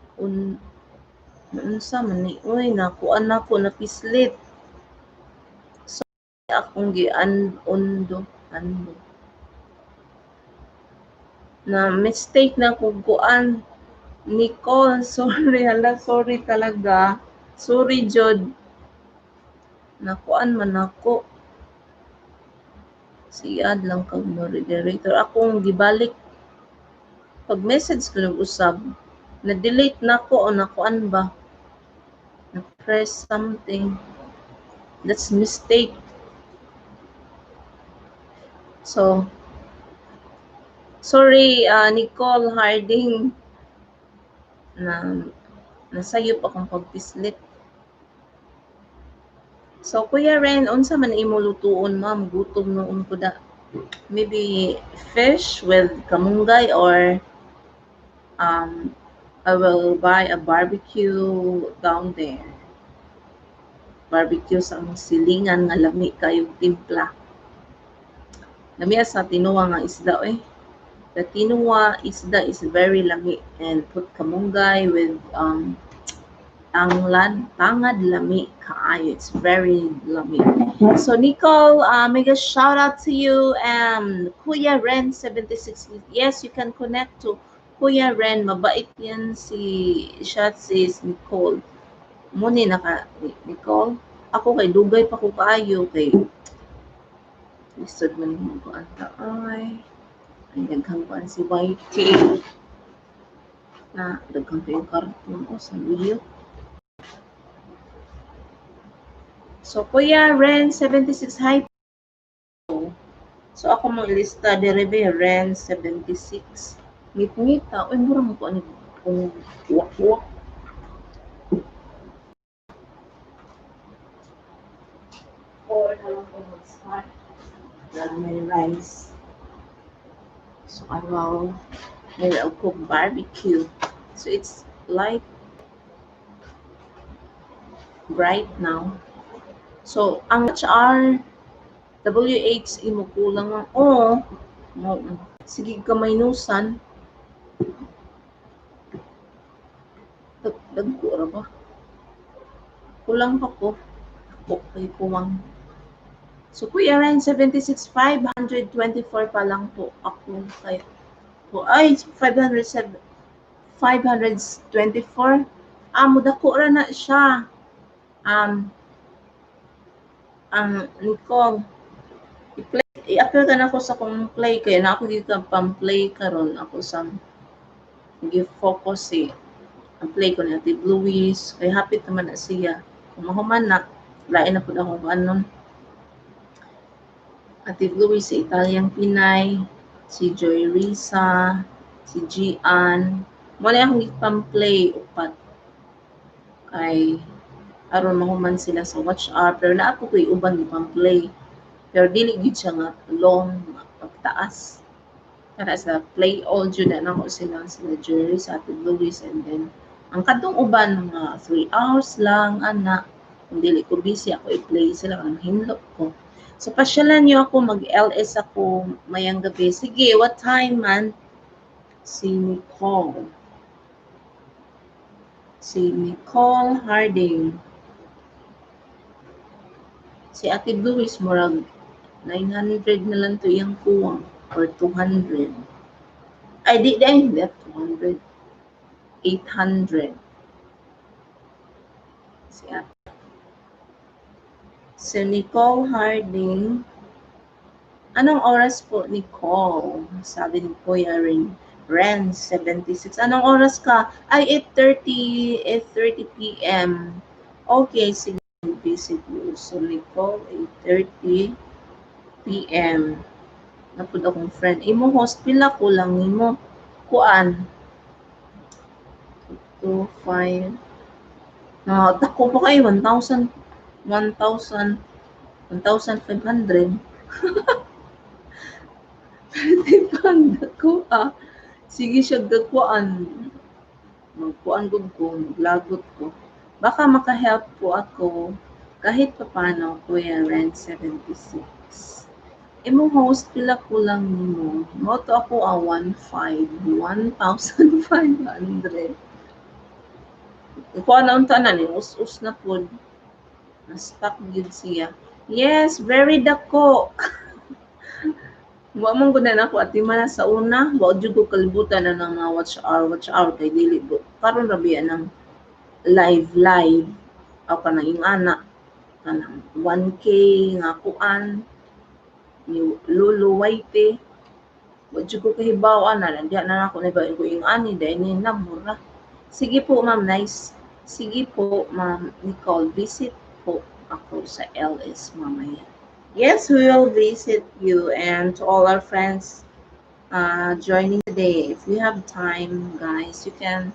Naunsa man ni, uy. Nakuan ako, napislit. Sorry, akong ando. Na mistake na kung kuan. Nicole, sorry, hala, sorry talaga. Sorry, Jod. Nakuan man ako. Siad lang kag moderator. Akong gibalik. Pag message ko nag-usab, na-delete na ko o nakuan ba? Na-press something. That's mistake. So, sorry, Nicole Harding. Nasayop akong pagpislit. So, Kuya Ren, unsa man imo lutuon, ma'am? Gutom noon ko da. Maybe fish with kamunggay or I will buy a barbecue down there. Barbecue sa among silingan nga lami kayong timpla. Lami sa tinuwa nga isda The tinuwa isda is very lami and put kamunggay with tangad lami kaayo. It's very lami. So Nicole, mega shout out to you. Kuya Ren 76. Yes, you can connect to Kuya Ren. Mabait yan siya sis Nicole. Muni naka Nicole. Ako kay dugay pa ko kaayo kay lisod man mo ko anta ay daghang kuan si YT na daghang yung karton ko sa video. So, Kuya Ren 76, hi po. So, ako mong ilista, Derebe Ren 76. Ngit-ngita, uy, mura mo ko ano kung wak-wak. Or nalang ko mag-start. Dahil may rice. So, I will cook barbecue. So, it's light bright now. So, ang HR WH imo kulang ang sige kamay nusan. Dagko ra ba? Kulang pa ko. Okay, puwang. So, Kuya Ren 76, 524 pa lang po ako kay po. Ay, 524. Mudako ra na siya. Nicole, i-appeal ka na ako sa kong play kaya na ako dito pang-play karon ako sa gi-focus ang play ko ni Ate Louise kay hapit naman na siya kung mahuman na lain na po akong anon Ate Louise si Italiang Pinay si Joy Risa si Gian wala akong pang-play upat kay aron mahuman sila sa WhatsApp pero na ako ko'y uban di pang-play pero dili gid siya nga long pagtaas para sa play all jud na ako sila Jerry sa Ate Louise and then ang kadtong uban mga 3 hours lang ana kung dili ko busy ako i-play sila ang hinlok ko so pasyalan niyo ako mag-LS ako mayang gabi sige what time man si Nicole Harding si Ate Louise murag 900 na lang to yung kuwang or 200 ay di dahil that 200 800 si Nicole Harding anong oras po Nicole sabi ni Kuya Ren 76 anong oras ka ay 8:30 p.m. okay sige busy po so Nicole 8:30 p.m. Napud akong friend. Imo host pila ko lang nimo kuan. 2 5 dako pa kay 1,000 1,500 dako sige siya dakuan magkuan gud ko maglagot ko baka maka-help po ako kahit paano Kuya Ren 76 imo host pila ko lang nimo mo to ako 1,500 kuan na unta na ni us na pod na stuck gyud siya yes very dako Wa man gud na ako at man sa una, wa jud ko kalibutan na ng mga watch hour kay dili ko. Karon ra biya ng live aw kanang ingana kanang 1K nga kuan ni Lulu Waite. Wa jud ko kahibaw-an na diha na ako na ko ingani dahil ni namura. Sige po ma'am, nice. Sige po ma'am Nicole, visit po ako sa LS mamaya. Yes, we will visit you and to all our friends joining today. If you have time, guys, you can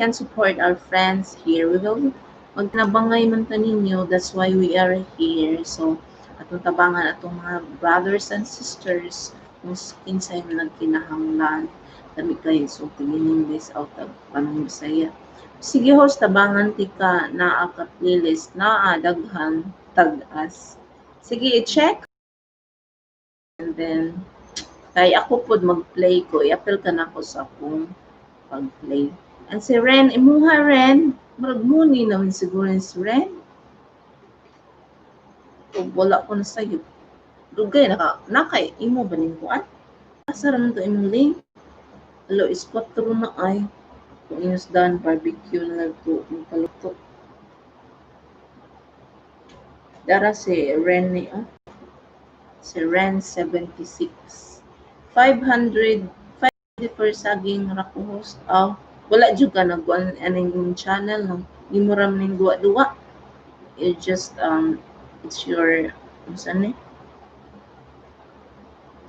support our friends here. We will magtinabangay man ta ninyo. That's why we are here. So, atong tabangan atong mga brothers and sisters kung kinsay man nagkinahanglan. Dami kayo so tingin this out of panang Bisaya. Sige host, tabangan tika naa ka playlist naa daghan tag-as. Sige, i-check and then kay ako pod mag-play ko, i-appeal ka na ko sa akong pag-play. And si Ren, imuha Ren, marag muni naman siguro si Ren. O wala ko na sa'yo. Dugay, nakay, imo ba nin ko? Asa raman to imong link? Hello, is 4 na ay. Kung inyos done, barbecue na nagto, magkaluto. Dara si Ren ni, si Ren 76. 500 for saging rako host. Wala jud ka nagkuan aning channel no. Imo ram ning duwa-duwa. You just it's your unsa ni?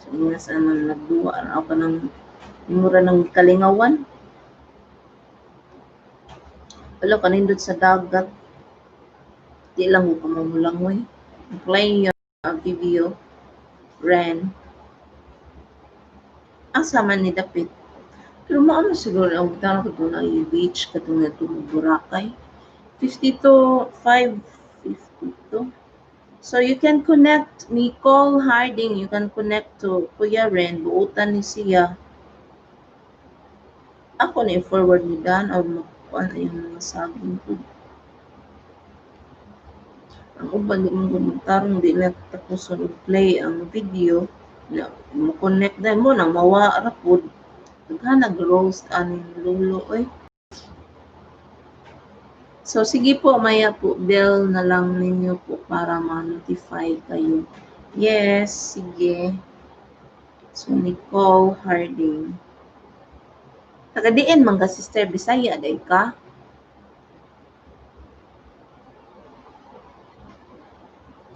So ina sa man nagduwa ra ka nang imo ra nang kalingawan. Wala ka nindot sa dagat. Di lang mo kamamulangoy. Play yung video. Ren. Asa man ni dapit. Pero maano siguro ang butang ko doon ay beach katong na Boracay. 52, 552. So you can connect Nicole Harding, you can connect to Kuya Ren, buutan ni siya. Ako na i-forward ni Dan o makukuha na yung mga saging ko. Ang uban di mong gumuntarong di na tapos play ang video na mo-connect na mo nang mawara po. Daghan nag-roast aning lulo oy. So sige po maya po bell na lang ninyo po para ma-notify kayo. Yes, sige. So Nicole Harding. Taga-diin man ka sister Bisaya day ka.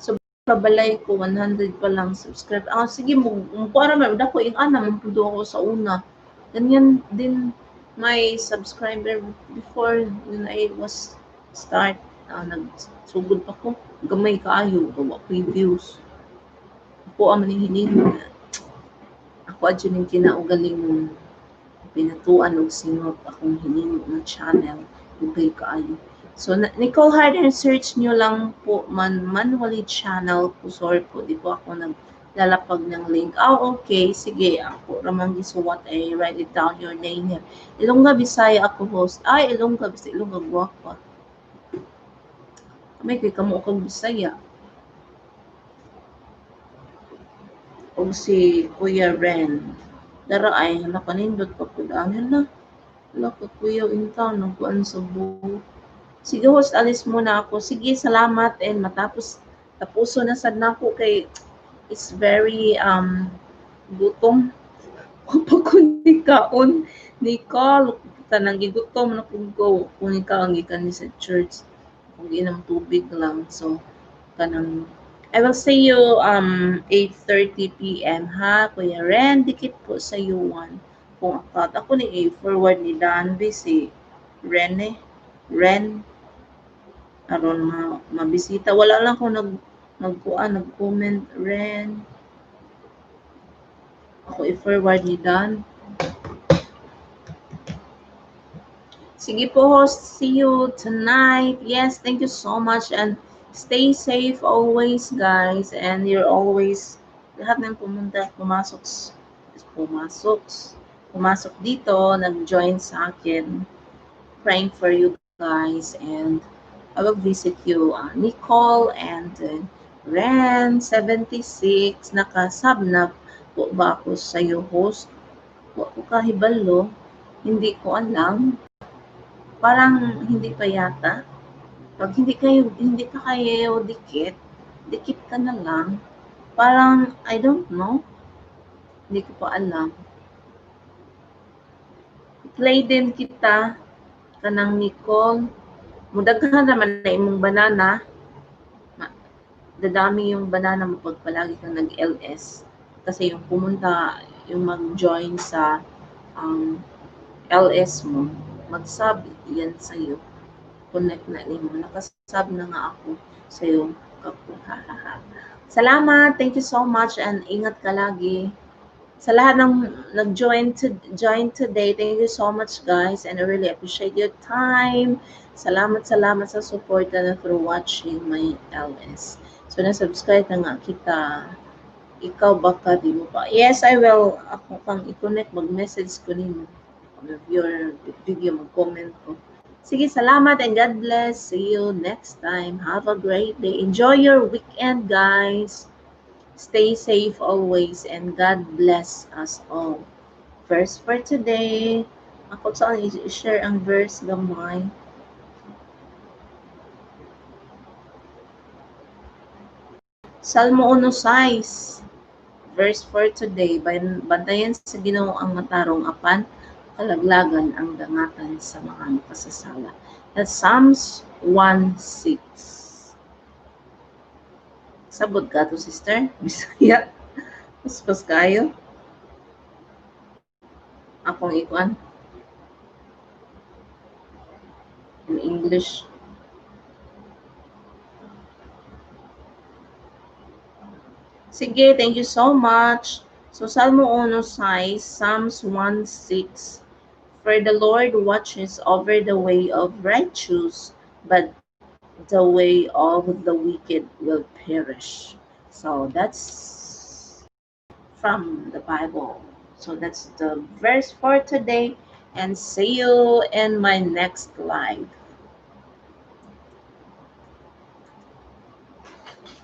So pabalay ko 100 pa lang subscribe. Sige mo para man dako ing ana man pudo ako sa una. Ganyan din my subscriber before when I was start nagsugod pa ko gamay kaayo gawa ko views ako ang hiningon ako adyo ning kinaugaling pinatuan og singot akong hiningon na channel ugay kaayo. So Nicole Harden, search nyo lang po manually channel po, sorry po di po ako naglalapag ng link. Okay, sige ako ramang gisuwat ay write it down your name here. Ilongga Bisaya ako host. Ilongga Bisaya, Ilongga Guapa. May kay kamo kag Bisaya. O si Kuya Ren. Dara ay nakanindot pa po daan na. Wala ka Kuya Intan nagkuan sa buo. Sige host, alis muna ako. Sige, salamat and tapuso na sad nako kay it's very gutom. Kapag kundi kaon ni Carl, tanang gigutom na kung go. Kung ikaw ang gikan ni sa church. Kung inang tubig lang. So, kanang I will see you 8:30 p.m. ha, Kuya Ren. Dikit po sa yuan. Kung ako ni forward ni Dan si Ren aron mabisita. Wala lang ko nag-comment Ren. Ako i-forward ni Dan. Sige po host, see you tonight. Yes, thank you so much and stay safe always guys and you're always lahat ng pumasok dito, nag-join sa akin. Praying for you guys and I will visit you Nicole and Ren 76 naka-sub na Dako ba ako sa'yo, host? Wa ko kahibalo. Hindi ko alam. Parang hindi pa yata. Pag hindi pa kayo dikit, dikit ka na lang. Parang, I don't know. Hindi ko pa alam. Play din kita, kanang Nicole. Mudaghan naman na imong banana. Dadami yung banana mo pag palagi kang nag-LS. Kasi yung pumunta, yung mag-join sa LS mo, mag-sub yan sa'yo. Connect na nimo. Nakasub na nga ako sa'yo. Salamat. Thank you so much and ingat ka lagi. Sa lahat ng join today, thank you so much guys and I really appreciate your time. Salamat sa support na through watching my LS. So na-subscribe na nga kita. Ikaw baka di mo pa. Yes, I will. Ako kang i-connect, mag-message ko nimo. If your video, mag-comment ko. Sige, salamat and God bless. See you next time. Have a great day. Enjoy your weekend, guys. Stay safe always and God bless us all. Verse for today. Ako saan i-share ang verse gamay. Salmo 1:6. Verse for today. Bantayan sa Ginoo ang matarong apan kalaglagan ang dangatan sa mga makasasala. That's Psalms 1:6. Sabot ka to, sister? Bisaya. Paspas kayo. Akong ikuan. In English. Sige, thank you so much. So, Salmo 1:6, Psalms 1:6. For the Lord watches over the way of righteous, but the way of the wicked will perish. So, that's from the Bible. So, that's the verse for today. And see you in my next live.